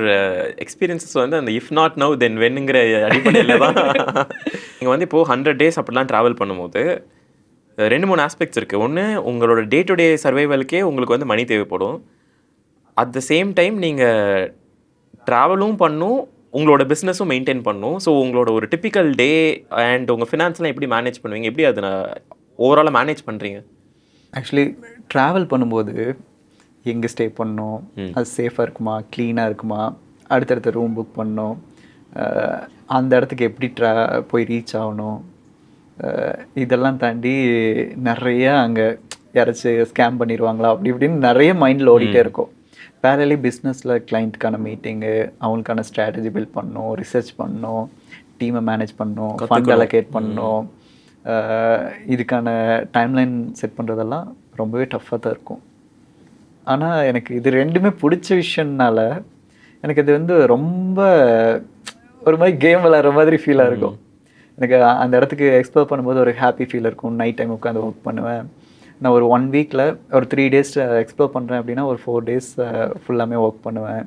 எக்ஸ்பீரியன்ஸஸ் வந்து அந்த இஃப் நாட் நவ் தென் வென்னுங்கிற அடிப்படையில் தான். நீங்கள் வந்து இப்போது 100 days அப்படிலாம் ட்ராவல் பண்ணும்போது 2-3 ஆஸ்பெக்ட்ஸ் இருக்குது. ஒன்று, உங்களோட டே டு டே சர்வைவலுக்கே உங்களுக்கு வந்து மணி தேவைப்படும். அட் த சேம் டைம் நீங்கள் ட்ராவலும் பண்ணும், உங்களோட பிஸ்னஸும் மெயின்டைன் பண்ணும். ஸோ உங்களோட ஒரு டிப்பிக்கல் டே அண்ட் உங்கள் ஃபினான்ஸ்லாம் எப்படி மேனேஜ் பண்ணுவீங்க, எப்படி அதை ஓவராலாக மேனேஜ் பண்ணுறீங்க? ஆக்சுவலி ட்ராவல் பண்ணும்போது எங்கே ஸ்டே பண்ணணும், அது சேஃபாக இருக்குமா, க்ளீனாக இருக்குமா, அடுத்தடுத்த ரூம் புக் பண்ணணும், அந்த இடத்துக்கு எப்படி போய் ரீச் ஆகணும், இதெல்லாம் தாண்டி நிறைய அங்கே யாராச்சும் ஸ்கேம் பண்ணிடுவாங்களா அப்படி இப்படின்னு நிறைய மைண்டில் ஓடிட்டே இருக்கும். பேரலி பிஸ்னஸில் கிளைண்ட்டுக்கான மீட்டிங்கு, அவங்களுக்கான ஸ்ட்ராட்டஜி பில்ட் பண்ணணும், ரிசர்ச் பண்ணணும், டீமை மேனேஜ் பண்ணணும், ஃபண்ட் அலோகேட் பண்ணணும், இதுக்கான டைம்லைன் செட் பண்ணுறதெல்லாம் ரொம்பவே டஃப்பாக தான் இருக்கும். ஆனால் எனக்கு இது ரெண்டுமே பிடிச்ச விஷயம்னால எனக்கு இது வந்து ரொம்ப ஒரு மாதிரி கேம் விளையாடுற மாதிரி ஃபீலாக இருக்கும். எனக்கு அந்த இடத்துக்கு எக்ஸ்ப்ளோர் பண்ணும்போது ஒரு ஹாப்பி ஃபீல் இருக்கும். நைட் டைம் உட்காந்து ஒர்க் பண்ணுவேன். நான் ஒரு 1 வீக்கில் ஒரு 3 டேஸ் எக்ஸ்ப்ளோர் பண்ணுறேன் அப்படின்னா ஒரு 4 டேஸ் ஃபுல்லாமே ஒர்க் பண்ணுவேன்.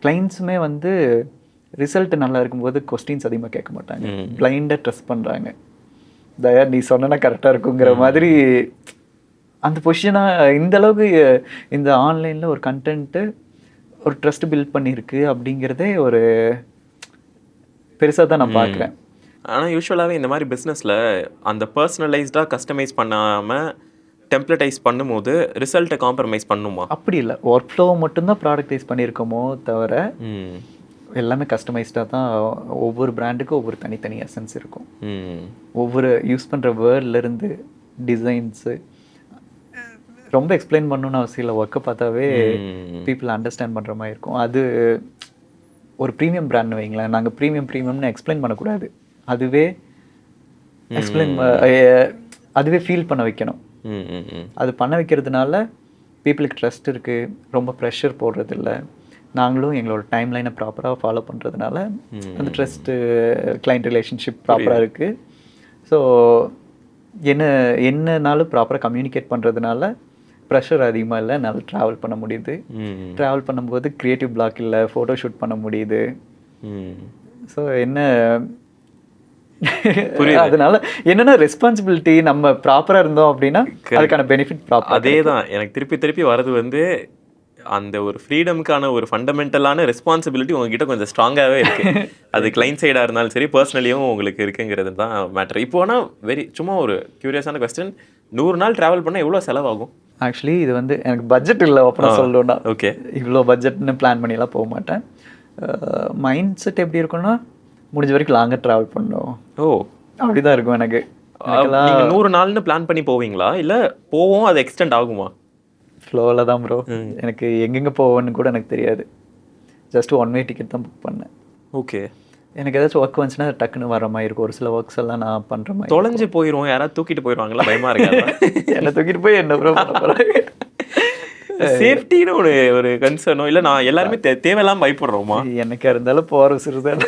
கிளைண்ட்ஸுமே வந்து ரிசல்ட் நல்லா இருக்கும்போது கொஸ்டின்ஸ் அதிகமாக கேட்க மாட்டாங்க, பிளைண்டாக ட்ரஸ்ட் பண்ணுறாங்க. தயா நீ சொன்னா கரெக்டாக இருக்குங்கிற மாதிரி அந்த பொசிஷனாக இந்த அளவுக்கு இந்த ஆன்லைனில் ஒரு கண்டென்ட்டு ஒரு ட்ரஸ்ட் பில்ட் பண்ணியிருக்கு அப்படிங்கிறதே ஒரு பெருசாக தான் நான் பார்க்குறேன். ஆனால் யூஸ்வலாகவே இந்த மாதிரி பிஸ்னஸில் அந்த பர்சனலைஸ்டாக கஸ்டமைஸ் பண்ணாமல் டெம்ப்ளேட்டைஸ் பண்ணும்போது ரிசல்ட்டை காம்ப்ரமைஸ் பண்ணுமா? அப்படி இல்லை, ஒர்க் ஃப்ளோவை மட்டும்தான் ப்ராடக்டைஸ் பண்ணியிருக்கோமோ தவிர எல்லாமே கஸ்டமைஸ்டாக தான். ஒவ்வொரு பிராண்டுக்கும் ஒவ்வொரு தனித்தனி எசன்ஸ் இருக்கும். ஒவ்வொரு யூஸ் பண்ணுற வேர்ட்லேருந்து டிசைன்ஸு ரொம்ப எக்ஸ்பிளைன் பண்ணணும்னு அவசியம் இல்லை. ஒர்க்கை பார்த்தாவே பீப்புள் அண்டர்ஸ்டாண்ட் பண்ணுற மாதிரி இருக்கும். அது ஒரு ப்ரீமியம் பிராண்ட் வைங்களேன், நாங்கள் ப்ரீமியம்னு எக்ஸ்பிளைன் பண்ணக்கூடாது. அதுவே அதுவே ஃபீல் பண்ண வைக்கணும். அது பண்ண வைக்கிறதுனால பீப்புளுக்கு ட்ரஸ்ட் இருக்குது, ரொம்ப ப்ரெஷர் போடுறதில்ல. நாங்களும் எங்களோட டைம் லைனை ப்ராப்பராக ஃபாலோ பண்ணுறதுனால அந்த ட்ரஸ்ட்டு கிளைண்ட் ரிலேஷன்ஷிப் ப்ராப்பராக இருக்குது. ஸோ என்னனாலும் ப்ராப்பராக கம்யூனிகேட் பண்ணுறதுனால ப்ரெஷர் அதிகமாக இல்லை, என்னால் ட்ராவல் பண்ண முடியுது. ட்ராவல் பண்ணும்போது க்ரியேட்டிவ் பிளாக் இல்லை, ஃபோட்டோ ஷூட் பண்ண முடியுது. ஸோ அதனால என்னென்னா ரெஸ்பான்சிபிலிட்டி நம்ம ப்ராப்பராக இருந்தோம் அப்படின்னா அதுக்கான பெனிஃபிட் ப்ராப்பர். அதே தான் எனக்கு திருப்பி வரது வந்து அந்த ஒரு ஃப்ரீடமுக்கான ஒரு ஃபண்டமெண்டலான ரெஸ்பான்சிபிலிட்டி உங்ககிட்ட கொஞ்சம் ஸ்ட்ராங்காகவே இருக்குது. அது கிளைண்ட் சைடாக இருந்தாலும் சரி, பர்சனலியும் உங்களுக்கு இருக்குங்கிறது தான் மேட்ரு. இப்போ ஆனால் சும்மா ஒரு க்யூரியஸான கொஸ்டின், 100 நாள் ட்ராவல் பண்ணால் எவ்வளோ செலவாகும்? ஆக்சுவலி இது வந்து எனக்கு பட்ஜெட் இல்லை அப்புறம் சொல்லணும்னா. ஓகே, இவ்வளோ பட்ஜெட்னு பிளான் பண்ணிலாம் போக மாட்டேன். மைண்ட் செட் எப்படி இருக்குன்னா முடிஞ்ச வரைக்கும் லாங்காக ட்ராவல் பண்ணணும். ஓ, அப்படி தான் இருக்கும் எனக்கு. 100 நாள்னு பிளான் பண்ணி போவீங்களா இல்லை போவோம் அது எக்ஸ்டெண்ட் ஆகுமா? ஃப்ளோவில் தான் ப்ரோ. எனக்கு எங்கெங்கே போவேன்னு கூட எனக்கு தெரியாது. ஜஸ்ட் 1 வே டிக்கெட் தான் புக் பண்ணேன். ஓகே, எனக்கு ஏதாச்சும் ஒர்க் வந்துச்சுன்னா டக்குன்னு வர மாதிரி இருக்கும். ஒரு சில ஒர்க்ஸ் எல்லாம் நான் பண்ணுற மாதிரி தொலைஞ்சு போயிடுவோம், யாராவது தூக்கிட்டு போயிடுவாங்களா, பயமாக இருக்காது? என்னை தூக்கிட்டு போய் என்ன ப்ரோ பண்ண போகிறாங்க? சேஃப்டின்னு ஒரு கன்சர்னோ இல்லை நான் எல்லாருமே தேவையில்லாமல் பயப்படுறோமா? என்னைக்கா இருந்தாலும் போகிற சிறுதான்.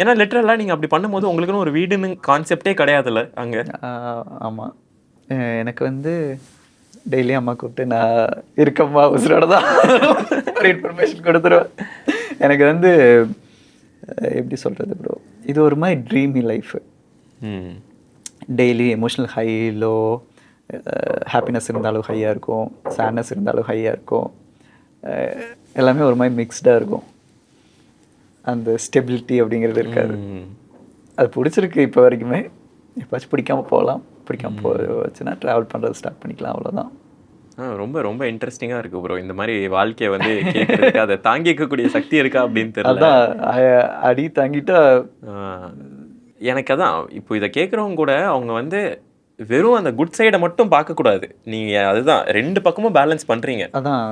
ஏன்னா லிட்டரலாக நீங்கள் அப்படி பண்ணும்போது உங்களுக்குன்னு ஒரு வீடுன்னு கான்செப்டே கிடையாதுல்ல அங்கே? ஆமாம், எனக்கு வந்து டெய்லி அம்மா கூப்பிட்டு நான் இருக்கம்மா உசுரோட தான் ஒரு இன்ஃபர்மேஷன் கொடுத்துருவேன். எனக்கு வந்து எப்படி சொல்கிறது ப்ரோ, இது ஒரு மாதிரி Dreame life. Daily emotional high low, happiness இருந்தாலும் ஹையாக இருக்கும், சேட்னஸ் இருந்தாலும் ஹையாக இருக்கும், எல்லாமே ஒரு மாதிரி மிக்ஸ்டாக இருக்கும். அந்த ஸ்டெபிலிட்டி அப்படிங்கிறது இருக்காது. அது பிடிச்சிருக்கு இப்போ வரைக்குமே. எப்போச்சும் பிடிக்காமல் போகலாம், பிடிக்காமல் போச்சுன்னா ட்ராவல் பண்ணுறது ஸ்டார்ட் பண்ணிக்கலாம், அவ்வளோதான். ரொம்ப ரொம்ப இன்ட்ரெஸ்டிங்காக இருக்குது ப்ரோ. இந்த மாதிரி வாழ்க்கையை வந்து கேட்குறதுக்கு அதை தாங்கிக்கக்கூடிய சக்தி இருக்கா அப்படின்னு தெரியல. அடி தாங்கிட்டா எனக்கு அதான் இப்போ இதை கேட்குறவங்க கூட அவங்க வந்து வெறும் அந்த குட் சைடை மட்டும் பார்க்கக்கூடாது. நீங்கள் அதுதான் 2 பக்கமும் பேலன்ஸ் பண்ணுறீங்க. அதான்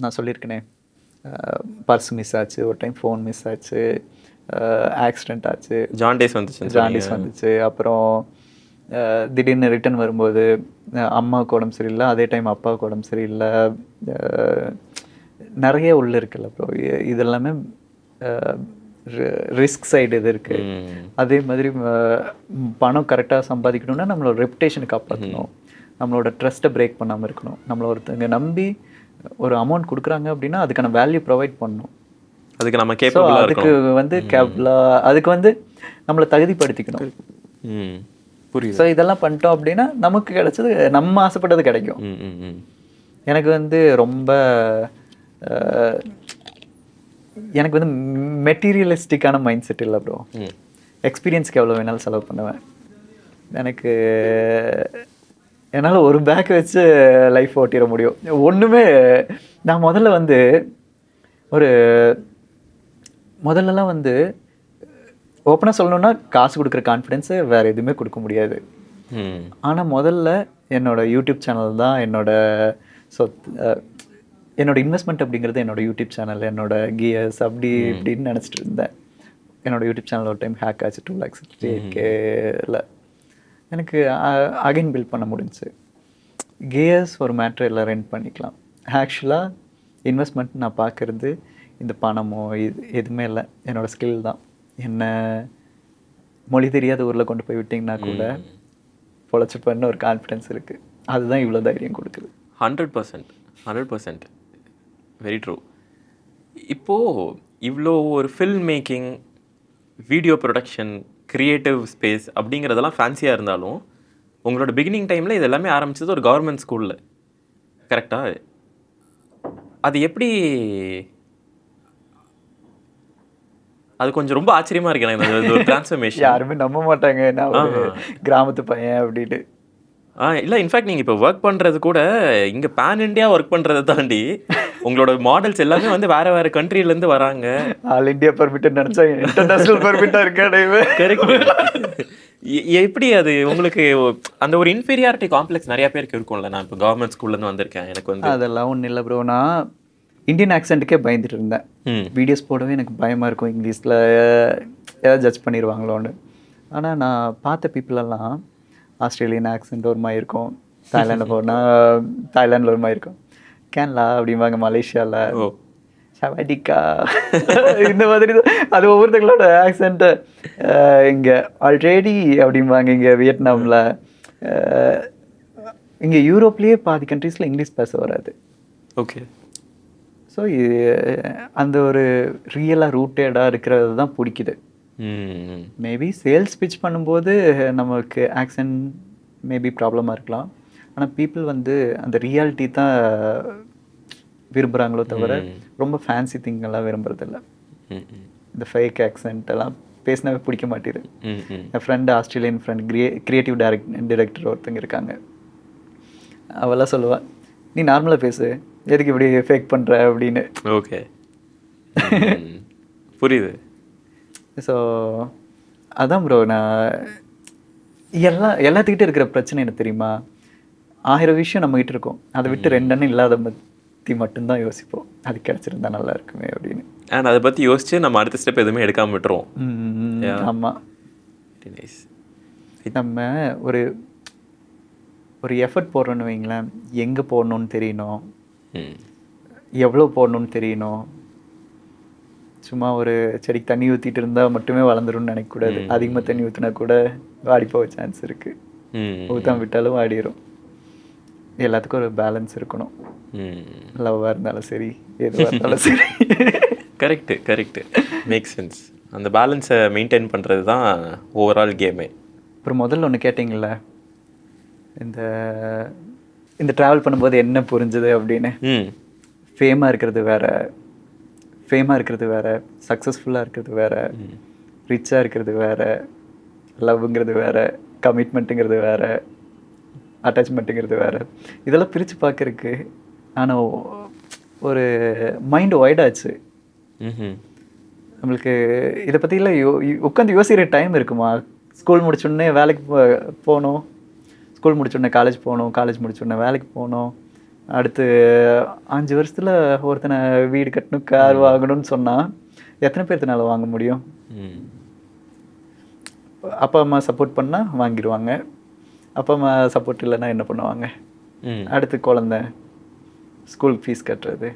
நான் சொல்லியிருக்கேனே, பர்ஸ் மிஸ் ஆச்சு, ஒரு டைம் ஃபோன் மிஸ் ஆச்சு, ஆக்சிடெண்ட் ஆச்சு, ஜாண்டிஸ் வந்துச்சு. அப்புறம் திடீர்னு ரிட்டன் வரும்போது அம்மாவுக்கு உடம்பு சரியில்லை, அதே டைம் அப்பாவுக்கு உடம்பு சரியில்லை, நிறைய உள்ள இருக்குல்ல ப்ரோ. இதெல்லாமே ரிஸ்க் சைடு இது இருக்குது. அதே மாதிரி பணம் கரெக்டாக சம்பாதிக்கணும்னா நம்மளோட ரெப்புடேஷனை காப்பாற்றணும், நம்மளோட ட்ரஸ்ட்டை பிரேக் பண்ணாமல் இருக்கணும். நம்மளை ஒருத்தங்க நம்பி ஒரு அமௌண்ட் கொடுக்குறாங்க அப்படின்னா அதுக்கான வேல்யூ ப்ரொவைட் பண்ணணும். அதுக்கு நம்ம கேப்பபிளாக அதுக்கு வந்து அதுக்கு வந்து நம்மளை தகுதிப்படுத்திக்கணும். புரியுது. ஸோ இதெல்லாம் பண்ணிட்டோம் அப்படின்னா நமக்கு கிடைச்சது, நம்ம ஆசைப்பட்டது கிடைக்கும். எனக்கு வந்து ரொம்ப எனக்கு வந்து மெட்டீரியலிஸ்டிக்கான மைண்ட் செட் இல்லை ப்ரோ. எக்ஸ்பீரியன்ஸ்க்கு எவ்வளோ வேணாலும் செலவு பண்ணுவேன். எனக்கு என்னால் ஒரு பேக் வச்சு லைஃப் ஓட்டிட முடியும். ஒன்றுமே நான் முதல்ல வந்து ஒரு முதல்லலாம் வந்து ஓப்பனாக சொல்லணும்னா காசு கொடுக்குற கான்ஃபிடென்ஸு வேறு எதுவுமே கொடுக்க முடியாது. ஆனால் முதல்ல என்னோட யூடியூப் சேனல் தான் என்னோட என்னோட இன்வெஸ்ட்மெண்ட் அப்படிங்கிறது என்னோட யூடியூப் சேனல், என்னோட கியர்ஸ் அப்படி இப்படின்னு நினச்சிட்டு இருந்தேன். என்னோட யூடியூப் சேனல் ஒரு டைம் ஹேக் ஆச்சு 2,60,000 எனக்கு அகைன் பில்ட் பண்ண முடிஞ்சுச்சு. கியர்ஸ் ஒரு மேட்ரு எல்லாம் ரெண்ட் பண்ணிக்கலாம். ஆக்சுவலாக இன்வெஸ்ட்மெண்ட் நான் பார்க்குறது இந்த பணமோ இது எதுவுமே இல்லை, என்னோடய ஸ்கில் தான். என்ன மொழி தெரியாத ஊரில் கொண்டு போய் விட்டிங்கன்னா கூட பொழைச்சிப்பேன்னு ஒரு கான்ஃபிடென்ஸ் இருக்குது. அதுதான் இவ்வளோ தைரியம் கொடுக்குது. 100% வெரி ட்ரூ. இப்போது இவ்வளோ ஒரு film making, video production, creative space அப்படிங்கிறதெல்லாம் ஃபேன்சியாக இருந்தாலும் உங்களோட பிகினிங் டைமில் இது எல்லாமே ஆரம்பிச்சது ஒரு கவர்மெண்ட் ஸ்கூலில், கரெக்டாக? அது எப்படி? அது கொஞ்சம் ரொம்ப ஆச்சரியமாக இருக்கு எனக்கு ஒரு டிரான்ஸ்ஃபர்மேஷன். யாருமே நம்ப மாட்டாங்க நான் ஒரு கிராமத்து பையன் அப்படின்னு. இல்லை, இன்ஃபேக்ட் நீங்கள் இப்போ ஒர்க் பண்ணுறது கூட இங்கே பேன் இண்டியா ஒர்க் பண்ணுறதை தாண்டி உங்களோட மாடல்ஸ் எல்லாமே வந்து வேறு வேறு கண்ட்ரிலேருந்து வராங்க. ஆல் இண்டியா பர்மிட்னு நினச்சா இன்டர்நேஷ்னல் பர்மிட்டாக இருக்கேன். கரெக்ட். எப்படி அது உங்களுக்கு அந்த ஒரு இன்ஃபீரியாரிட்டி காம்ப்ளெக்ஸ் நிறைய பேருக்கு இருக்கும்ல? நான் இப்போ கவர்மெண்ட் ஸ்கூல்லேருந்து வந்திருக்கேன், எனக்கு வந்து அதெல்லாம் ஒன்றும் இல்லை ப்ரோ. நான் இந்தியன் ஆக்சென்ட்டுக்கே பயந்துட்டு இருந்தேன். வீடியோஸ் போடவே எனக்கு பயமாக இருக்கும், இங்கிலீஷில் ஏதாவது ஜட்ஜ் பண்ணிடுவாங்களோன்னு. ஆனால் நான் பார்த்த பீப்புளெல்லாம் ஆஸ்திரேலியன் ஆக்சென்ட் ஒரு மாதிரி இருக்கும், தாய்லாண்டில் போனால் தாய்லாண்டில் ஒரு மாதிரி இருக்கும், கேரளா அப்படிம்பாங்க, மலேசியாவில் ஷவாடிக்கா இந்த மாதிரி தான். அது ஒவ்வொருத்தங்களோட ஆக்சென்ட்டு. இங்கே ஆல்ரெடி அப்படிம்பாங்க, இங்கே வியட்நாமில், இங்கே யூரோப்லேயே பாதி கண்ட்ரீஸில் இங்கிலீஷ் பேச வராது. ஓகே. ஸோ அந்த ஒரு ரியலாக ரூட்டடாக இருக்கிறது தான் பிடிக்குது. மேபி சேல்ஸ் பிச் பண்ணும்போது நமக்கு ஆக்சென்ட் மேபி ப்ராப்ளமாக இருக்கலாம், ஆனால் பீப்புள் வந்து அந்த ரியாலிட்டி தான் விரும்புகிறாங்களோ தவிர ரொம்ப ஃபேன்சி திங்கெல்லாம் விரும்புறதில்ல. இந்த ஃபேக் ஆக்சென்ட் எல்லாம் பேசினாவே பிடிக்க மாட்டேது. என் friend Australian friend creative director ஒருத்தங்க இருக்காங்க. அவெல்லாம் சொல்லுவாள், நீ நார்மலாக பேசு, எதுக்கு இப்படி ஃபேக் பண்ணுற அப்படின்னு. ஓகே, புரியுது. ஸோ அதான் ப்ரோ, நான் எல்லாத்துக்கிட்டே இருக்கிற பிரச்சனை என்ன தெரியுமா? 1000 விஷயம் நம்மகிட்ட இருக்கும், அதை விட்டு 2 அண்ணன் இல்லாத பற்றி மட்டும்தான் யோசிப்போம், அது கிடச்சிருந்தா நல்லா இருக்குமே அப்படின்னு. அண்ட் அதை பற்றி யோசிச்சு நம்ம அடுத்த ஸ்டெப் எதுவுமே எடுக்காமல் விட்டுருவோம். ஆமாம். நம்ம ஒரு எஃபர்ட் போடுறோன்னு வைங்களேன், எங்கே போடணுன்னு தெரியணும், எவ்வளோ போடணுன்னு தெரியணும். சும்மா ஒரு செடிக்கு தண்ணி ஊற்றிட்டு இருந்தால் மட்டுமே வளர்ந்துரும்னு நினைக்கக்கூடாது. அதிகமாக தண்ணி ஊற்றினா கூட வாடி போக சான்ஸ் இருக்குது, ஊற்றாம விட்டாலும் வாடிடும். எல்லாத்துக்கும் ஒரு பேலன்ஸ் இருக்கணும், லவ்வாக இருந்தாலும் சரி, எதுவாக இருந்தாலும் சரி. Correct, make sense. அந்த பேலன்ஸை மெயின்டைன் பண்ணுறது தான் ஓவரால் கேமே. அப்புறம் முதல்ல ஒன்று கேட்டிங்கள, இந்த ட்ராவல் பண்ணும்போது என்ன புரிஞ்சுது அப்படின்னு. ஃபேமாக இருக்கிறது வேறு, சக்ஸஸ்ஃபுல்லாக இருக்கிறது வேறு, ரிச்சாக இருக்கிறது வேறு, லவ்ங்கிறது வேறு, கமிட்மெண்ட்டுங்கிறது வேறு, அட்டாச்மெண்ட்டுங்கிறது வேறு. இதெல்லாம் பிரித்து பார்க்குறக்கு ஆனால் ஒரு மைண்டு ஒய்டாச்சு. நம்மளுக்கு இதை பற்றிலாம் உட்காந்து யோசிக்கிற டைம் இருக்குமா? ஸ்கூல் முடிச்சோடனே வேலைக்கு போகணும், ஸ்கூல் முடிச்சோடனே காலேஜ் போகணும், காலேஜ் முடிச்சோடனே வேலைக்கு போகணும், அடுத்து 5 வருஷத்தில் ஒருத்தனை வீடு கட்டணும், கார் வாங்கணும்னு சொன்னால் எத்தனை பேர்த்தனால வாங்க முடியும்? அப்பா அம்மா சப்போர்ட் பண்ணால் வாங்கிடுவாங்க, அப்பா அம்மா சப்போர்ட் இல்லைன்னா என்ன பண்ணுவாங்க? அடுத்து குழந்தை, ஸ்கூல் ஃபீஸ் கட்டுறது,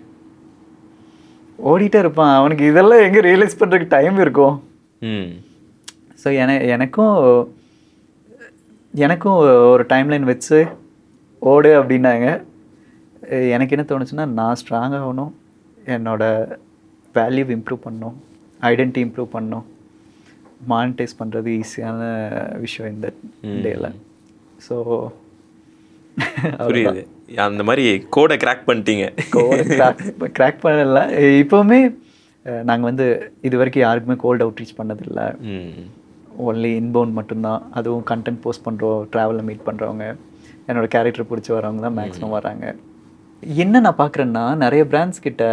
ஓடிட்டே இருப்பான். அவனுக்கு இதெல்லாம் எங்கே ரியலைஸ் பண்ணுறதுக்கு டைம் இருக்கும்? ஸோ எனக்கும் ஒரு டைம்லைன் வச்சு ஓடு அப்படின்னாங்க. எனக்கு என்ன தோணுச்சுன்னா, நான் ஸ்ட்ராங் ஆகணும், என்னோடய வேல்யூ இம்ப்ரூவ் பண்ணணும், ஐடென்டிட்டி இம்ப்ரூவ் பண்ணணும். மானிட்டைஸ் பண்ணுறது ஈஸியான விஷயம் இந்த டேயில். ஸோ புரியுது, அந்த மாதிரி கோடை கிராக் பண்ணிட்டீங்க. கிராக் பண்ணல. இப்போவுமே நாங்கள் வந்து இது வரைக்கும் யாருக்குமே கோல்ட் அவுட்ரீச் பண்ணதில்லை, ஒன்லி இன்பவுண்ட் மட்டும்தான். அதுவும் கண்டென்ட் போஸ்ட் பண்ணுறோம், ட்ராவலில் மீட் பண்ணுறவங்க, என்னோடய கேரக்டர் பிடிச்சி வரவங்க தான் மேக்ஸிமம் வராங்க. என்ன நான் பார்க்குறேன்னா, நிறைய பிராண்ட்ஸ் கிட்ட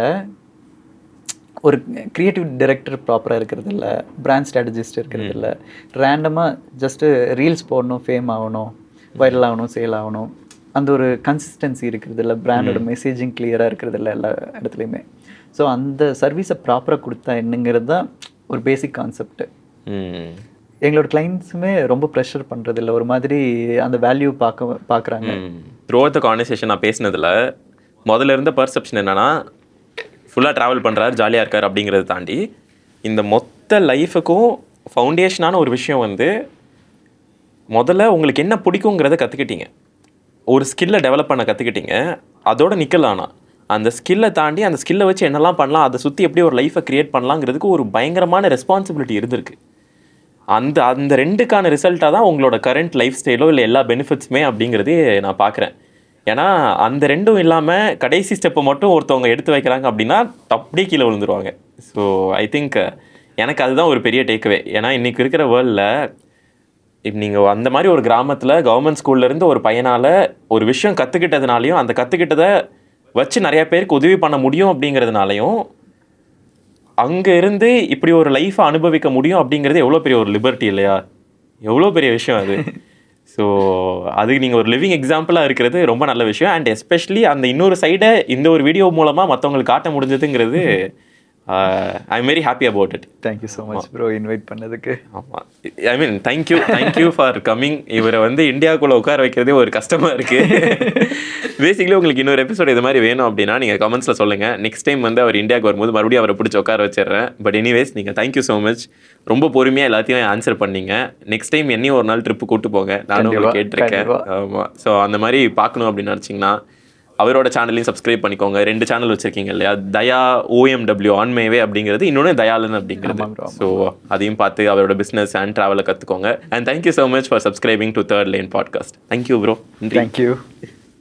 ஒரு க்ரியேட்டிவ் டைரக்டர் ப்ராப்பராக இருக்கிறது இல்லை, பிராண்ட் ஸ்ட்ராட்டஜிஸ்ட் இருக்கிறது இல்லை, ரேண்டமாக ஜஸ்ட்டு ரீல்ஸ் போடணும், ஃபேம் ஆகணும், வைரல் ஆகணும், சேல் ஆகணும், அந்த ஒரு கன்சிஸ்டன்சி இருக்கிறது இல்லை, பிராண்டோட மெசேஜிங் கிளியராக இருக்கிறது இல்லை எல்லா இடத்துலையுமே. ஸோ அந்த சர்வீஸை ப்ராப்பராக கொடுத்தா என்னங்கிறது தான் ஒரு பேசிக் கான்செப்ட். எங்களோட கிளைண்ட்ஸுமே ரொம்ப ப்ரெஷர் பண்ணுறதில்ல, ஒரு மாதிரி அந்த வேல்யூ பார்க்குறாங்க. த்ரூ அவுட் த கான்வர்சேஷன் நான் பேசினதில் முதல்ல இருந்த பர்செப்ஷன் என்னென்னா ஃபுல்லாக ட்ராவல் பண்ணுறாரு, ஜாலியாக இருக்கார் அப்படிங்கிறத தாண்டி இந்த மொத்த லைஃபுக்கும் ஃபவுண்டேஷனான ஒரு விஷயம் வந்து முதல்ல உங்களுக்கு என்ன பிடிக்குங்கிறத கற்றுக்கிட்டீங்க, ஒரு ஸ்கில்லை டெவலப் பண்ண கற்றுக்கிட்டீங்க, அதோட நிற்கலானா அந்த ஸ்கில்லை தாண்டி அந்த ஸ்கில்லை வச்சு என்னெல்லாம் பண்ணலாம், அதை சுற்றி எப்படி ஒரு லைஃப்பை க்ரியேட் பண்ணலாங்கிறதுக்கு ஒரு பயங்கரமான ரெஸ்பான்சிபிலிட்டி இருந்திருக்கு. அந்த அந்த ரெண்டுக்கான ரிசல்ட்டாக தான் உங்களோட கரண்ட் லைஃப் ஸ்டைலோ இல்லை எல்லா பெனிஃபிட்ஸுமே அப்படிங்கிறதே நான் பார்க்குறேன். ஏன்னா அந்த ரெண்டும் இல்லாமல் கடைசி ஸ்டெப்பை மட்டும் ஒருத்தவங்க எடுத்து வைக்கிறாங்க அப்படின்னா அப்படியே கீழே விழுந்துருவாங்க. ஸோ ஐ திங்க் எனக்கு அதுதான் ஒரு பெரிய டேக்அவே. ஏன்னா இன்றைக்கி இருக்கிற வேர்ல்டில் இப்போ நீங்கள் அந்த மாதிரி ஒரு கிராமத்தில் கவர்மெண்ட் ஸ்கூல்லேருந்து ஒரு பையனால் ஒரு விஷயம் கற்றுக்கிட்டதுனாலையும் அந்த கற்றுக்கிட்டதை வச்சு நிறையா பேருக்கு உதவி பண்ண முடியும் அப்படிங்கிறதுனாலையும் அங்கே இருந்து இப்படி ஒரு லைஃப்பை அனுபவிக்க முடியும் அப்படிங்கிறது எவ்வளோ பெரிய ஒரு லிபர்ட்டி இல்லையா? எவ்வளோ பெரிய விஷயம் அது. ஸோ அதுக்கு நீங்கள் ஒரு லிவிங் எக்ஸாம்பிளாக இருக்கிறது ரொம்ப நல்ல விஷயம். அண்ட் எஸ்பெஷலி அந்த இன்னொரு சைடை இந்த ஒரு வீடியோ மூலமாக மற்றவங்களுக்கு காட்ட முடிஞ்சதுங்கிறது I am very happy about it. Thank you so much bro invite பண்ணதுக்கு. ஆமாம், I mean thank you for coming. இவரை வந்து இந்தியாவுக்குள்ளே உட்கார வைக்கிறதே ஒரு கஷ்டமாக இருக்குது. பேசிக்கலி உங்களுக்கு இன்னொரு எபிசோட் இது மாதிரி வேணும் அப்படின்னா நீங்கள் கமெண்ட்ஸில் சொல்லுங்கள். நெக்ஸ்ட் டைம் வந்து அவர் இந்தியாவுக்கு வரும்போது மறுபடியும் அவரை பிடிச்சி உட்கார வச்சிடுறேன். பட் எனிவேஸ் நீங்கள் தேங்க்யூ ஸோ மச், ரொம்ப பொறுமையாக எல்லாத்தையும் ஆன்சர் பண்ணீங்க. நெக்ஸ்ட் டைம் என்னையும் ஒரு நாள் ட்ரிப்பு கூப்பிட்டு போங்க, நானும் உங்களுக்கு கேட்டிருக்கேன். ஆமாம், ஸோ அந்த மாதிரி பார்க்கணும் அப்படின்னு நினச்சிங்கன்னா அவரோட சேனலையும் சப்ஸ்கிரைப் பண்ணிக்கோங்க. 2 சேனல் வச்சுருக்கீங்க இல்லையா, தயா OMW ஆன்மேவே அப்படிங்கிறது, இன்னொன்று தயாலன் அப்படிங்கிறது. ஸோ அதையும் பார்த்து அவரோட பிஸ்னஸ் அண்ட் ட்ராவலை கற்றுக்கோங்க. And thank you so much for subscribing to third line podcast. Thank you bro. Thank you.